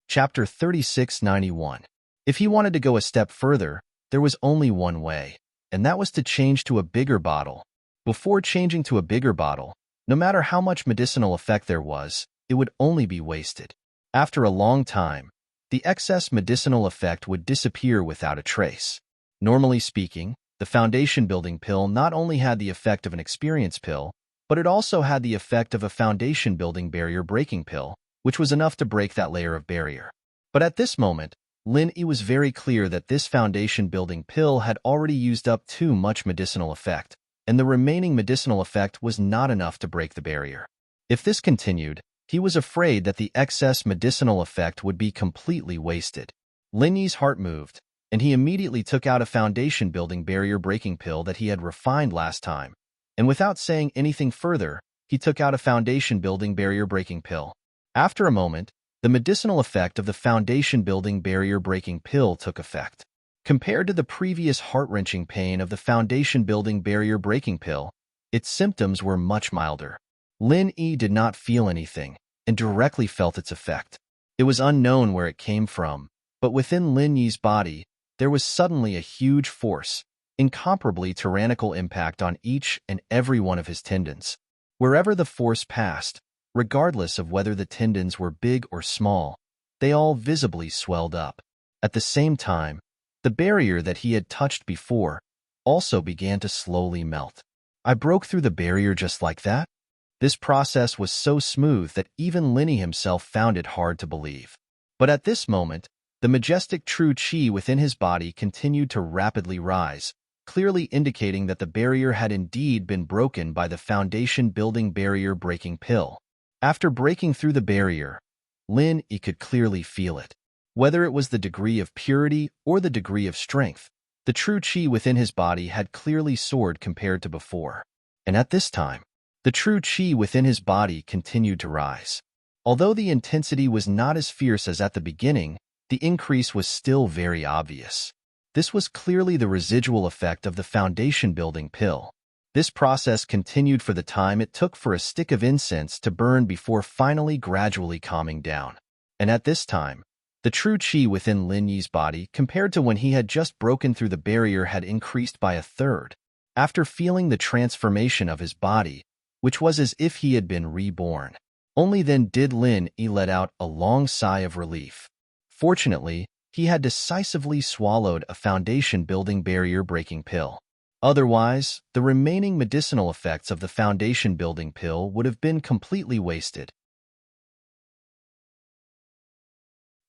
Speaker 1: Chapter 3691. If he wanted to go a step further, there was only one way, and that was to change to a bigger bottle. Before changing to a bigger bottle, no matter how much medicinal effect there was, it would only be wasted. After a long time, the excess medicinal effect would disappear without a trace. Normally speaking, the foundation-building pill not only had the effect of an experience pill, but it also had the effect of a foundation-building barrier-breaking pill, which was enough to break that layer of barrier. But at this moment, Lin Yi was very clear that this foundation-building pill had already used up too much medicinal effect, and the remaining medicinal effect was not enough to break the barrier. If this continued, he was afraid that the excess medicinal effect would be completely wasted. Lin Yi's heart moved, and he immediately took out a foundation-building barrier-breaking pill that he had refined last time. And without saying anything further, he took out a foundation-building barrier-breaking pill. After a moment, the medicinal effect of the foundation-building barrier-breaking pill took effect. Compared to the previous heart-wrenching pain of the foundation-building barrier-breaking pill, its symptoms were much milder. Lin Yi did not feel anything, and directly felt its effect. It was unknown where it came from, but within Lin Yi's body, there was suddenly a huge force, incomparably tyrannical impact on each and every one of his tendons. Wherever the force passed, regardless of whether the tendons were big or small, they all visibly swelled up. At the same time, the barrier that he had touched before also began to slowly melt. I broke through the barrier just like that? This process was so smooth that even Lin Yi himself found it hard to believe. But at this moment, the majestic true qi within his body continued to rapidly rise, clearly indicating that the barrier had indeed been broken by the foundation-building barrier-breaking pill. After breaking through the barrier, Lin Yi could clearly feel it. Whether it was the degree of purity or the degree of strength, the true qi within his body had clearly soared compared to before. And at this time, the true qi within his body continued to rise. Although the intensity was not as fierce as at the beginning, the increase was still very obvious. This was clearly the residual effect of the foundation-building pill. This process continued for the time it took for a stick of incense to burn before finally gradually calming down. And at this time, the true qi within Lin Yi's body compared to when he had just broken through the barrier had increased by a third. After feeling the transformation of his body, which was as if he had been reborn, only then did Lin Yi let out a long sigh of relief. Fortunately, he had decisively swallowed a foundation-building barrier-breaking pill. Otherwise, the remaining medicinal effects of the foundation-building pill would have been completely wasted.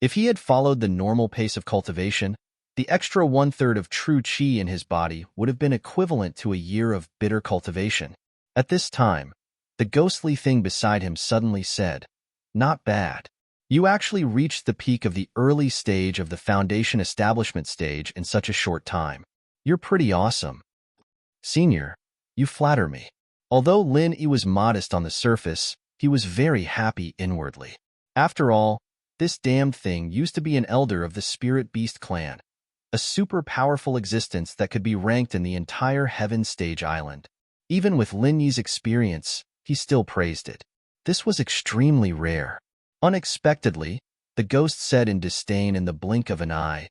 Speaker 1: If he had followed the normal pace of cultivation, the extra one-third of true qi in his body would have been equivalent to a year of bitter cultivation. At this time, the ghostly thing beside him suddenly said, "Not bad. You actually reached the peak of the early stage of the foundation establishment stage in such a short time. You're pretty awesome. Senior, you flatter me." Although Lin Yi was modest on the surface, he was very happy inwardly. After all, this damned thing used to be an elder of the Spirit Beast clan, a super powerful existence that could be ranked in the entire Heaven Stage Island. Even with Lin Yi's experience, he still praised it. This was extremely rare. Unexpectedly, the ghost said in disdain in the blink of an eye,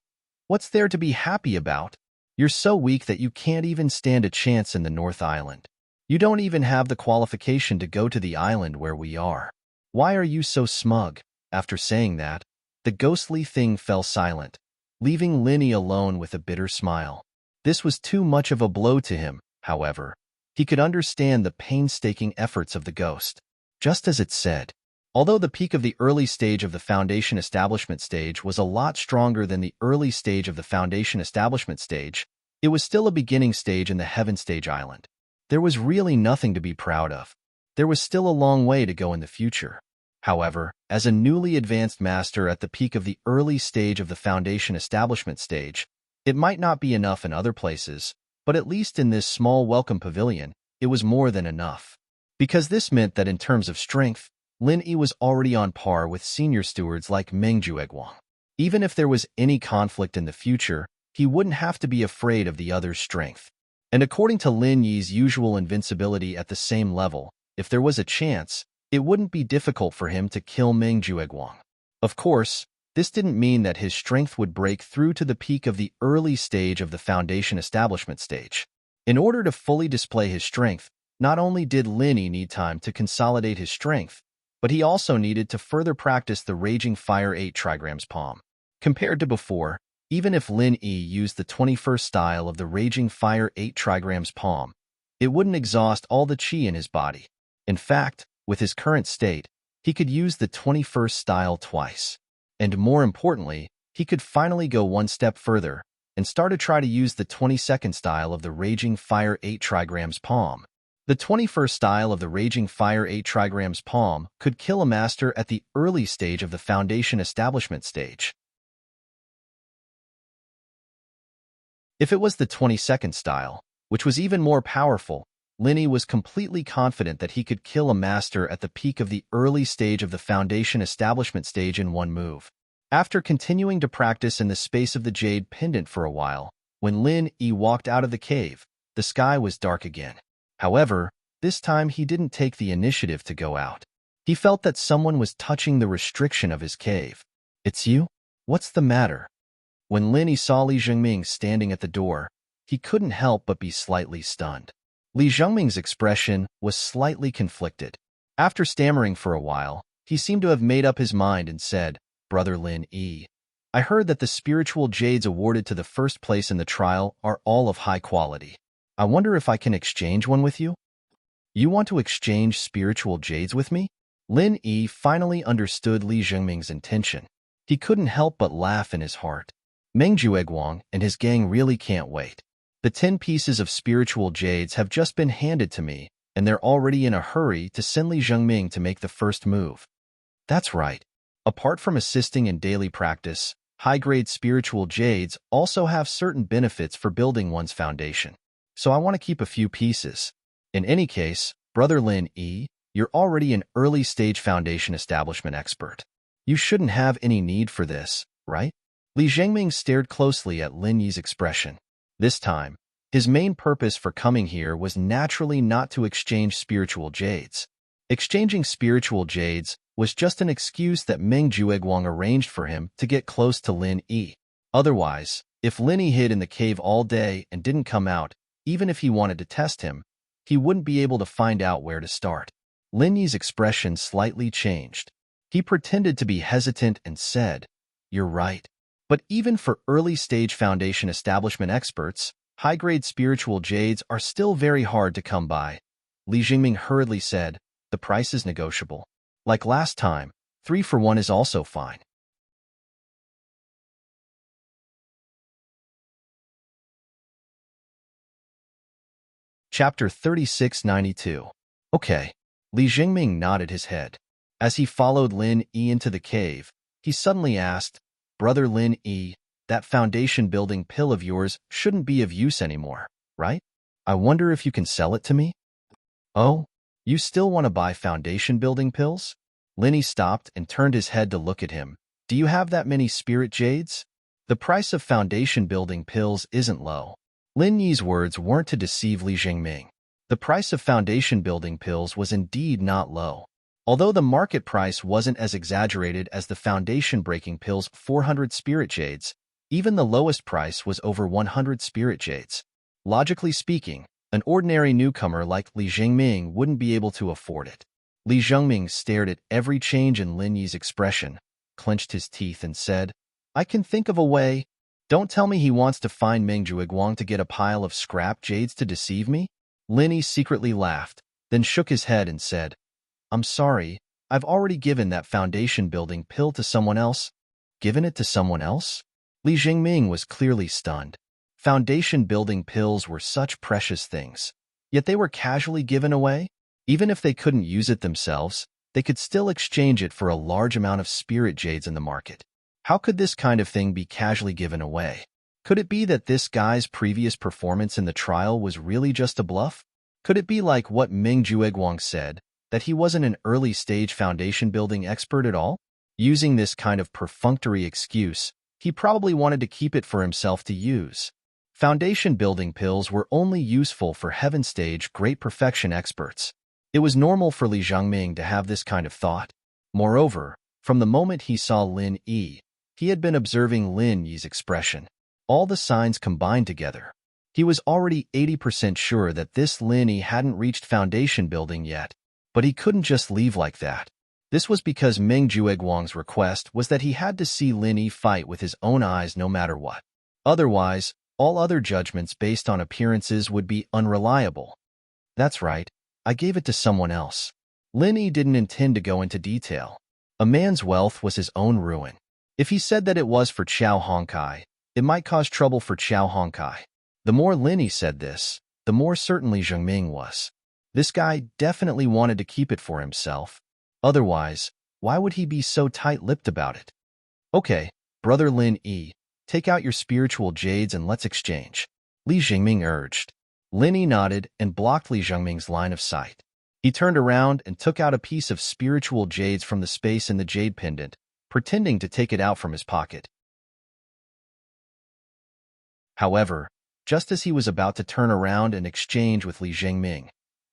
Speaker 1: "What's there to be happy about? You're so weak that you can't even stand a chance in the North Island. You don't even have the qualification to go to the island where we are. Why are you so smug?" After saying that, the ghostly thing fell silent, leaving Lin Yi alone with a bitter smile. This was too much of a blow to him, however. He could understand the painstaking efforts of the ghost. Just as it said, although the peak of the early stage of the foundation establishment stage was a lot stronger than the early stage of the foundation establishment stage, it was still a beginning stage in the Heaven Stage Island. There was really nothing to be proud of. There was still a long way to go in the future. However, as a newly advanced master at the peak of the early stage of the foundation establishment stage, it might not be enough in other places, but at least in this small welcome pavilion, it was more than enough. Because this meant that in terms of strength, Lin Yi was already on par with senior stewards like Meng Jueguang. Even if there was any conflict in the future, he wouldn't have to be afraid of the other's strength. And according to Lin Yi's usual invincibility at the same level, if there was a chance, it wouldn't be difficult for him to kill Meng Jueguang. Of course, this didn't mean that his strength would break through to the peak of the early stage of the foundation establishment stage. In order to fully display his strength, not only did Lin Yi need time to consolidate his strength, but he also needed to further practice the Raging Fire 8 trigrams palm. Compared to before, even if Lin Yi used the 21st style of the Raging Fire 8 trigrams palm, it wouldn't exhaust all the qi in his body. In fact, with his current state, he could use the 21st style twice. And more importantly, he could finally go one step further and start to try to use the 22nd style of the Raging Fire 8 trigrams palm. The 21st style of the Raging Fire 8 trigrams palm could kill a master at the early stage of the foundation establishment stage. If it was the 22nd style, which was even more powerful, Linny was completely confident that he could kill a master at the peak of the early stage of the foundation establishment stage in one move. After continuing to practice in the space of the jade pendant for a while, when Lin Yi walked out of the cave, the sky was dark again. However, this time he didn't take the initiative to go out. He felt that someone was touching the restriction of his cave. "It's you? What's the matter?" When Lin Yi saw Li Zhengming standing at the door, he couldn't help but be slightly stunned. Li Zhengming's expression was slightly conflicted. After stammering for a while, he seemed to have made up his mind and said, "Brother Lin Yi, I heard that the spiritual jades awarded to the first place in the trial are all of high quality. I wonder if I can exchange one with you?" "You want to exchange spiritual jades with me?" Lin Yi finally understood Li Zhengming's intention. He couldn't help but laugh in his heart. Meng Jueguang and his gang really can't wait. The 10 pieces of spiritual jades have just been handed to me, and they're already in a hurry to send Li Zhengming to make the first move. That's right. Apart from assisting in daily practice, high-grade spiritual jades also have certain benefits for building one's foundation. So I want to keep a few pieces. In any case, Brother Lin Yi, you're already an early-stage foundation establishment expert. You shouldn't have any need for this, right? Li Zhengming stared closely at Lin Yi's expression. This time, his main purpose for coming here was naturally not to exchange spiritual jades. Exchanging spiritual jades was just an excuse that Meng Jueguang arranged for him to get close to Lin Yi. Otherwise, if Lin Yi hid in the cave all day and didn't come out, even if he wanted to test him, he wouldn't be able to find out where to start. Lin Yi's expression slightly changed. He pretended to be hesitant and said, "You're right. But even for early-stage foundation establishment experts, high-grade spiritual jades are still very hard to come by." Li Zhengming hurriedly said, "The price is negotiable. Like last time, 3 for 1 is also fine." Chapter 3692. Okay. Li Zhengming nodded his head. As he followed Lin Yi into the cave, he suddenly asked, "Brother Lin Yi, that foundation-building pill of yours shouldn't be of use anymore, right? I wonder if you can sell it to me?" "Oh, you still want to buy foundation-building pills?" Lin Yi stopped and turned his head to look at him. "Do you have that many spirit jades? The price of foundation-building pills isn't low." Lin Yi's words weren't to deceive Li Zhengming. The price of foundation-building pills was indeed not low. Although the market price wasn't as exaggerated as the foundation-breaking pill's 400 spirit jades, even the lowest price was over 100 spirit jades. Logically speaking, an ordinary newcomer like Li Zhengming wouldn't be able to afford it. Li Zhengming stared at every change in Lin Yi's expression, clenched his teeth and said, "I can think of a way. Don't tell me he wants to find Meng Jueguang to get a pile of scrap jades to deceive me?" Lin Yi secretly laughed, then shook his head and said, "I'm sorry, I've already given that foundation-building pill to someone else." "Given it to someone else?" Li Zhengming was clearly stunned. Foundation-building pills were such precious things, yet they were casually given away? Even if they couldn't use it themselves, they could still exchange it for a large amount of spirit jades in the market. How could this kind of thing be casually given away? Could it be that this guy's previous performance in the trial was really just a bluff? Could it be like what Meng Jueguang said, that he wasn't an early-stage foundation-building expert at all? Using this kind of perfunctory excuse, he probably wanted to keep it for himself to use. Foundation-building pills were only useful for heaven-stage great perfection experts. It was normal for Li Zhengming to have this kind of thought. Moreover, from the moment he saw Lin Yi, he had been observing Lin Yi's expression. All the signs combined together. He was already 80% sure that this Lin Yi hadn't reached foundation building yet, but he couldn't just leave like that. This was because Meng Jueguang's request was that he had to see Lin Yi fight with his own eyes no matter what. Otherwise, all other judgments based on appearances would be unreliable. That's right, I gave it to someone else. Lin Yi didn't intend to go into detail. A man's wealth was his own ruin. If he said that it was for Qiao Hongkai, it might cause trouble for Qiao Hongkai. The more Lin Yi said this, the more certain Li Zhengming was. This guy definitely wanted to keep it for himself. Otherwise, why would he be so tight-lipped about it? Okay, Brother Lin Yi, Take out your spiritual jades and let's exchange, Li Jingming urged. Lin Yi nodded and blocked Li Jingming's line of sight. He turned around and took out a piece of spiritual jades from the space in the jade pendant, pretending to take it out from his pocket. However, just as he was about to turn around and exchange with Li Jingming,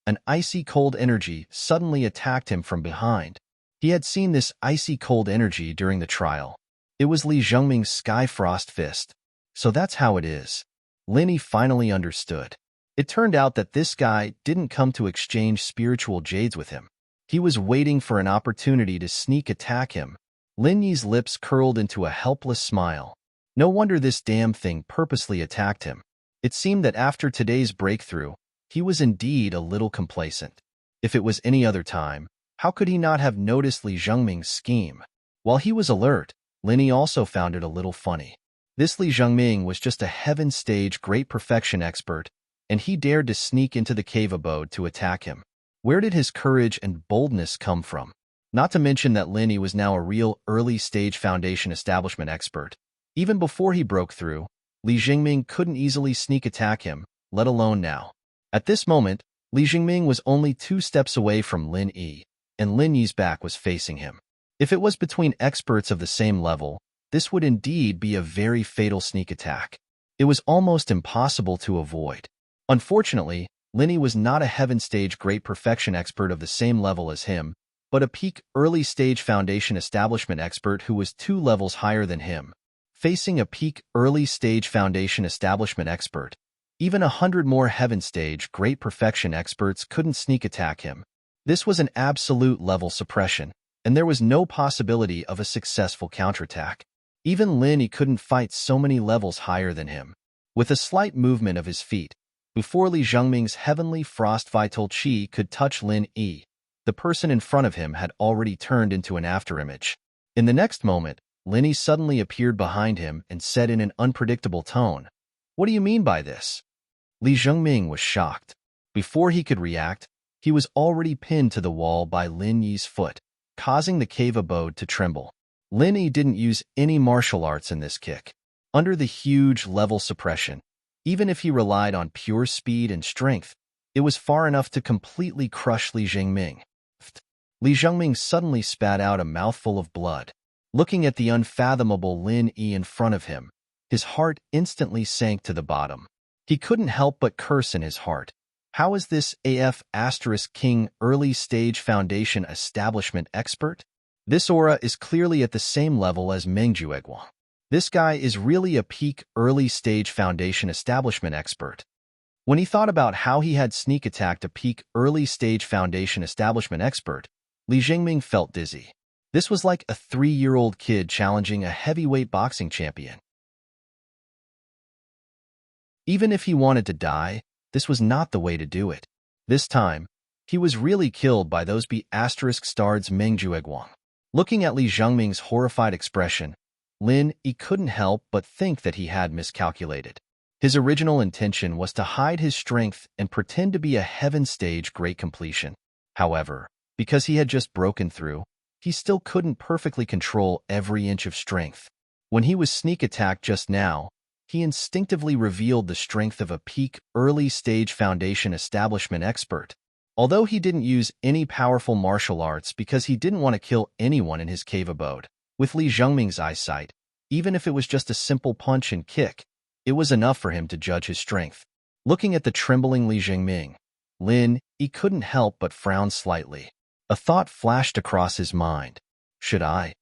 Speaker 1: an icy cold energy suddenly attacked him from behind. He had seen this icy cold energy during the trial. It was Li Jingming's Sky Frost Fist. So that's how it is. Lin Yi finally understood. It turned out that this guy didn't come to exchange spiritual jades with him. He was waiting for an opportunity to sneak attack him. Lin Yi's lips curled into a helpless smile. No wonder this damn thing purposely attacked him. It seemed that after today's breakthrough, he was indeed a little complacent. If it was any other time, how could he not have noticed Li Jingming's scheme? While he was alert, Lin Yi also found it a little funny. This Li Jingming was just a heaven stage great perfection expert, and he dared to sneak into the cave abode to attack him. Where did his courage and boldness come from? Not to mention that Lin Yi was now a real early-stage foundation establishment expert. Even before he broke through, Li Jingming couldn't easily sneak attack him, let alone now. At this moment, Li Jingming was only 2 steps away from Lin Yi, and Lin Yi's back was facing him. If it was between experts of the same level, this would indeed be a very fatal sneak attack. It was almost impossible to avoid. Unfortunately, Lin Yi was not a heaven stage great perfection expert of the same level as him, but a peak early stage foundation establishment expert who was 2 levels higher than him. Facing a peak early stage foundation establishment expert, even 100 more heaven stage great perfection experts couldn't sneak attack him. This was an absolute level suppression, and there was no possibility of a successful counterattack. Even Lin Yi couldn't fight so many levels higher than him. With a slight movement of his feet, before Li Jingming's heavenly frost vital qi could touch Lin Yi, the person in front of him had already turned into an afterimage. In the next moment, Lin Yi suddenly appeared behind him and said in an unpredictable tone, "What do you mean by this?" Li Jingming was shocked. Before he could react, he was already pinned to the wall by Lin Yi's foot, causing the cave abode to tremble. Lin Yi didn't use any martial arts in this kick. Under the huge level suppression, even if he relied on pure speed and strength, it was far enough to completely crush Li Jingming. Li Jingming suddenly spat out a mouthful of blood. Looking at the unfathomable Lin Yi in front of him, his heart instantly sank to the bottom. He couldn't help but curse in his heart. How is this King early stage foundation establishment expert? This aura is clearly at the same level as Mengjueguang. This guy is really a peak early stage foundation establishment expert. When he thought about how he had sneak attacked a peak early stage foundation establishment expert, Li Jingming felt dizzy. This was like a 3-year-old kid challenging a heavyweight boxing champion. Even if he wanted to die, this was not the way to do it. This time, he was really killed by those ********************************************************************************** Mengjueguang. Looking at Li Jingming's horrified expression, Lin Yi couldn't help but think that he had miscalculated. His original intention was to hide his strength and pretend to be a heaven stage great completion. However, because he had just broken through, he still couldn't perfectly control every inch of strength. When he was sneak attacked just now, he instinctively revealed the strength of a peak early stage foundation establishment expert. Although he didn't use any powerful martial arts because he didn't want to kill anyone in his cave abode, with Li Jingming's eyesight, even if it was just a simple punch and kick, it was enough for him to judge his strength. Looking at the trembling Li Jingming, Lin Yi couldn't help but frown slightly. A thought flashed across his mind. Should I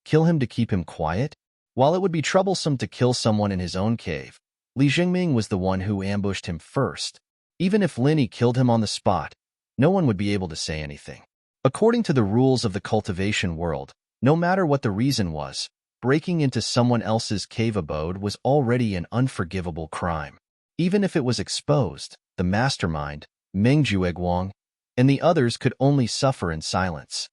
Speaker 1: kill him to keep him quiet? While it would be troublesome to kill someone in his own cave, Li Jingming was the one who ambushed him first. Even if Lin Yi killed him on the spot, no one would be able to say anything. According to the rules of the cultivation world, no matter what the reason was, breaking into someone else's cave abode was already an unforgivable crime. Even if it was exposed, the mastermind, Mengjueguang, and the others could only suffer in silence.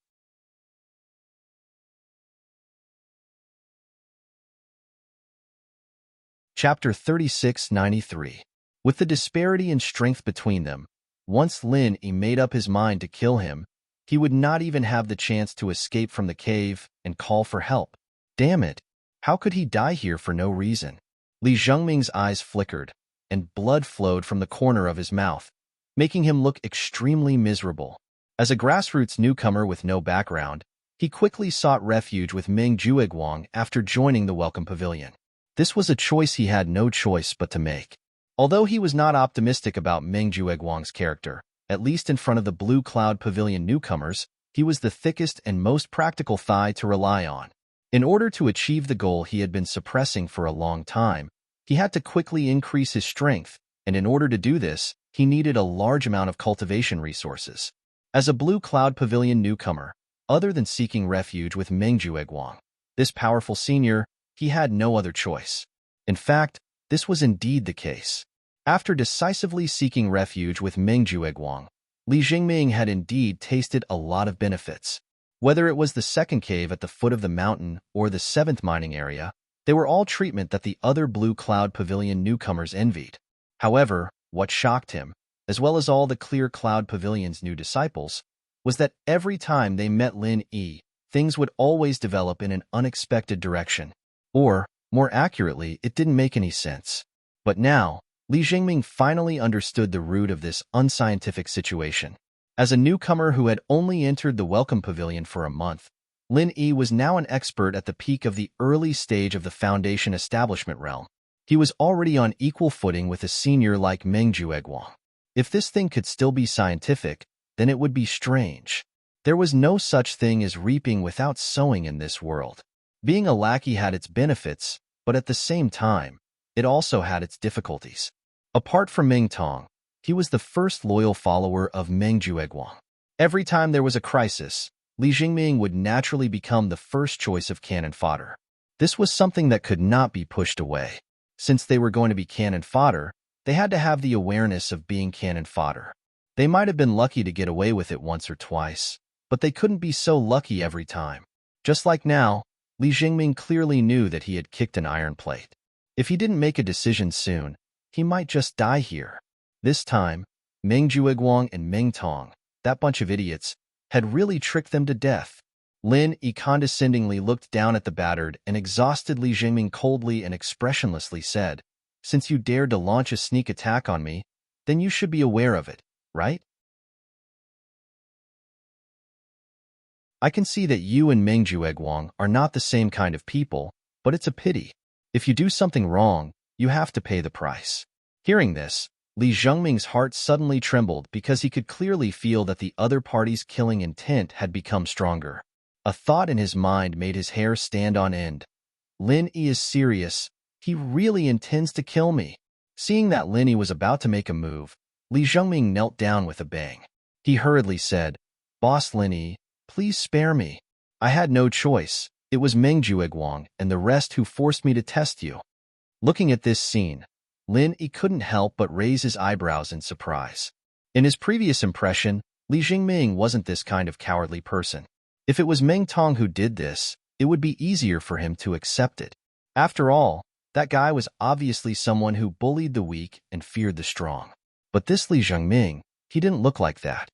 Speaker 1: Chapter 3693. With the disparity in strength between them, once Lin Yi made up his mind to kill him, he would not even have the chance to escape from the cave and call for help. Damn it! How could he die here for no reason? Li Zhengming's eyes flickered, and blood flowed from the corner of his mouth, making him look extremely miserable. As a grassroots newcomer with no background, he quickly sought refuge with Meng Jueguang after joining the Welcome Pavilion. This was a choice he had no choice but to make. Although he was not optimistic about Meng Jueguang's character, at least in front of the Blue Cloud Pavilion newcomers, he was the thickest and most practical thigh to rely on. In order to achieve the goal he had been suppressing for a long time, he had to quickly increase his strength, and in order to do this, he needed a large amount of cultivation resources. As a Blue Cloud Pavilion newcomer, other than seeking refuge with Meng Jueguang, this powerful senior, he had no other choice. In fact, this was indeed the case. After decisively seeking refuge with Meng Jueguang, Li Zhengming had indeed tasted a lot of benefits. Whether it was the second cave at the foot of the mountain or the seventh mining area, they were all treatment that the other Blue Cloud Pavilion newcomers envied. However, what shocked him, as well as all the Clear Cloud Pavilion's new disciples, was that every time they met Lin Yi, things would always develop in an unexpected direction. Or, more accurately, it didn't make any sense. But now, Li Zhengming finally understood the root of this unscientific situation. As a newcomer who had only entered the Welcome Pavilion for a month, Lin Yi was now an expert at the peak of the early stage of the Foundation establishment realm. He was already on equal footing with a senior like Meng Jueguang. If this thing could still be scientific, then it would be strange. There was no such thing as reaping without sowing in this world. Being a lackey had its benefits, but at the same time, it also had its difficulties. Apart from Meng Tong, he was the first loyal follower of Meng Jueguang. Every time there was a crisis, Li Zhengming would naturally become the first choice of cannon fodder. This was something that could not be pushed away. Since they were going to be cannon fodder, they had to have the awareness of being cannon fodder. They might have been lucky to get away with it once or twice, but they couldn't be so lucky every time. Just like now, Li Zhengming clearly knew that he had kicked an iron plate. If he didn't make a decision soon, he might just die here. This time, Meng Jueguang and Meng Tong, that bunch of idiots, had really tricked them to death. Lin Yi condescendingly looked down at the battered and exhausted Li Zhengming coldly and expressionlessly said, "Since you dared to launch a sneak attack on me, then you should be aware of it, right? I can see that you and Meng Jueguang are not the same kind of people, but it's a pity. If you do something wrong, you have to pay the price." Hearing this, Li Zhengming's heart suddenly trembled because he could clearly feel that the other party's killing intent had become stronger. A thought in his mind made his hair stand on end. Lin Yi is serious. He really intends to kill me. Seeing that Lin Yi was about to make a move, Li Zhengming knelt down with a bang. He hurriedly said, "Boss Lin Yi, please spare me. I had no choice. It was Meng Jueguang and the rest who forced me to test you." Looking at this scene, Lin Yi couldn't help but raise his eyebrows in surprise. In his previous impression, Li Zhengming wasn't this kind of cowardly person. If it was Meng Tong who did this, it would be easier for him to accept it. After all, that guy was obviously someone who bullied the weak and feared the strong. But this Li Zhengming, he didn't look like that.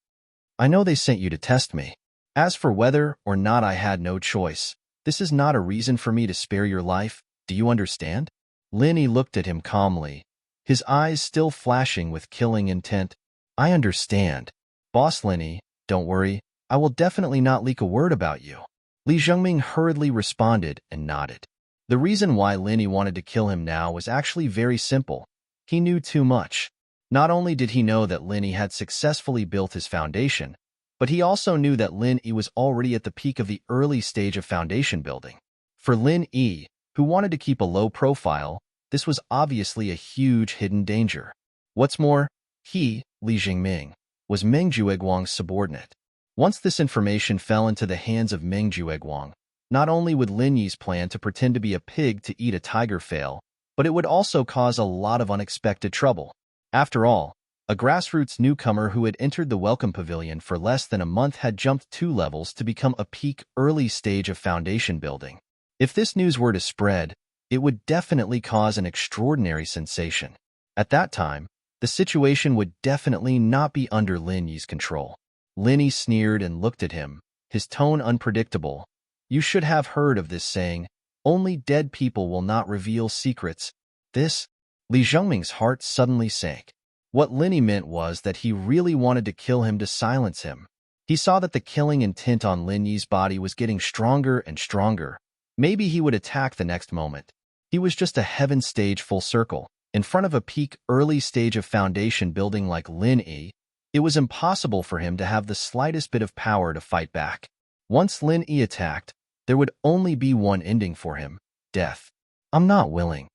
Speaker 1: "I know they sent you to test me. As for whether or not I had no choice, this is not a reason for me to spare your life, do you understand?" Lin Yi looked at him calmly, his eyes still flashing with killing intent. "I understand. Boss Lin Yi, don't worry, I will definitely not leak a word about you." Li Zhengming hurriedly responded and nodded. The reason why Lin Yi wanted to kill him now was actually very simple. He knew too much. Not only did he know that Lin Yi had successfully built his foundation, but he also knew that Lin Yi was already at the peak of the early stage of foundation building. For Lin Yi, who wanted to keep a low profile, this was obviously a huge hidden danger. What's more, he, Li Zhengming, was Meng Jueguang's subordinate. Once this information fell into the hands of Meng Jueguang, not only would Lin Yi's plan to pretend to be a pig to eat a tiger fail, but it would also cause a lot of unexpected trouble. After all, a grassroots newcomer who had entered the Welcome Pavilion for less than a month had jumped 2 levels to become a peak early stage of foundation building. If this news were to spread, it would definitely cause an extraordinary sensation. At that time, the situation would definitely not be under Lin Yi's control. Lin Yi sneered and looked at him, his tone unpredictable. "You should have heard of this saying, Only dead people will not reveal secrets. This, Li Zhengming's heart suddenly sank. What Linny meant was that he really wanted to kill him to silence him. He saw that the killing intent on Lin Yi's body was getting stronger and stronger. Maybe he would attack the next moment. He was just a heaven stage full circle, in front of a peak early stage of foundation building like Lin Yi. It was impossible for him to have the slightest bit of power to fight back. Once Lin Yi attacked, there would only be one ending for him: death. I'm not willing.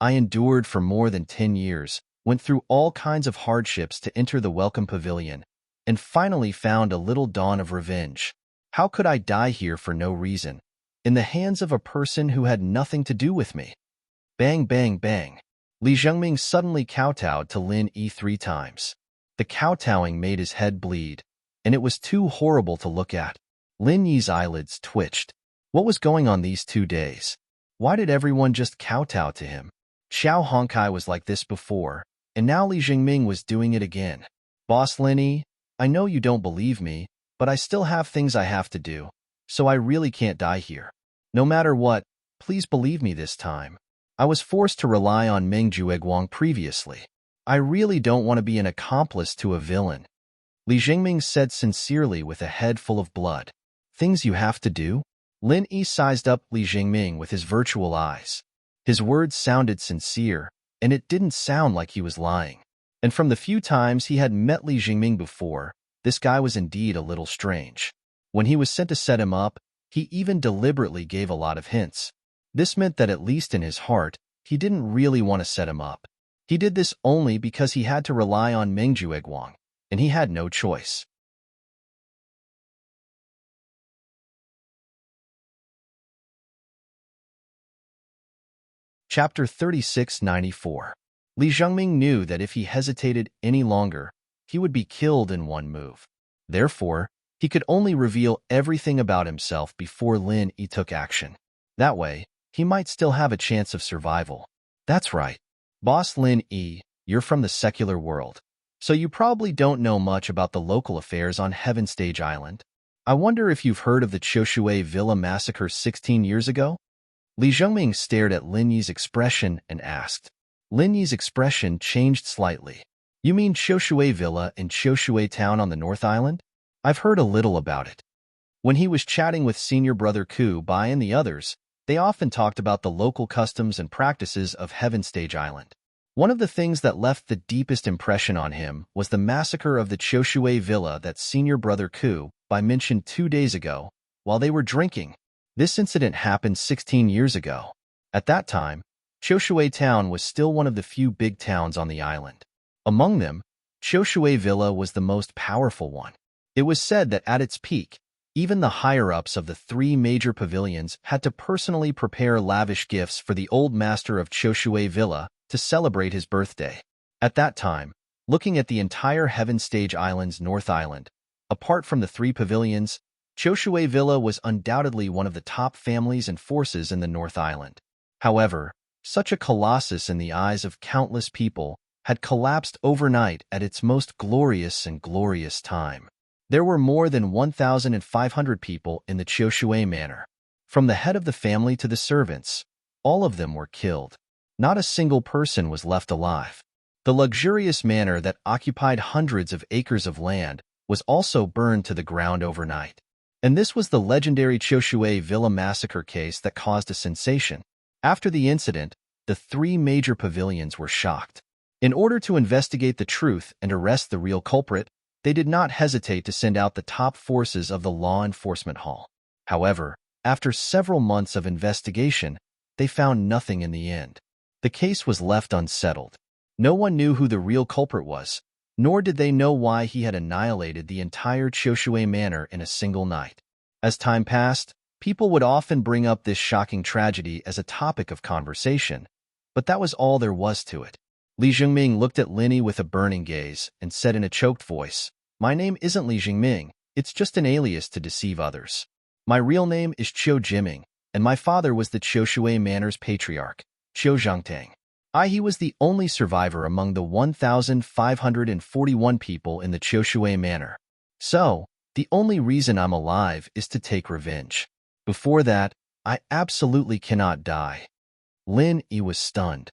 Speaker 1: I endured for more than 10 years, went through all kinds of hardships to enter the welcome pavilion, and finally found a little dawn of revenge. How could I die here for no reason, in the hands of a person who had nothing to do with me? Bang, bang, bang. Li Zhengming suddenly kowtowed to Lin Yi 3 times. The kowtowing made his head bleed, and it was too horrible to look at. Lin Yi's eyelids twitched. What was going on these 2 days? Why did everyone just kowtow to him? Xiao Hongkai was like this before, and now Li Zhengming was doing it again. Boss Lin Yi, I know you don't believe me, but I still have things I have to do, so I really can't die here. No matter what, please believe me this time. I was forced to rely on Meng Jueguang previously. I really don't want to be an accomplice to a villain. Li Zhengming said sincerely with a head full of blood. Things you have to do? Lin Yi sized up Li Zhengming with his virtual eyes. His words sounded sincere, and it didn't sound like he was lying. And from the few times he had met Li Zhengming before, this guy was indeed a little strange. When he was sent to set him up, he even deliberately gave a lot of hints. This meant that at least in his heart, he didn't really want to set him up. He did this only because he had to rely on Meng Jueguang, and he had no choice. Chapter 3694. Li Zhengming knew that if he hesitated any longer, he would be killed in one move. Therefore, he could only reveal everything about himself before Lin Yi took action. That way, he might still have a chance of survival. That's right. Boss Lin Yi, you're from the secular world, so you probably don't know much about the local affairs on Heaven Stage Island. I wonder if you've heard of the Choshui Villa massacre 16 years ago? Li Zhengming stared at Lin Yi's expression and asked. Lin Yi's expression changed slightly. You mean Choshui Villa in Choshui Town on the North Island? I've heard a little about it. When he was chatting with senior brother Ku Bai and the others, they often talked about the local customs and practices of Heaven Stage Island. One of the things that left the deepest impression on him was the massacre of the Choshui Villa that senior brother Ku Bai mentioned 2 days ago while they were drinking. This incident happened 16 years ago. At that time, Choshui Town was still one of the few big towns on the island. Among them, Choshui Villa was the most powerful one. It was said that at its peak, even the higher-ups of the 3 major pavilions had to personally prepare lavish gifts for the old master of Choshui Villa to celebrate his birthday. At that time, looking at the entire Heaven Stage Island's North Island, apart from the 3 pavilions, Choshui Villa was undoubtedly one of the top families and forces in the North Island. However, such a colossus in the eyes of countless people had collapsed overnight at its most glorious time. There were more than 1,500 people in the Choshui Manor. From the head of the family to the servants, all of them were killed. Not a single person was left alive. The luxurious manor that occupied hundreds of acres of land was also burned to the ground overnight. And this was the legendary Choshui Villa massacre case that caused a sensation. After the incident, the 3 major pavilions were shocked. In order to investigate the truth and arrest the real culprit, they did not hesitate to send out the top forces of the law enforcement hall. However, after several months of investigation, they found nothing in the end. The case was left unsettled. No one knew who the real culprit was, nor did they know why he had annihilated the entire Choshui Manor in a single night. As time passed, people would often bring up this shocking tragedy as a topic of conversation, but that was all there was to it. Li Zhengming looked at Lin Yi with a burning gaze and said in a choked voice, "My name isn't Li Zhengming, it's just an alias to deceive others. My real name is Qiu Jiming, and my father was the Choshui Manor's patriarch, Qiu Zhangtang. He was the only survivor among the 1,541 people in the Choshui Manor. So, The only reason I'm alive is to take revenge. Before that, I absolutely cannot die. Lin Yi was stunned.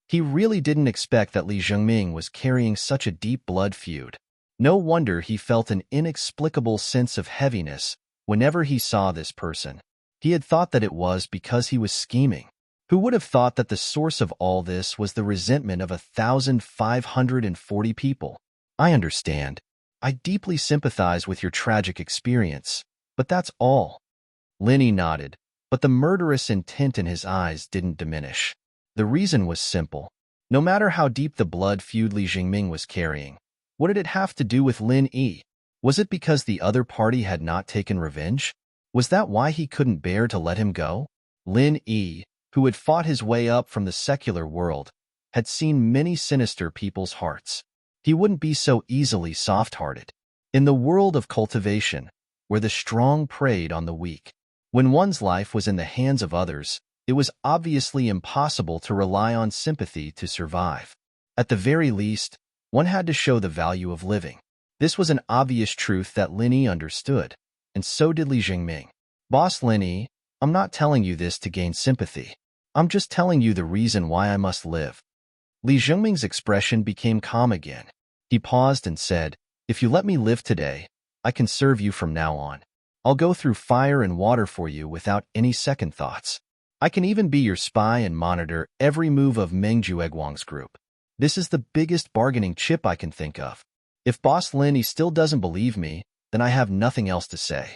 Speaker 1: He really didn't expect that Li Zhengming was carrying such a deep blood feud. No wonder he felt an inexplicable sense of heaviness whenever he saw this person. He had thought that it was because he was scheming. Who would have thought that the source of all this was the resentment of 1,540 people? I understand. I deeply sympathize with your tragic experience, but that's all. Lin Yi nodded, but the murderous intent in his eyes didn't diminish. The reason was simple. No matter how deep the blood feud Li Zhengming was carrying, what did it have to do with Lin Yi? Was it because the other party had not taken revenge? Was that why he couldn't bear to let him go? Lin Yi, who had fought his way up from the secular world, had seen many sinister people's hearts. He wouldn't be so easily soft-hearted. In the world of cultivation, where the strong preyed on the weak, when one's life was in the hands of others, it was obviously impossible to rely on sympathy to survive. At the very least, one had to show the value of living. This was an obvious truth that Lin Yi understood, and so did Li Zhengming. Boss Lin Yi, I'm not telling you this to gain sympathy. I'm just telling you the reason why I must live. Li Zhengming's expression became calm again. He paused and said, if you let me live today, I can serve you from now on. I'll go through fire and water for you without any second thoughts. I can even be your spy and monitor every move of Meng Jueguang's group. This is the biggest bargaining chip I can think of. If Boss Lin Yi still doesn't believe me, then I have nothing else to say.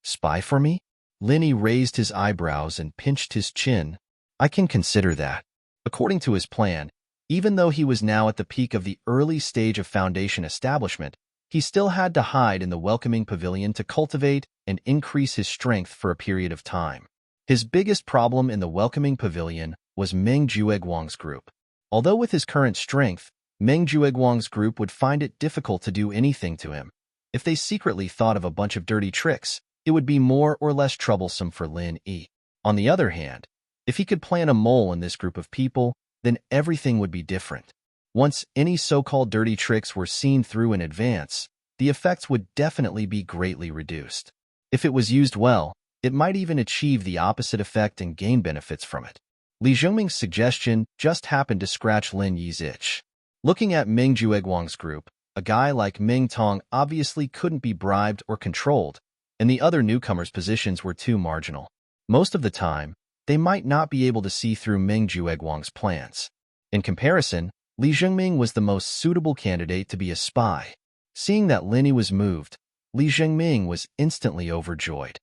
Speaker 1: Spy for me? Lin Yi raised his eyebrows and pinched his chin. I can consider that. According to his plan, even though he was now at the peak of the early stage of foundation establishment, he still had to hide in the welcoming pavilion to cultivate and increase his strength for a period of time. His biggest problem in the welcoming pavilion was Meng Jueguang's group. Although with his current strength, Meng Jueguang's group would find it difficult to do anything to him. If they secretly thought of a bunch of dirty tricks, it would be more or less troublesome for Lin Yi. On the other hand, if he could plant a mole in this group of people, then everything would be different. Once any so-called dirty tricks were seen through in advance, the effects would definitely be greatly reduced. If it was used well, it might even achieve the opposite effect and gain benefits from it. Li Zhengming's suggestion just happened to scratch Lin Yi's itch. Looking at Meng Jueguang's group, a guy like Ming Tong obviously couldn't be bribed or controlled, and the other newcomers' positions were too marginal. Most of the time, they might not be able to see through Meng Jueguang's plans. In comparison, Li Zhengming was the most suitable candidate to be a spy. Seeing that Lin Yi was moved, Li Zhengming was instantly overjoyed.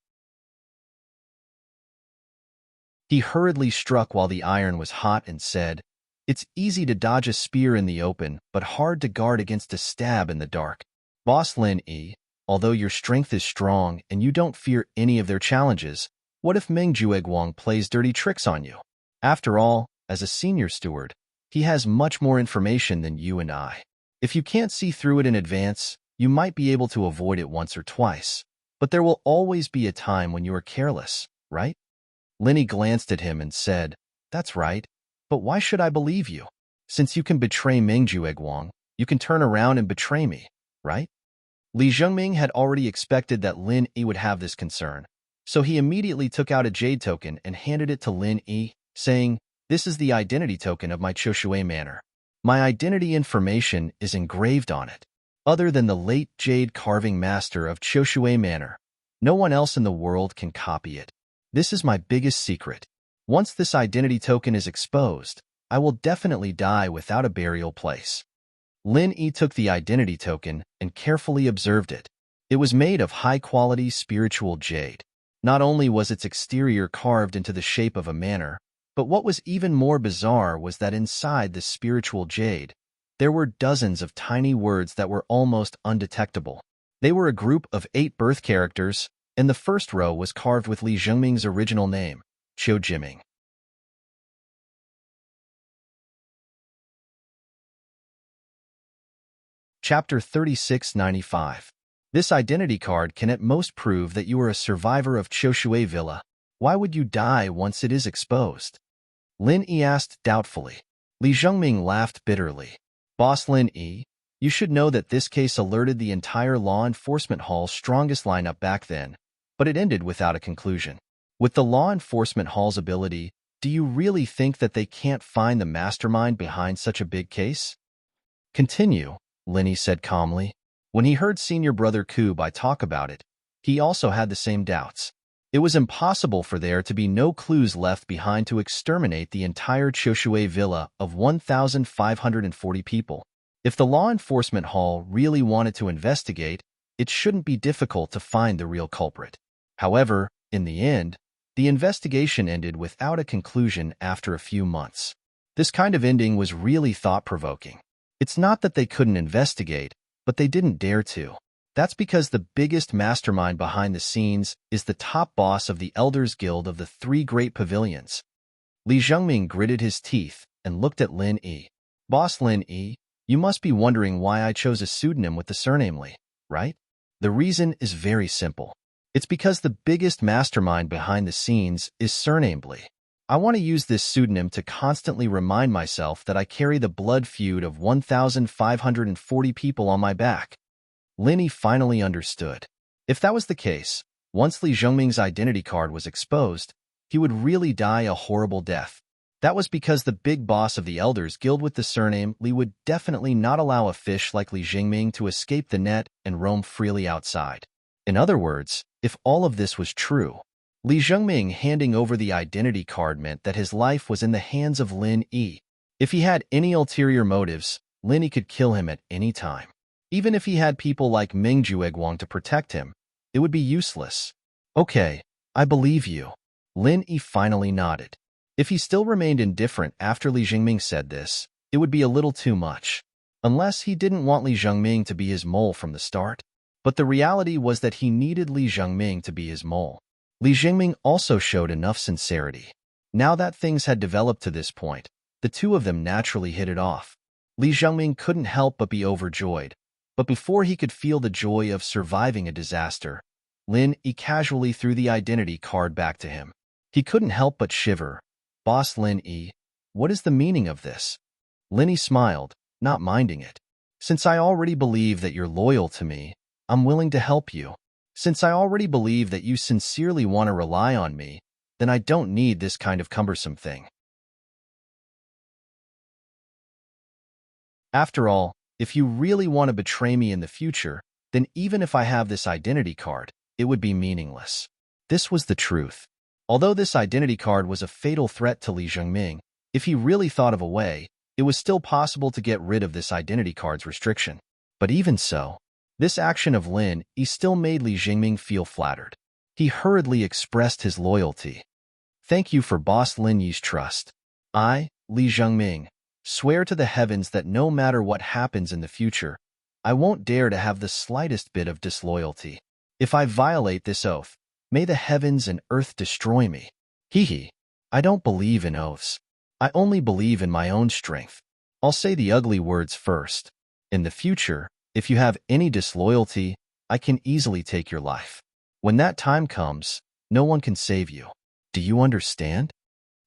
Speaker 1: He hurriedly struck while the iron was hot and said, "It's easy to dodge a spear in the open, but hard to guard against a stab in the dark. Boss Lin Yi, although your strength is strong and you don't fear any of their challenges, what if Meng Jueguang plays dirty tricks on you? After all, as a senior steward, he has much more information than you and I. If you can't see through it in advance, you might be able to avoid it once or twice, but there will always be a time when you are careless, right?" Lin Yi glanced at him and said, "That's right, but why should I believe you? Since you can betray Meng Jueguang, you can turn around and betray me, right?" Li Zhengming had already expected that Lin Yi would have this concern, so he immediately took out a jade token and handed it to Lin Yi, saying, "This is the identity token of my Choshui Manor. My identity information is engraved on it. Other than the late jade carving master of Choshui Manor, no one else in the world can copy it. This is my biggest secret. Once this identity token is exposed, I will definitely die without a burial place." Lin Yi took the identity token and carefully observed it. It was made of high-quality spiritual jade. Not only was its exterior carved into the shape of a manor, but what was even more bizarre was that inside the spiritual jade, there were dozens of tiny words that were almost undetectable. They were a group of 8 birth characters, and the first row was carved with Li Zhengming's original name, Qiu Jiming. Chapter 3695. This identity card can at most prove that you are a survivor of Choshui Villa. Why would you die once it is exposed? Lin Yi asked doubtfully. Li Zhengming laughed bitterly. "Boss Lin Yi, You should know that this case alerted the entire law enforcement hall's strongest lineup back then, but it ended without a conclusion. With the law enforcement hall's ability, do you really think that they can't find the mastermind behind such a big case? Continue, Lenny said calmly. When he heard senior brother Kubai talk about it, he also had the same doubts. It was impossible for there to be no clues left behind to exterminate the entire Choshue villa of 1,540 people. If the law enforcement hall really wanted to investigate, it shouldn't be difficult to find the real culprit. However, in the end, the investigation ended without a conclusion after a few months. This kind of ending was really thought-provoking. It's not that they couldn't investigate, but they didn't dare to. That's because the biggest mastermind behind the scenes is the top boss of the Elders Guild of the Three Great Pavilions. Li Zhengming gritted his teeth and looked at Lin Yi. Boss Lin Yi, you must be wondering why I chose a pseudonym with the surname Li, right? The reason is very simple. It's because the biggest mastermind behind the scenes is surnamed Li. I want to use this pseudonym to constantly remind myself that I carry the blood feud of 1,540 people on my back. Lin Yi finally understood. If that was the case, once Li Zhengming's identity card was exposed, he would really die a horrible death. That was because the big boss of the Elders Guild with the surname Li would definitely not allow a fish like Li Zhengming to escape the net and roam freely outside. In other words, if all of this was true, Li Zhengming handing over the identity card meant that his life was in the hands of Lin Yi. If he had any ulterior motives, Lin Yi could kill him at any time. Even if he had people like Meng Jueguang to protect him, it would be useless. Okay, I believe you. Lin Yi finally nodded. If he still remained indifferent after Li Zhengming said this, it would be a little too much. Unless he didn't want Li Zhengming to be his mole from the start. But the reality was that he needed Li Zhengming to be his mole. Li Zhengming also showed enough sincerity. Now that things had developed to this point, the two of them naturally hit it off. Li Zhengming couldn't help but be overjoyed. But before he could feel the joy of surviving a disaster, Lin Yi casually threw the identity card back to him. He couldn't help but shiver. Boss Lin Yi, what is the meaning of this? Lin Yi smiled, not minding it. Since I already believe that you're loyal to me, I'm willing to help you. Since I already believe that you sincerely want to rely on me, then I don't need this kind of cumbersome thing. After all, if you really want to betray me in the future, then even if I have this identity card, it would be meaningless. This was the truth. Although this identity card was a fatal threat to Li Zhengming, if he really thought of a way, it was still possible to get rid of this identity card's restriction. But even so, this action of Lin Yi still made Li Zhengming feel flattered. He hurriedly expressed his loyalty. Thank you for Boss Lin Yi's trust. I, Li Zhengming, swear to the heavens that no matter what happens in the future, I won't dare to have the slightest bit of disloyalty. If I violate this oath, may the heavens and earth destroy me. Hee. I don't believe in oaths. I only believe in my own strength. I'll say the ugly words first. In the future, if you have any disloyalty, I can easily take your life. When that time comes, no one can save you. Do you understand?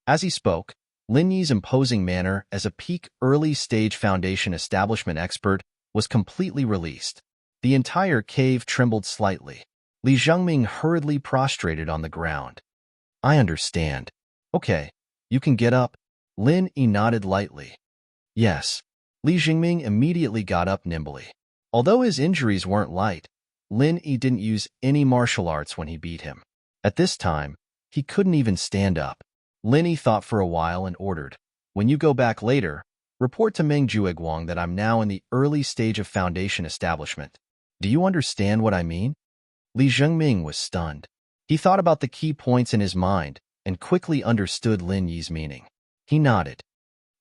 Speaker 1: As he spoke, Lin Yi's imposing manner as a peak early-stage foundation establishment expert was completely released. The entire cave trembled slightly. Li Zhengming hurriedly prostrated on the ground. I understand. Okay, you can get up. Lin Yi nodded lightly. Yes. Li Zhengming immediately got up nimbly. Although his injuries weren't light, Lin Yi didn't use any martial arts when he beat him. At this time, he couldn't even stand up. Lin Yi thought for a while and ordered, when you go back later, report to Meng Jueguang that I'm now in the early stage of foundation establishment. Do you understand what I mean? Li Zhengming was stunned. He thought about the key points in his mind and quickly understood Lin Yi's meaning. He nodded.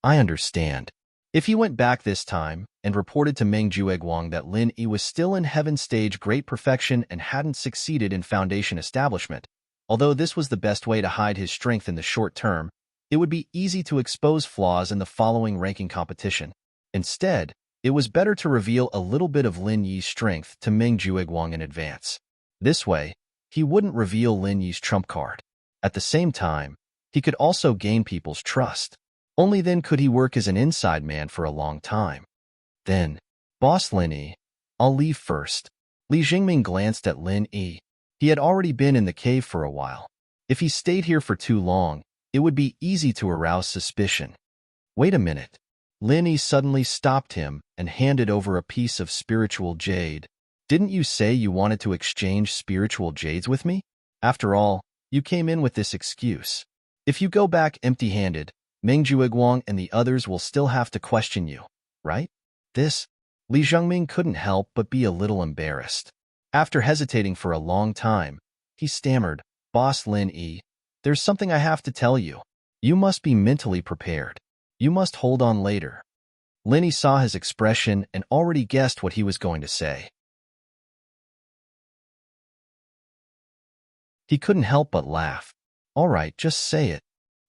Speaker 1: I understand. If he went back this time and reported to Meng Jueguang that Lin Yi was still in heaven stage great perfection and hadn't succeeded in foundation establishment, although this was the best way to hide his strength in the short term, it would be easy to expose flaws in the following ranking competition. Instead, it was better to reveal a little bit of Lin Yi's strength to Meng Jueguang in advance. This way, he wouldn't reveal Lin Yi's trump card. At the same time, he could also gain people's trust. Only then could he work as an inside man for a long time. Then, Boss Lin Yi, I'll leave first. Li Jingming glanced at Lin Yi. He had already been in the cave for a while. If he stayed here for too long, it would be easy to arouse suspicion. Wait a minute. Lin Yi suddenly stopped him and handed over a piece of spiritual jade. Didn't you say you wanted to exchange spiritual jades with me? After all, you came in with this excuse. If you go back empty-handed, Meng Jueguang and the others will still have to question you, right? Li Zhengming couldn't help but be a little embarrassed. After hesitating for a long time, he stammered, Boss Lin Yi, there's something I have to tell you. You must be mentally prepared. You must hold on later. Lin Yi saw his expression and already guessed what he was going to say. He couldn't help but laugh. All right, just say it.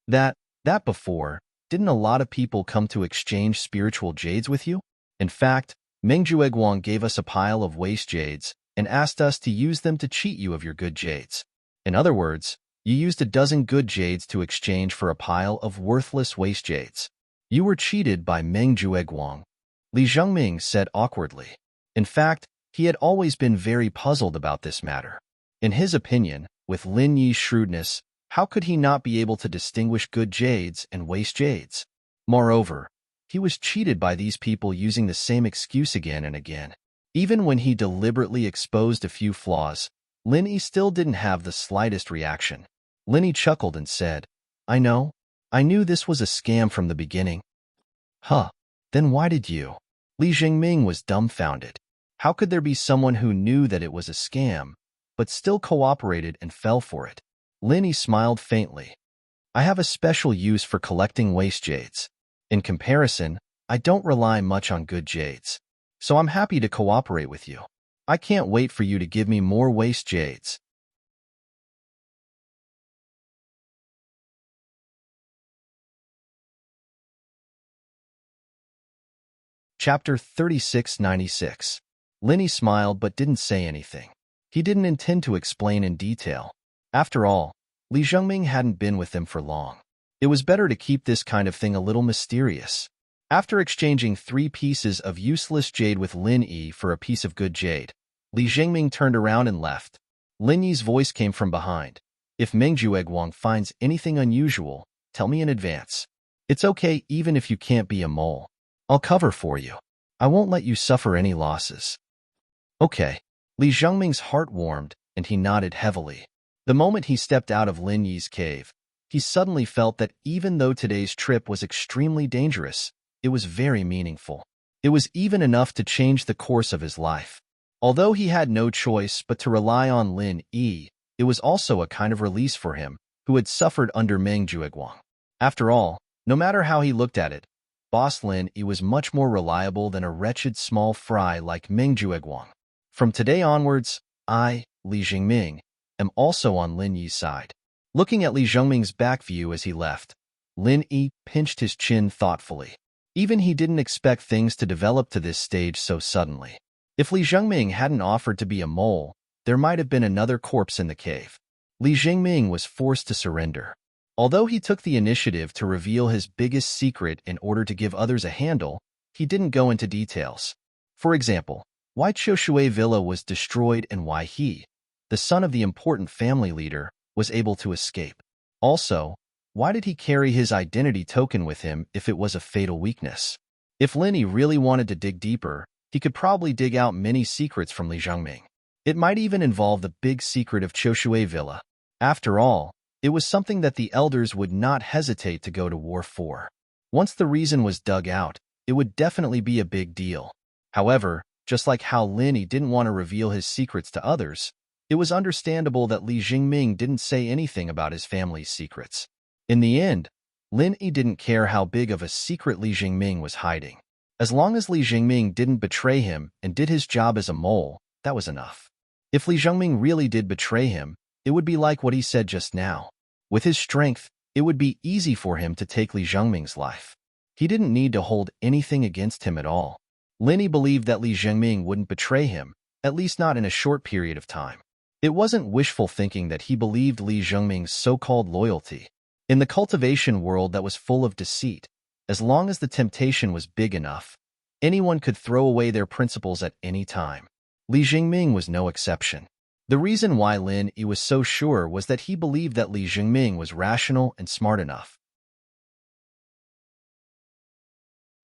Speaker 1: That before, didn't a lot of people come to exchange spiritual jades with you? In fact, Meng Jueguang gave us a pile of waste jades and asked us to use them to cheat you of your good jades. In other words, you used a dozen good jades to exchange for a pile of worthless waste jades. You were cheated by Meng Jueguang, Li Zhengming said awkwardly. In fact, he had always been very puzzled about this matter. In his opinion, with Lin Yi's shrewdness, how could he not be able to distinguish good jades and waste jades? Moreover, he was cheated by these people using the same excuse again and again. Even when he deliberately exposed a few flaws, Lin Yi still didn't have the slightest reaction. Lin Yi chuckled and said, I know. I knew this was a scam from the beginning. Huh. Then why did you? Li Jingming was dumbfounded. How could there be someone who knew that it was a scam, but still cooperated and fell for it? Lin Yi smiled faintly. I have a special use for collecting waste jades. In comparison, I don't rely much on good jades. So I'm happy to cooperate with you. I can't wait for you to give me more waste jades. Chapter 3696. Lin Yi smiled but didn't say anything. He didn't intend to explain in detail. After all, Li Zhengming hadn't been with them for long. It was better to keep this kind of thing a little mysterious. After exchanging 3 pieces of useless jade with Lin Yi for a piece of good jade, Li Zhengming turned around and left. Lin Yi's voice came from behind. If Meng Jueguang finds anything unusual, tell me in advance. It's okay even if you can't be a mole. I'll cover for you. I won't let you suffer any losses. Okay. Li Zhengming's heart warmed, and he nodded heavily. The moment he stepped out of Lin Yi's cave, he suddenly felt that even though today's trip was extremely dangerous, it was very meaningful. It was even enough to change the course of his life. Although he had no choice but to rely on Lin Yi, it was also a kind of release for him, who had suffered under Meng Jueguang. After all, no matter how he looked at it, Boss Lin Yi was much more reliable than a wretched small fry like Meng Jueguang. From today onwards, I, Li Jingming, am also on Lin Yi's side. Looking at Li Zhengming's back view as he left, Lin Yi pinched his chin thoughtfully. Even he didn't expect things to develop to this stage so suddenly. If Li Zhengming hadn't offered to be a mole, there might have been another corpse in the cave. Li Jingming was forced to surrender. Although he took the initiative to reveal his biggest secret in order to give others a handle, he didn't go into details. For example, why Qiushui Villa was destroyed and why he, the son of the important family leader, was able to escape. Also, why did he carry his identity token with him if it was a fatal weakness? If Lin Yi really wanted to dig deeper, he could probably dig out many secrets from Li Zhengming. It might even involve the big secret of Qiushui Villa. After all, it was something that the elders would not hesitate to go to war for. Once the reason was dug out, it would definitely be a big deal. However, just like how Lin Yi didn't want to reveal his secrets to others, it was understandable that Li Jingming didn't say anything about his family's secrets. In the end, Lin Yi didn't care how big of a secret Li Jingming was hiding. As long as Li Jingming didn't betray him and did his job as a mole, that was enough. If Li Jingming really did betray him, it would be like what he said just now. With his strength, it would be easy for him to take Li Zhengming's life. He didn't need to hold anything against him at all. Lin Yi believed that Li Zhengming wouldn't betray him, at least not in a short period of time. It wasn't wishful thinking that he believed Li Zhengming's so-called loyalty. In the cultivation world that was full of deceit, as long as the temptation was big enough, Anyone could throw away their principles at any time. Li Jingming was no exception. The reason why Lin Yi was so sure was that he believed that Li Jingming was rational and smart enough.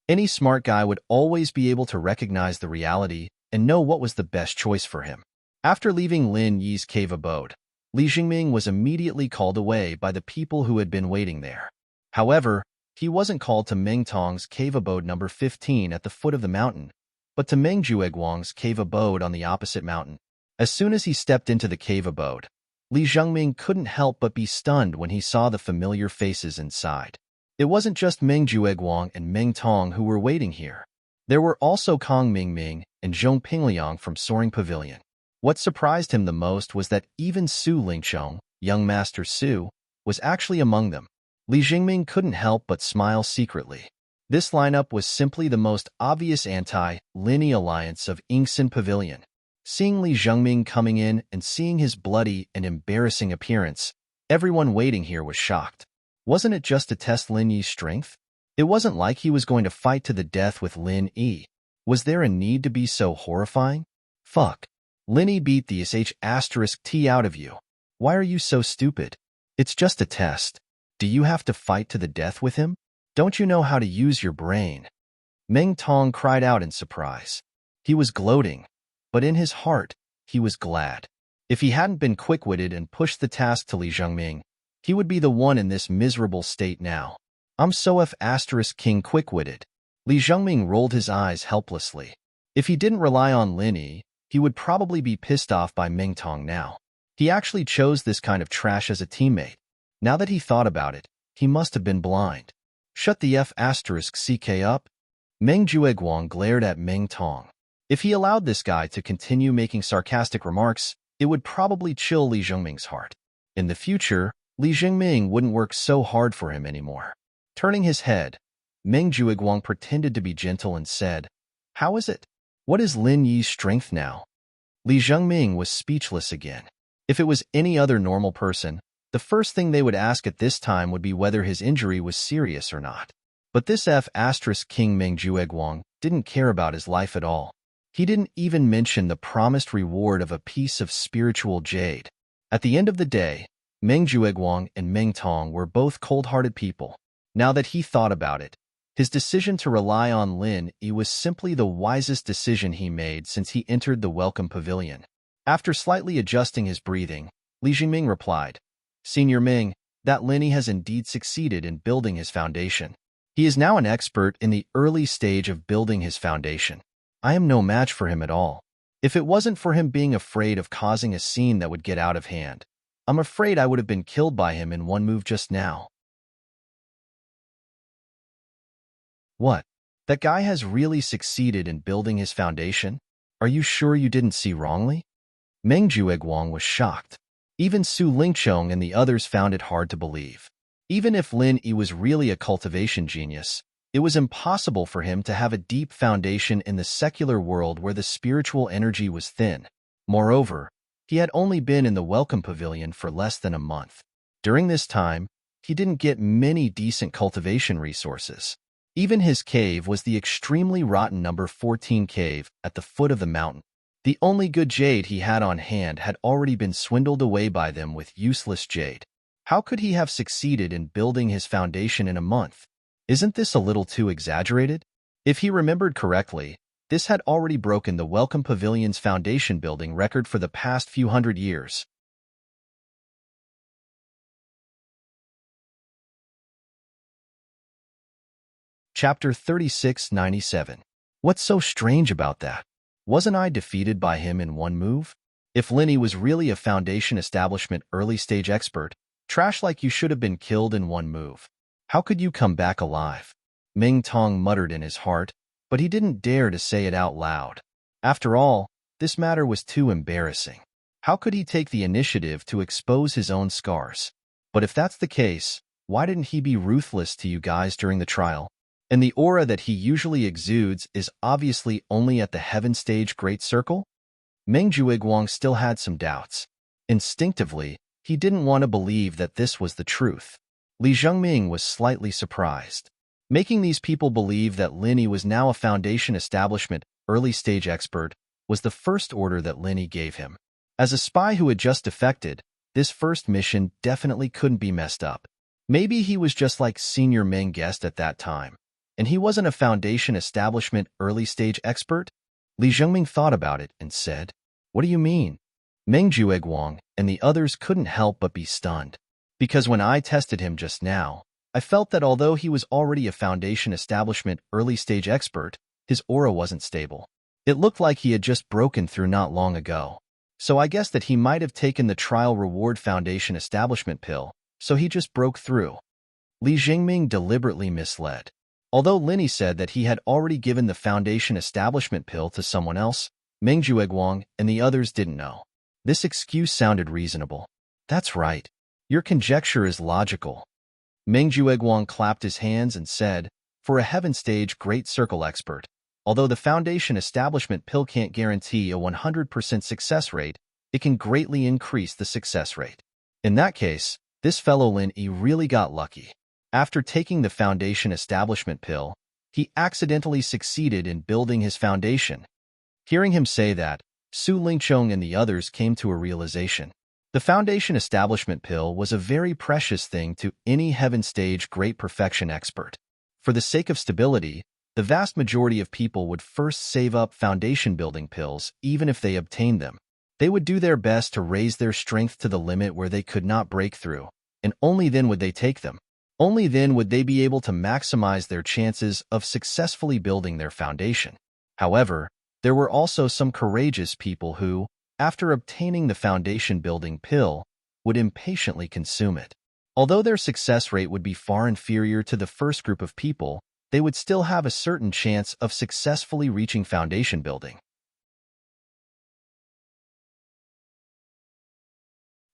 Speaker 1: Any smart guy would always be able to recognize the reality and know what was the best choice for him. After leaving Lin Yi's cave abode, Li Jingming was immediately called away by the people who had been waiting there. However, he wasn't called to Meng Tong's cave abode number 15 at the foot of the mountain, but to Meng Jueguang's cave abode on the opposite mountain. As soon as he stepped into the cave abode, Li Jingming couldn't help but be stunned when he saw the familiar faces inside. It wasn't just Meng Jueguang and Meng Tong who were waiting here. There were also Kong Mingming and Zhong Pingliang from Soaring Pavilion. What surprised him the most was that even Su Lingchong, young Master Su, was actually among them. Li Jingming couldn't help but smile secretly. This lineup was simply the most obvious anti-Lin Yi alliance of Yingxin Pavilion. Seeing Li Jingming coming in and seeing his bloody and embarrassing appearance, everyone waiting here was shocked. Wasn't it just to test Lin Yi's strength? It wasn't like he was going to fight to the death with Lin Yi. Was there a need to be so horrifying? Fuck. Lin Yi beat the sh*t out of you. Why are you so stupid? It's just a test. Do you have to fight to the death with him? Don't you know how to use your brain? Meng Tong cried out in surprise. He was gloating, but in his heart, he was glad. If he hadn't been quick-witted and pushed the task to Li Jingming, he would be the one in this miserable state now. I'm so King quick-witted. Li Jingming rolled his eyes helplessly. If he didn't rely on Lin Yi, he would probably be pissed off by Meng Tong now. He actually chose this kind of trash as a teammate. Now that he thought about it, he must have been blind. Shut the *ck up? Meng Jueguang glared at Meng Tong. If he allowed this guy to continue making sarcastic remarks, it would probably chill Li Jingming's heart. In the future, Li Jingming wouldn't work so hard for him anymore. Turning his head, Meng Jueguang pretended to be gentle and said, "How is it? What is Lin Yi's strength now?" Li Jingming was speechless again. If it was any other normal person, the first thing they would ask at this time would be whether his injury was serious or not. But this King Meng Jueguang didn't care about his life at all. He didn't even mention the promised reward of a piece of spiritual jade. At the end of the day, Meng Jueguang and Meng Tong were both cold-hearted people. Now that he thought about it, his decision to rely on Lin Yi was simply the wisest decision he made since he entered the Welcome Pavilion. After slightly adjusting his breathing, Li Jingming replied, "Senior Ming, that Lin Yi has indeed succeeded in building his foundation. He is now an expert in the early stage of building his foundation. I am no match for him at all. If it wasn't for him being afraid of causing a scene that would get out of hand, I'm afraid I would have been killed by him in one move just now." What? That guy has really succeeded in building his foundation? Are you sure you didn't see wrongly? Meng Jueguang was shocked. Even Su Lingchong and the others found it hard to believe. Even if Lin Yi was really a cultivation genius, it was impossible for him to have a deep foundation in the secular world where the spiritual energy was thin. Moreover, he had only been in the Welcome Pavilion for less than a month. During this time, he didn't get many decent cultivation resources. Even his cave was the extremely rotten number 14 cave at the foot of the mountain. The only good jade he had on hand had already been swindled away by them with useless jade. How could he have succeeded in building his foundation in a month? Isn't this a little too exaggerated? If he remembered correctly, this had already broken the Welcome Pavilion's foundation building record for the past few hundred years. Chapter 3697. What's so strange about that? Wasn't I defeated by him in one move? If Lin Yi was really a foundation establishment early-stage expert, trash like you should have been killed in one move. How could you come back alive? Meng Tong muttered in his heart, but he didn't dare to say it out loud. After all, this matter was too embarrassing. How could he take the initiative to expose his own scars? But if that's the case, why didn't he be ruthless to you guys during the trial? And the aura that he usually exudes is obviously only at the Heaven Stage Great Circle? Meng Jueguang still had some doubts. Instinctively, he didn't want to believe that this was the truth. Li Jingming was slightly surprised. Making these people believe that Linny was now a foundation establishment early-stage expert was the first order that Linny gave him. As a spy who had just defected, this first mission definitely couldn't be messed up. Maybe he was just like senior Meng guest at that time, and he wasn't a foundation establishment early-stage expert? Li Zhengming thought about it and said, "What do you mean?" Meng Jueguang and the others couldn't help but be stunned. Because when I tested him just now, I felt that although he was already a foundation establishment early-stage expert, his aura wasn't stable. It looked like he had just broken through not long ago. So I guess that he might have taken the trial reward foundation establishment pill, so he just broke through. Li Jingming deliberately misled. Although Linny said that he had already given the foundation establishment pill to someone else, Meng Jueguang and the others didn't know. This excuse sounded reasonable. That's right. Your conjecture is logical. Meng Jueguang clapped his hands and said, "For a heaven stage great circle expert, although the foundation establishment pill can't guarantee a 100% success rate, it can greatly increase the success rate. In that case, this fellow Lin Yi really got lucky. After taking the foundation establishment pill, he accidentally succeeded in building his foundation." Hearing him say that, Su Lingchong and the others came to a realization. The foundation establishment pill was a very precious thing to any heaven stage great perfection expert. For the sake of stability, the vast majority of people would first save up foundation building pills even if they obtained them. They would do their best to raise their strength to the limit where they could not break through, and only then would they take them. Only then would they be able to maximize their chances of successfully building their foundation. However, there were also some courageous people who, after obtaining the foundation building pill, would impatiently consume it. Although their success rate would be far inferior to the first group of people, they would still have a certain chance of successfully reaching foundation building.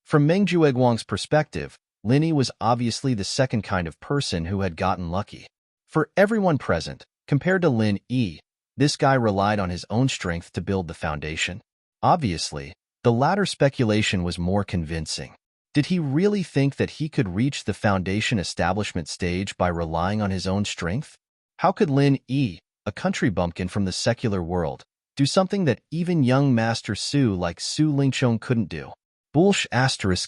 Speaker 1: From Meng Jueguang's perspective, Linny was obviously the second kind of person who had gotten lucky. For everyone present, compared to Lin Yi, this guy relied on his own strength to build the foundation. Obviously, the latter speculation was more convincing. Did he really think that he could reach the foundation establishment stage by relying on his own strength? How could Lin Yi, a country bumpkin from the secular world, do something that even young Master Su like Su Lingchong couldn't do?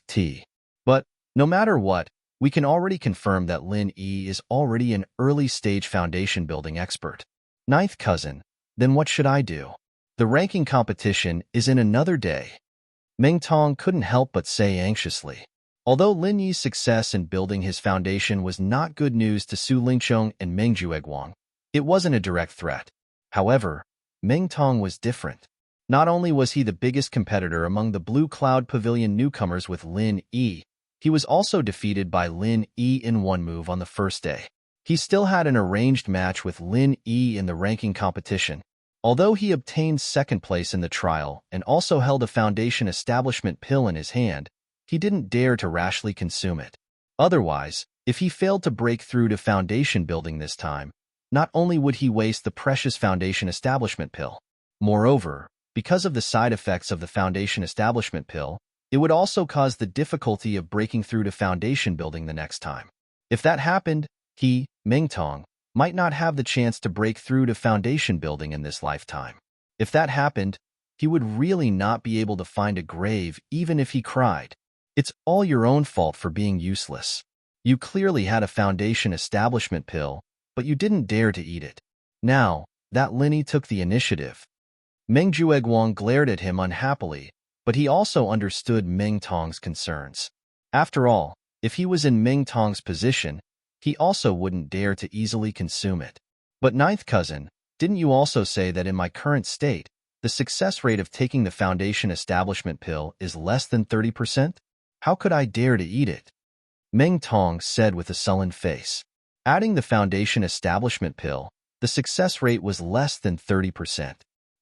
Speaker 1: T. But, no matter what, we can already confirm that Lin Yi is already an early-stage foundation building expert. Ninth cousin, then what should I do? The ranking competition is in another day. Meng Tong couldn't help but say anxiously. Although Lin Yi's success in building his foundation was not good news to Su Lingchong and Meng Jueguang, it wasn't a direct threat. However, Meng Tong was different. Not only was he the biggest competitor among the Blue Cloud Pavilion newcomers with Lin Yi, he was also defeated by Lin Yi in one move on the first day. He still had an arranged match with Lin Yi in the ranking competition. Although he obtained second place in the trial and also held a foundation establishment pill in his hand, he didn't dare to rashly consume it. Otherwise, if he failed to break through to foundation building this time, not only would he waste the precious foundation establishment pill. Moreover, because of the side effects of the foundation establishment pill, it would also cause the difficulty of breaking through to foundation building the next time. If that happened, he, Meng Tong, might not have the chance to break through to foundation building in this lifetime. If that happened, he would really not be able to find a grave even if he cried. It's all your own fault for being useless. You clearly had a foundation establishment pill, but you didn't dare to eat it. Now, that Linny took the initiative. Meng Jueguang glared at him unhappily, but he also understood Meng Tong's concerns. After all, if he was in Meng Tong's position, he also wouldn't dare to easily consume it. But ninth cousin, didn't you also say that in my current state, the success rate of taking the foundation establishment pill is less than 30%? How could I dare to eat it? Meng Tong said with a sullen face. Adding the foundation establishment pill, the success rate was less than 30%.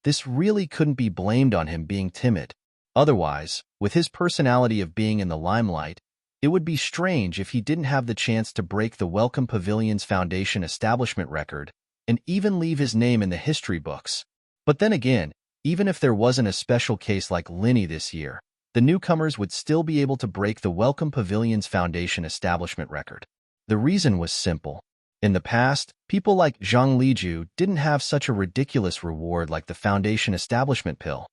Speaker 1: This really couldn't be blamed on him being timid. Otherwise, with his personality of being in the limelight, it would be strange if he didn't have the chance to break the Welcome Pavilion's foundation establishment record and even leave his name in the history books. But then again, even if there wasn't a special case like Linny this year, the newcomers would still be able to break the Welcome Pavilion's foundation establishment record. The reason was simple. In the past, people like Zhang Liju didn't have such a ridiculous reward like the Foundation Establishment Pill.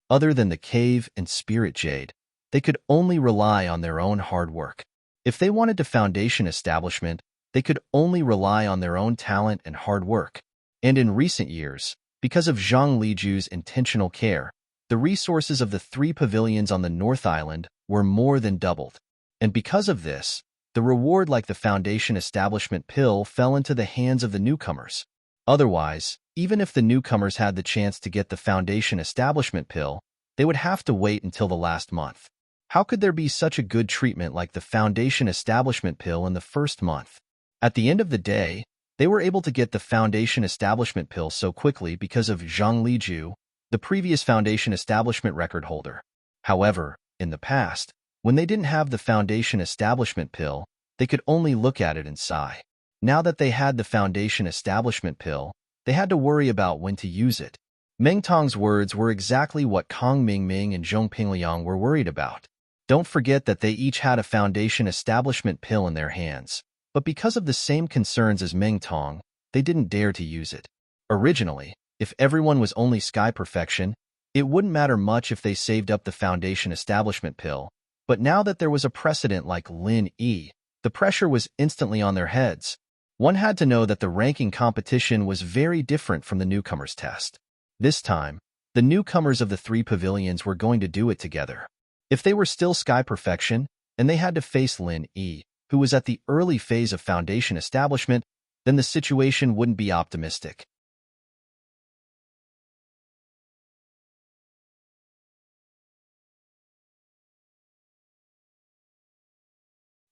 Speaker 1: Other than the cave and spirit jade, they could only rely on their own hard work. If they wanted to Foundation Establishment, they could only rely on their own talent and hard work. And in recent years, because of Zhang Liju's intentional care, the resources of the 3 pavilions on the North Island were more than doubled. And because of this, the reward like the Foundation Establishment Pill fell into the hands of the newcomers. Otherwise, even if the newcomers had the chance to get the Foundation Establishment Pill, they would have to wait until the last month. How could there be such a good treatment like the Foundation Establishment Pill in the first month? At the end of the day, they were able to get the Foundation Establishment Pill so quickly because of Zhang Liju, the previous Foundation Establishment record holder. However, in the past, when they didn't have the Foundation Establishment Pill, they could only look at it and sigh. Now that they had the Foundation Establishment Pill, they had to worry about when to use it. Meng Tong's words were exactly what Kong Mingming and Zhong Pingliang were worried about. Don't forget that they each had a Foundation Establishment Pill in their hands, but because of the same concerns as Meng Tong, they didn't dare to use it. Originally, if everyone was only Sky Perfection, it wouldn't matter much if they saved up the Foundation Establishment Pill, but now that there was a precedent like Lin Yi, the pressure was instantly on their heads. One had to know that the ranking competition was very different from the newcomers' test. This time, the newcomers of the 3 pavilions were going to do it together. If they were still Sky Perfection, and they had to face Lin Yi, who was at the early phase of Foundation Establishment, then the situation wouldn't be optimistic.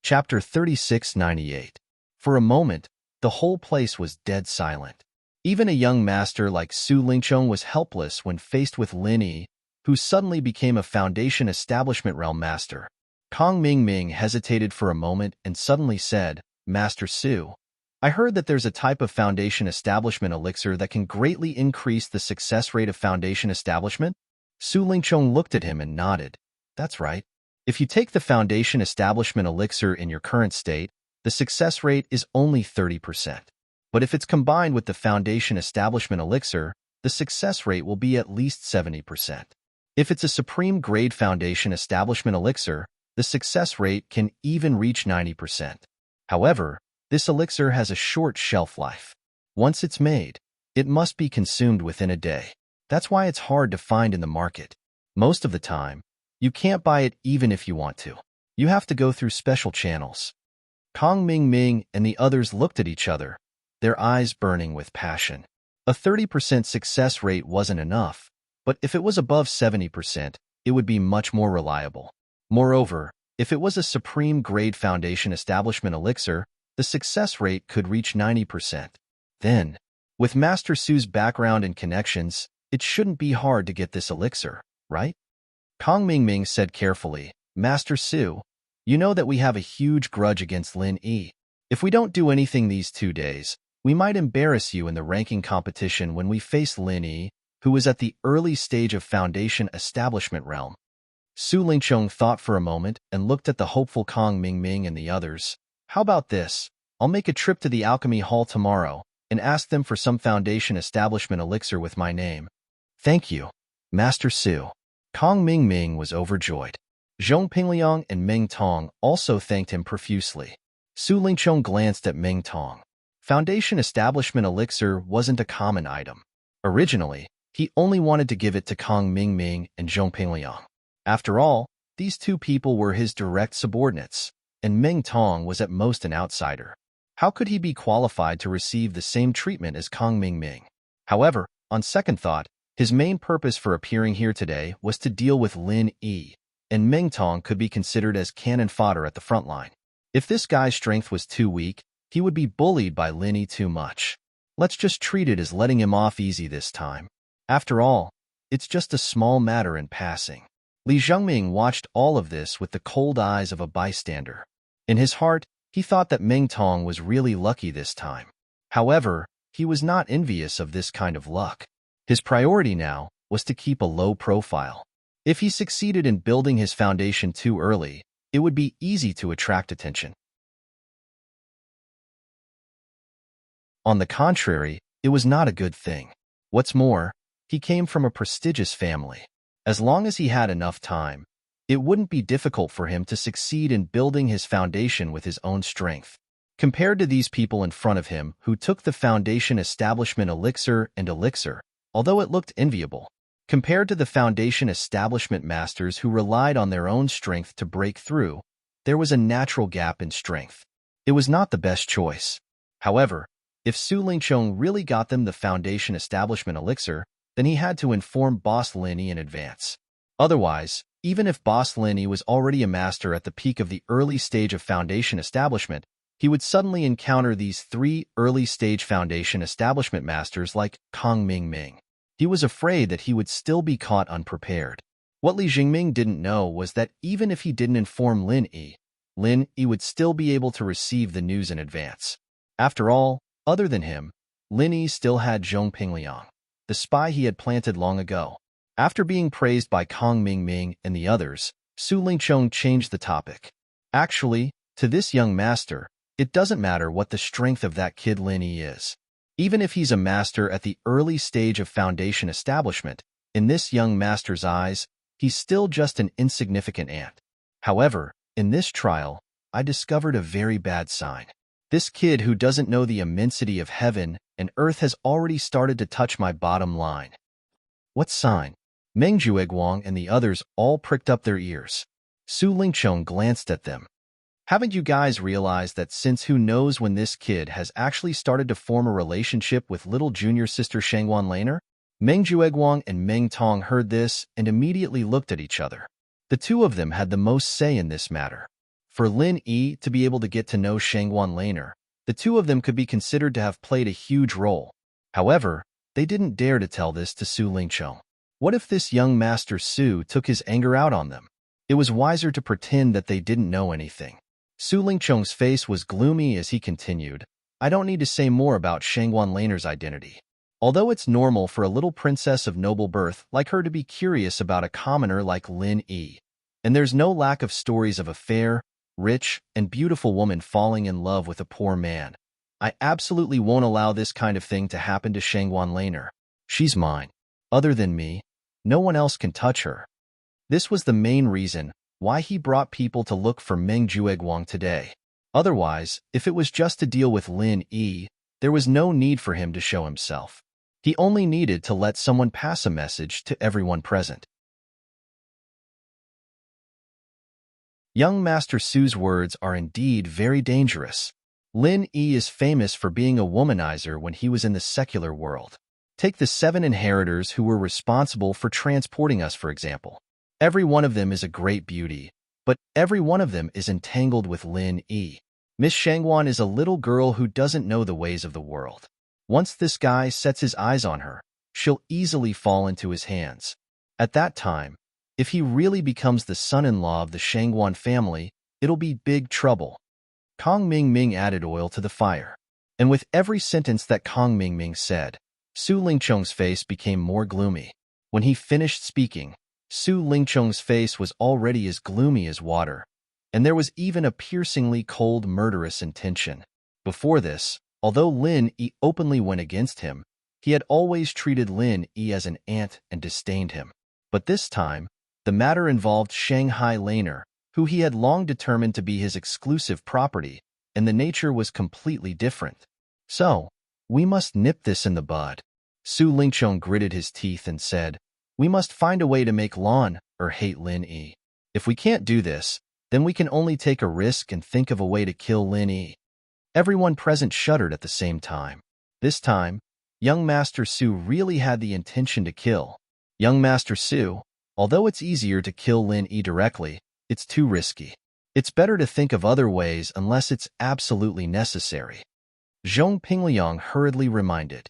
Speaker 1: Chapter 3698. For a moment, the whole place was dead silent. Even a young master like Su Lingchong was helpless when faced with Lin Yi, who suddenly became a Foundation Establishment Realm Master. Kong Mingming hesitated for a moment and suddenly said, "Master Su, I heard that there's a type of Foundation Establishment elixir that can greatly increase the success rate of Foundation Establishment?" Su Lingchong looked at him and nodded. "That's right. If you take the Foundation Establishment elixir in your current state, the success rate is only 30%. But if it's combined with the Foundation Establishment elixir, the success rate will be at least 70%. If it's a Supreme Grade Foundation Establishment elixir, the success rate can even reach 90%. However, this elixir has a short shelf life. Once it's made, it must be consumed within a day. That's why it's hard to find in the market. Most of the time, you can't buy it even if you want to. You have to go through special channels." Kong Mingming and the others looked at each other, their eyes burning with passion. A 30% success rate wasn't enough, but if it was above 70%, it would be much more reliable. Moreover, if it was a Supreme Grade Foundation Establishment elixir, the success rate could reach 90%. Then, with Master Su's background and connections, it shouldn't be hard to get this elixir, right? Kong Mingming said carefully, "Master Su, you know that we have a huge grudge against Lin Yi. If we don't do anything these 2 days, we might embarrass you in the ranking competition when we face Lin Yi, who is at the early stage of Foundation Establishment Realm." Su Lingchong thought for a moment and looked at the hopeful Kong Mingming and the others. "How about this? I'll make a trip to the Alchemy Hall tomorrow and ask them for some Foundation Establishment elixir with my name." "Thank you, Master Su." Kong Mingming was overjoyed. Zhong Pingliang and Meng Tong also thanked him profusely. Su Lingchong glanced at Meng Tong. Foundation Establishment elixir wasn't a common item. Originally, he only wanted to give it to Kong Mingming and Zhong Pingliang. After all, these 2 people were his direct subordinates, and Meng Tong was at most an outsider. How could he be qualified to receive the same treatment as Kong Mingming? However, on second thought, his main purpose for appearing here today was to deal with Lin Yi, and Meng Tong could be considered as cannon fodder at the front line. If this guy's strength was too weak, he would be bullied by Lin Yi too much. Let's just treat it as letting him off easy this time. After all, it's just a small matter in passing. Li Zhengming watched all of this with the cold eyes of a bystander. In his heart, he thought that Meng Tong was really lucky this time. However, he was not envious of this kind of luck. His priority now was to keep a low profile. If he succeeded in building his foundation too early, it would be easy to attract attention. On the contrary, it was not a good thing. What's more, he came from a prestigious family. As long as he had enough time, it wouldn't be difficult for him to succeed in building his foundation with his own strength. Compared to these people in front of him who took the foundation establishment elixir and elixir, although it looked enviable, compared to the foundation establishment masters who relied on their own strength to break through, there was a natural gap in strength. It was not the best choice. However, if Su Lingchong really got them the foundation establishment elixir, then he had to inform Boss Lin Yi in advance. Otherwise, even if Boss Lin Yi was already a master at the peak of the early stage of foundation establishment, he would suddenly encounter these 3 early-stage foundation establishment masters like Kong Ming. He was afraid that he would still be caught unprepared. What Li Jingming didn't know was that even if he didn't inform Lin Yi would still be able to receive the news in advance. After all, other than him, Lin Yi still had Zhong Pingliang, the spy he had planted long ago. After being praised by Kong Ming and the others, Su Lingchong changed the topic. Actually, to this young master, it doesn't matter what the strength of that kid Lin Yi is. Even if he's a master at the early stage of foundation establishment, in this young master's eyes, he's still just an insignificant ant. However, in this trial, I discovered a very bad sign. This kid who doesn't know the immensity of heaven and earth has already started to touch my bottom line. What sign? Meng Jueguang and the others all pricked up their ears. Su Lingchong glanced at them. Haven't you guys realized that since who knows when this kid has actually started to form a relationship with little junior sister Shangwan Laner? Meng Jueguang and Meng Tong heard this and immediately looked at each other. The two of them had the most say in this matter. For Lin Yi to be able to get to know Shangwan Laner, the two of them could be considered to have played a huge role. However, they didn't dare to tell this to Su Lingchong. What if this young master Su took his anger out on them? It was wiser to pretend that they didn't know anything. Su Lingchong's face was gloomy as he continued, I don't need to say more about Shangwan Laner's identity. Although it's normal for a little princess of noble birth like her to be curious about a commoner like Lin Yi, and there's no lack of stories of a fair, rich, and beautiful woman falling in love with a poor man, I absolutely won't allow this kind of thing to happen to Shangwan Laner. She's mine. Other than me, no one else can touch her. This was the main reason why he brought people to look for Meng Jueguang today. Otherwise, if it was just to deal with Lin Yi, there was no need for him to show himself. He only needed to let someone pass a message to everyone present. Young Master Su's words are indeed very dangerous. Lin Yi is famous for being a womanizer when he was in the secular world. Take the 7 inheritors who were responsible for transporting us, for example. Every one of them is a great beauty, but every one of them is entangled with Lin Yi. Miss Shangwan is a little girl who doesn't know the ways of the world. Once this guy sets his eyes on her, she'll easily fall into his hands. At that time, if he really becomes the son-in-law of the Shangwan family, it'll be big trouble. Kong Ming added oil to the fire. And with every sentence that Kong Ming said, Su Lingchong's face became more gloomy. When he finished speaking, Su Lingchong's face was already as gloomy as water, and there was even a piercingly cold, murderous intention. Before this, although Lin Yi openly went against him, he had always treated Lin Yi as an ant and disdained him. But this time, the matter involved Shanghai Laner, who he had long determined to be his exclusive property, and the nature was completely different. So, we must nip this in the bud. Su Lingchong gritted his teeth and said, we must find a way to make Lon or hate Lin Yi. If we can't do this, then we can only take a risk and think of a way to kill Lin Yi. Everyone present shuddered at the same time. This time, young Master Su really had the intention to kill. Young Master Su, although it's easier to kill Lin Yi directly, it's too risky. It's better to think of other ways unless it's absolutely necessary. Zhong Pingliang hurriedly reminded.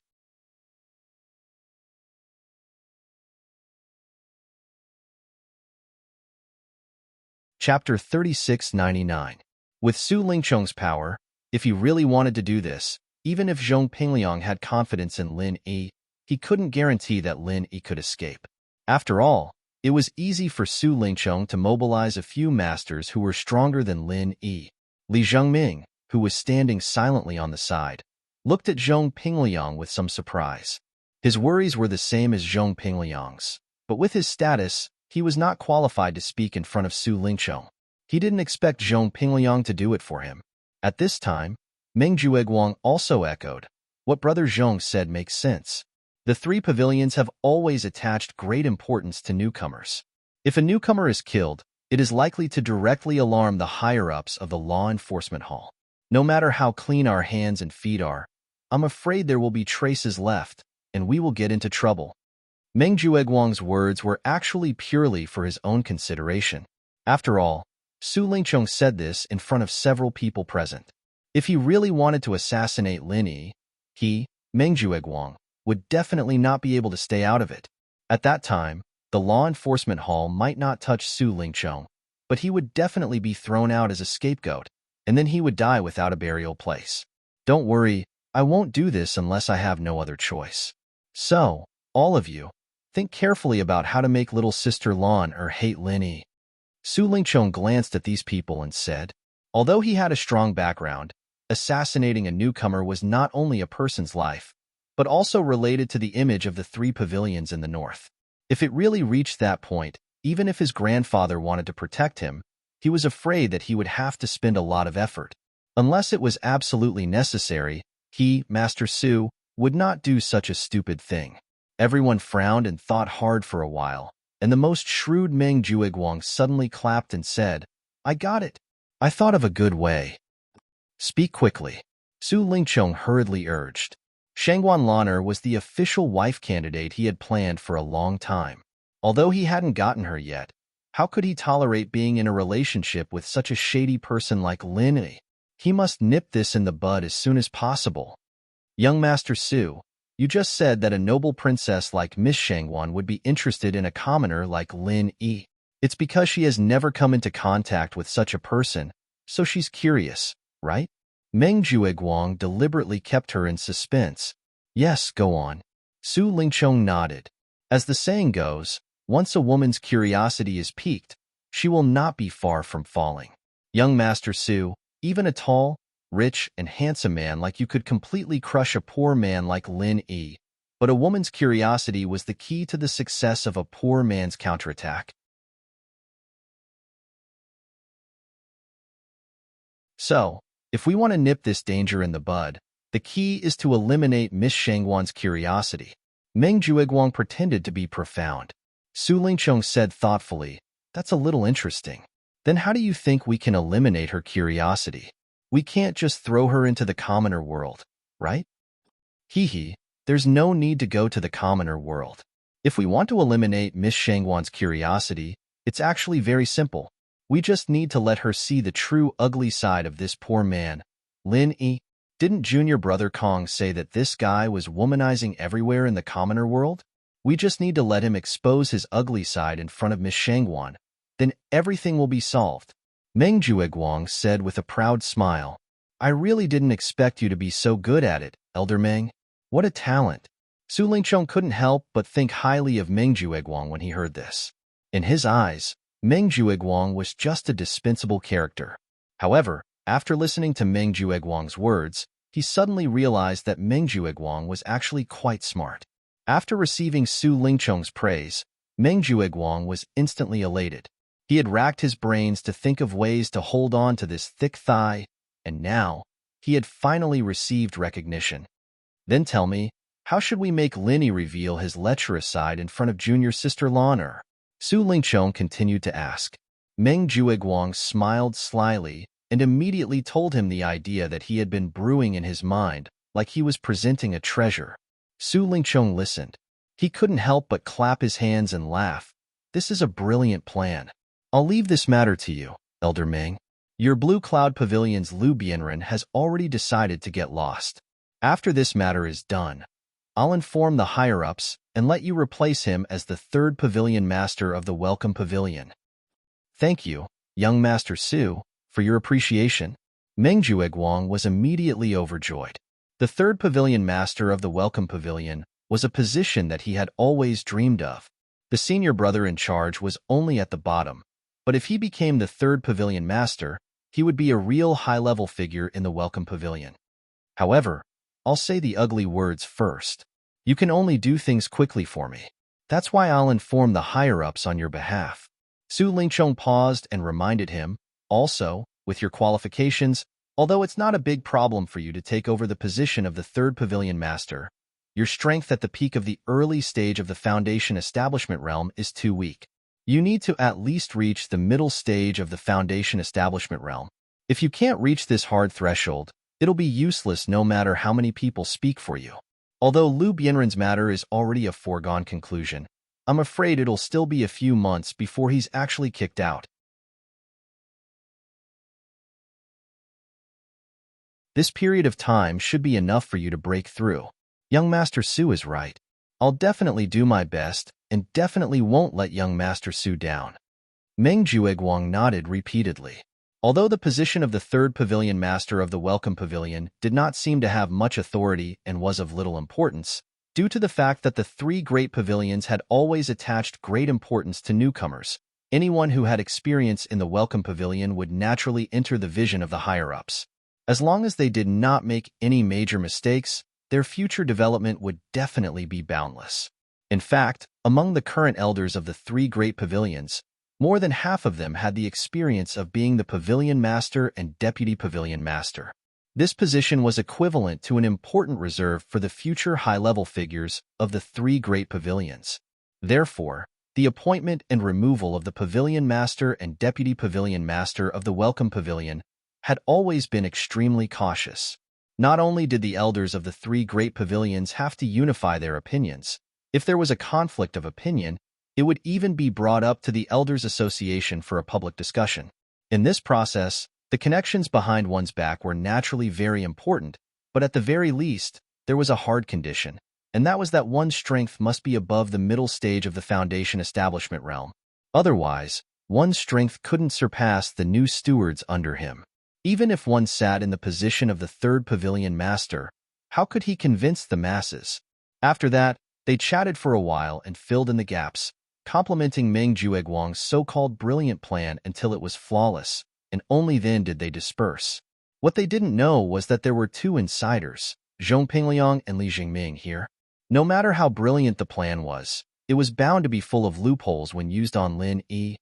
Speaker 1: Chapter 3699. With Su Lingchong's power, if he really wanted to do this, even if Zhong Pingliang had confidence in Lin Yi, he couldn't guarantee that Lin Yi could escape. After all, It was easy for Su Lingchong to mobilize a few masters who were stronger than Lin Yi. Li Zhengming, who was standing silently on the side, looked at Zhong Pingliang with some surprise. His worries were the same as Zhong Pingliang's, but with his status, he was not qualified to speak in front of Su Lingchong. He didn't expect Zhong Pingliang to do it for him. At this time, Meng Jueguang also echoed, "What Brother Zhong said makes sense." The three pavilions have always attached great importance to newcomers. If a newcomer is killed, it is likely to directly alarm the higher-ups of the law enforcement hall. No matter how clean our hands and feet are, I'm afraid there will be traces left, and we will get into trouble. Meng Jueguang's words were actually purely for his own consideration. After all, Su Lingchong said this in front of several people present. If he really wanted to assassinate Lin Yi, he, Meng Jueguang, would definitely not be able to stay out of it. At that time, the law enforcement hall might not touch Su Lingchong, but he would definitely be thrown out as a scapegoat, and then he would die without a burial place. Don't worry, I won't do this unless I have no other choice. So, all of you, think carefully about how to make little sister Lan hate Lin Yi. Su Lingchong glanced at these people and said, although he had a strong background, assassinating a newcomer was not only a person's life, but also related to the image of the three pavilions in the north. If it really reached that point, even if his grandfather wanted to protect him, he was afraid that he would have to spend a lot of effort. Unless it was absolutely necessary, he, Master Su, would not do such a stupid thing. Everyone frowned and thought hard for a while, and the most shrewd Meng Jueguang suddenly clapped and said, "I got it. I thought of a good way." "Speak quickly," Su Lingchong hurriedly urged. Shangguan Lan'er was the official wife candidate he had planned for a long time. Although he hadn't gotten her yet, how could he tolerate being in a relationship with such a shady person like Lin Yi? He must nip this in the bud as soon as possible. "Young Master Su, you just said that a noble princess like Miss Shangguan would be interested in a commoner like Lin Yi. It's because she has never come into contact with such a person, so she's curious, right?" Meng Jueguang deliberately kept her in suspense. "Yes, go on." Su Lingchong nodded. As the saying goes, once a woman's curiosity is piqued, she will not be far from falling. "Young Master Su, even a tall, rich, and handsome man like you could completely crush a poor man like Lin Yi, but a woman's curiosity was the key to the success of a poor man's counterattack." So, if we want to nip this danger in the bud, the key is to eliminate Miss Shangguan's curiosity. Meng Jueguang pretended to be profound. Su Lingchong said thoughtfully, "That's a little interesting. Then how do you think we can eliminate her curiosity? We can't just throw her into the commoner world, right?" "Hee, there's no need to go to the commoner world. If we want to eliminate Miss Shangguan's curiosity, it's actually very simple. We just need to let her see the true ugly side of this poor man, Lin Yi. Didn't Junior Brother Kong say that this guy was womanizing everywhere in the commoner world? We just need to let him expose his ugly side in front of Miss Shangguan. Then everything will be solved." Meng Jueguang said with a proud smile, "I really didn't expect you to be so good at it, Elder Meng. What a talent." Su Lingchong couldn't help but think highly of Meng Jueguang when he heard this. In his eyes, Meng Jueguang was just a dispensable character. However, after listening to Meng Jueguang's words, he suddenly realized that Meng Jueguang was actually quite smart. After receiving Su Lingchong's praise, Meng Jueguang was instantly elated. He had racked his brains to think of ways to hold on to this thick thigh, and now, he had finally received recognition. "Then tell me, how should we make Lin Yi reveal his lecherous side in front of junior sister Lan'er?" Su Lingchong continued to ask. Meng Jueguang smiled slyly and immediately told him the idea that he had been brewing in his mind, like he was presenting a treasure. Su Lingchong listened. He couldn't help but clap his hands and laugh. "This is a brilliant plan. I'll leave this matter to you, Elder Meng. Your Blue Cloud Pavilion's Lu Bianren has already decided to get lost. After this matter is done, I'll inform the higher-ups and let you replace him as the third pavilion master of the Welcome Pavilion." "Thank you, young Master Su, for your appreciation." Meng Jueguang was immediately overjoyed. The third pavilion master of the Welcome Pavilion was a position that he had always dreamed of. The senior brother in charge was only at the bottom, but if he became the third pavilion master, he would be a real high-level figure in the Welcome Pavilion. However, I'll say the ugly words first. You can only do things quickly for me. That's why I'll inform the higher-ups on your behalf. Su Lingchong paused and reminded him, also, with your qualifications, although it's not a big problem for you to take over the position of the third pavilion master, your strength at the peak of the early stage of the foundation establishment realm is too weak. You need to at least reach the middle stage of the foundation establishment realm. If you can't reach this hard threshold, it'll be useless no matter how many people speak for you. Although Liu Bianren's matter is already a foregone conclusion, I'm afraid it'll still be a few months before he's actually kicked out. This period of time should be enough for you to break through. Young Master Su is right. I'll definitely do my best and definitely won't let young Master Su down. Meng Jueguang nodded repeatedly. Although the position of the third pavilion master of the Welcome Pavilion did not seem to have much authority and was of little importance, due to the fact that the three great pavilions had always attached great importance to newcomers, anyone who had experience in the Welcome Pavilion would naturally enter the vision of the higher-ups. As long as they did not make any major mistakes, their future development would definitely be boundless. In fact, among the current elders of the three great pavilions, more than half of them had the experience of being the pavilion master and deputy pavilion master. This position was equivalent to an important reserve for the future high-level figures of the three great pavilions. Therefore, the appointment and removal of the pavilion master and deputy pavilion master of the Welcome Pavilion had always been extremely cautious. Not only did the elders of the three great pavilions have to unify their opinions, if there was a conflict of opinion, it would even be brought up to the Elders Association for a public discussion. In this process, the connections behind one's back were naturally very important, but at the very least, there was a hard condition, and that was that one's strength must be above the middle stage of the foundation establishment realm. Otherwise, one's strength couldn't surpass the new stewards under him. Even if one sat in the position of the third pavilion master, how could he convince the masses? After that, they chatted for a while and filled in the gaps, complimenting Meng Jueguang's so-called brilliant plan until it was flawless, and only then did they disperse. What they didn't know was that there were two insiders, Zhong Pingliang and Li Jingming here. No matter how brilliant the plan was, it was bound to be full of loopholes when used on Lin Yi.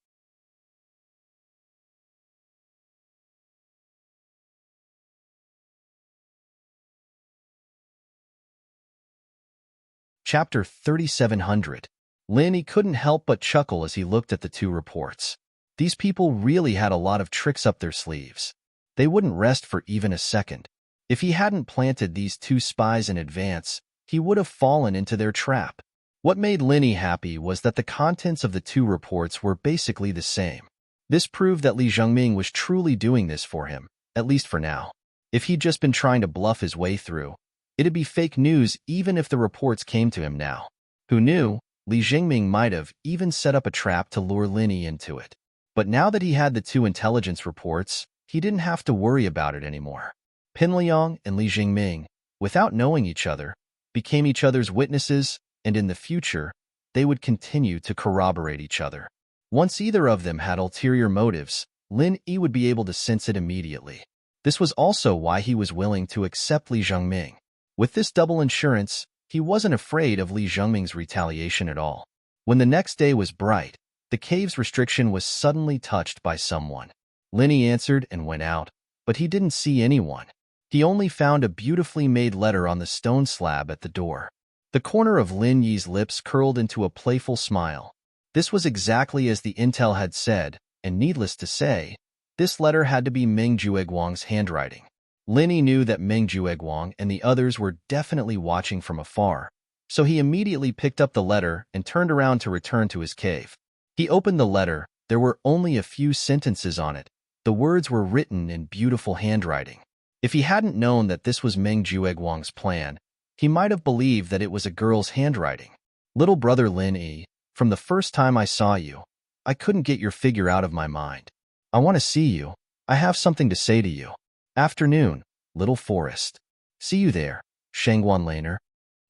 Speaker 1: Chapter 3700. Lin Yi couldn't help but chuckle as he looked at the two reports. These people really had a lot of tricks up their sleeves. They wouldn't rest for even a second. If he hadn't planted these two spies in advance, he would have fallen into their trap. What made Lin Yi happy was that the contents of the two reports were basically the same. This proved that Li Zhengming was truly doing this for him, at least for now. If he'd just been trying to bluff his way through, it'd be fake news even if the reports came to him now. Who knew, Li Jingming might have even set up a trap to lure Lin Yi into it. But now that he had the two intelligence reports, he didn't have to worry about it anymore. Pinliang and Li Jingming, without knowing each other, became each other's witnesses, and in the future, they would continue to corroborate each other. Once either of them had ulterior motives, Lin Yi would be able to sense it immediately. This was also why he was willing to accept Li Zhengming. With this double insurance, he wasn't afraid of Li Zhengming's retaliation at all. When the next day was bright, the cave's restriction was suddenly touched by someone. Lin Yi answered and went out, but he didn't see anyone. He only found a beautifully made letter on the stone slab at the door. The corner of Lin Yi's lips curled into a playful smile. This was exactly as the intel had said, and needless to say, this letter had to be Meng Jueguang's handwriting. Lin Yi knew that Meng Jueguang and the others were definitely watching from afar, so he immediately picked up the letter and turned around to return to his cave. He opened the letter. There were only a few sentences on it. The words were written in beautiful handwriting. If he hadn't known that this was Meng Jueguang's plan, he might have believed that it was a girl's handwriting. Little brother Lin Yi, from the first time I saw you, I couldn't get your figure out of my mind. I want to see you. I have something to say to you. Afternoon, little forest. See you there, Shangguan Laner.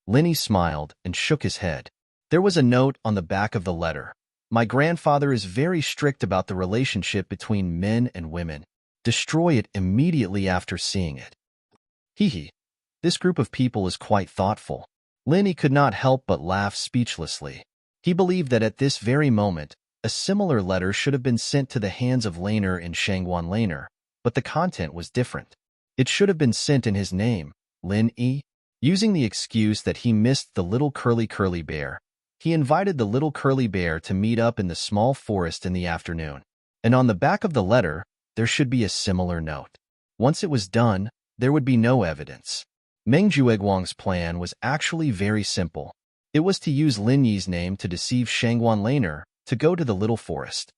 Speaker 1: Lin Yi smiled and shook his head. There was a note on the back of the letter. My grandfather is very strict about the relationship between men and women. Destroy it immediately after seeing it. Hee hee. This group of people is quite thoughtful. Linny could not help but laugh speechlessly. He believed that at this very moment, a similar letter should have been sent to the hands of Laner and Shangguan Laner, but the content was different. It should have been sent in his name, Lin Yi. Using the excuse that he missed the little curly bear, he invited the little curly bear to meet up in the small forest in the afternoon. And on the back of the letter, there should be a similar note. Once it was done, there would be no evidence. Meng Jueguang's plan was actually very simple. It was to use Lin Yi's name to deceive Shangguan Laner to go to the little forest.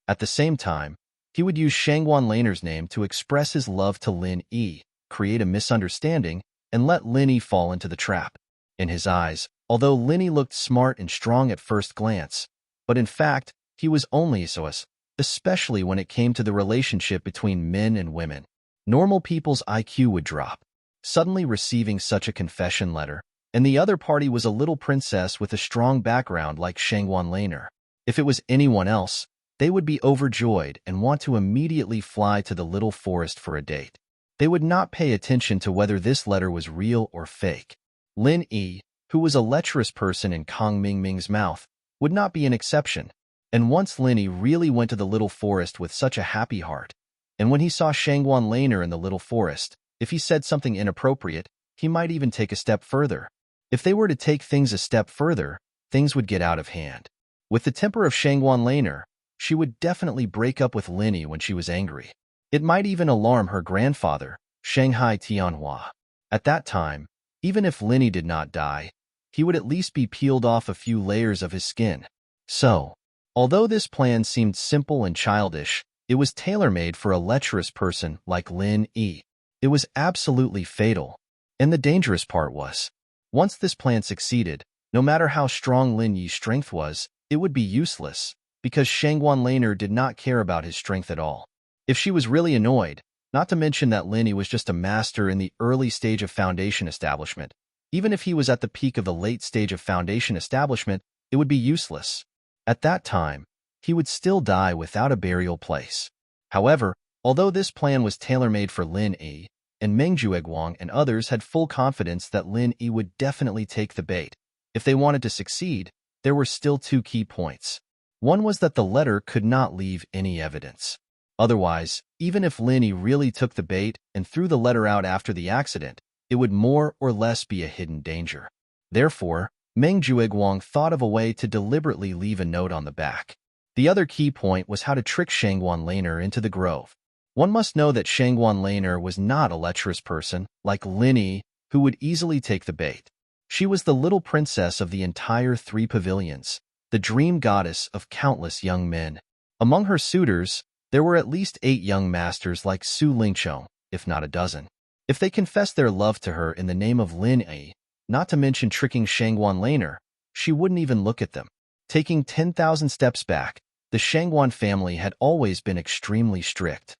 Speaker 1: At the same time, he would use Shangguan Laner's name to express his love to Lin Yi, create a misunderstanding, and let Lin Yi fall into the trap. In his eyes, although Lin Yi looked smart and strong at first glance, but in fact, he was only SOS, especially when it came to the relationship between men and women. Normal people's IQ would drop. Suddenly receiving such a confession letter, and the other party was a little princess with a strong background like Shangguan Laner. If it was anyone else, they would be overjoyed and want to immediately fly to the little forest for a date. They would not pay attention to whether this letter was real or fake. Lin Yi, who was a lecherous person in Kong Mingming's mouth, would not be an exception. And once Lin Yi really went to the little forest with such a happy heart, and when he saw Shangguan Laner in the little forest, if he said something inappropriate, he might even take a step further. If they were to take things a step further, things would get out of hand. With the temper of Shangguan Laner, she would definitely break up with Lin Yi when she was angry. It might even alarm her grandfather, Shanghai Tianhua. At that time, even if Lin Yi did not die, he would at least be peeled off a few layers of his skin. So, although this plan seemed simple and childish, it was tailor-made for a lecherous person like Lin Yi. It was absolutely fatal. And the dangerous part was, once this plan succeeded, no matter how strong Lin Yi's strength was, it would be useless, because Shangguan Laner did not care about his strength at all. If she was really annoyed, not to mention that Lin Yi was just a master in the early stage of foundation establishment, even if he was at the peak of the late stage of foundation establishment, it would be useless. At that time, he would still die without a burial place. However, although this plan was tailor-made for Lin Yi, and Meng Jueguang and others had full confidence that Lin Yi would definitely take the bait. If they wanted to succeed, there were still two key points. One was that the letter could not leave any evidence. Otherwise, even if Lin Yi really took the bait and threw the letter out after the accident, it would more or less be a hidden danger. Therefore, Meng Jueguang thought of a way to deliberately leave a note on the back. The other key point was how to trick Shangguan Laner into the grove. One must know that Shangguan Laner was not a lecherous person like Lin Yi, who would easily take the bait. She was the little princess of the entire 3 pavilions, the dream goddess of countless young men. Among her suitors, there were at least 8 young masters like Su Lingqiong, if not a dozen. If they confessed their love to her in the name of Lin Yi, not to mention tricking Shangguan Laner, she wouldn't even look at them. Taking 10,000 steps back, the Shangguan family had always been extremely strict.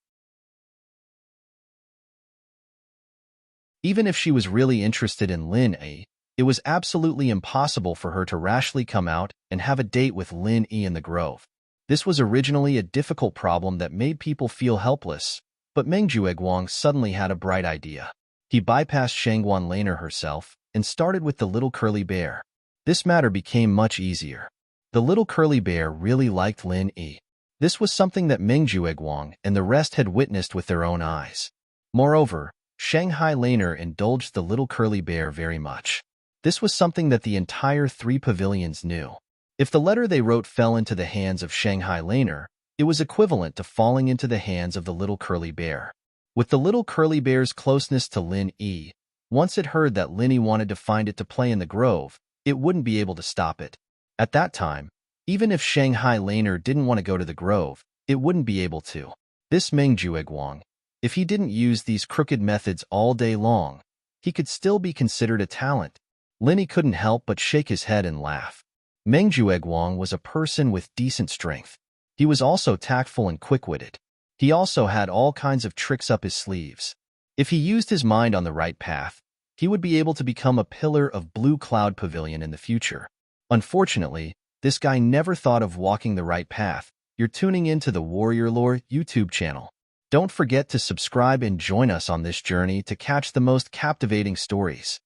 Speaker 1: Even if she was really interested in Lin Yi, it was absolutely impossible for her to rashly come out and have a date with Lin Yi in the grove. This was originally a difficult problem that made people feel helpless, but Meng Jueguang suddenly had a bright idea. He bypassed Shangguan Laner herself and started with the little curly bear. This matter became much easier. The little curly bear really liked Lin Yi. This was something that Meng Jueguang and the rest had witnessed with their own eyes. Moreover, Shanghai Laner indulged the little curly bear very much. This was something that the entire 3 pavilions knew. If the letter they wrote fell into the hands of Shanghai Laner, it was equivalent to falling into the hands of the little curly bear. With the little curly bear's closeness to Lin Yi, once it heard that Lin Yi wanted to find it to play in the grove, it wouldn't be able to stop it. At that time, even if Shanghai Laner didn't want to go to the grove, it wouldn't be able to. This Meng Jueguang, if he didn't use these crooked methods all day long, he could still be considered a talent. Lin Yi couldn't help but shake his head and laugh. Meng Jueguang was a person with decent strength. He was also tactful and quick-witted. He also had all kinds of tricks up his sleeves. If he used his mind on the right path, he would be able to become a pillar of Blue Cloud Pavilion in the future. Unfortunately, this guy never thought of walking the right path. You're tuning into the Warrior Lore YouTube channel. Don't forget to subscribe and join us on this journey to catch the most captivating stories.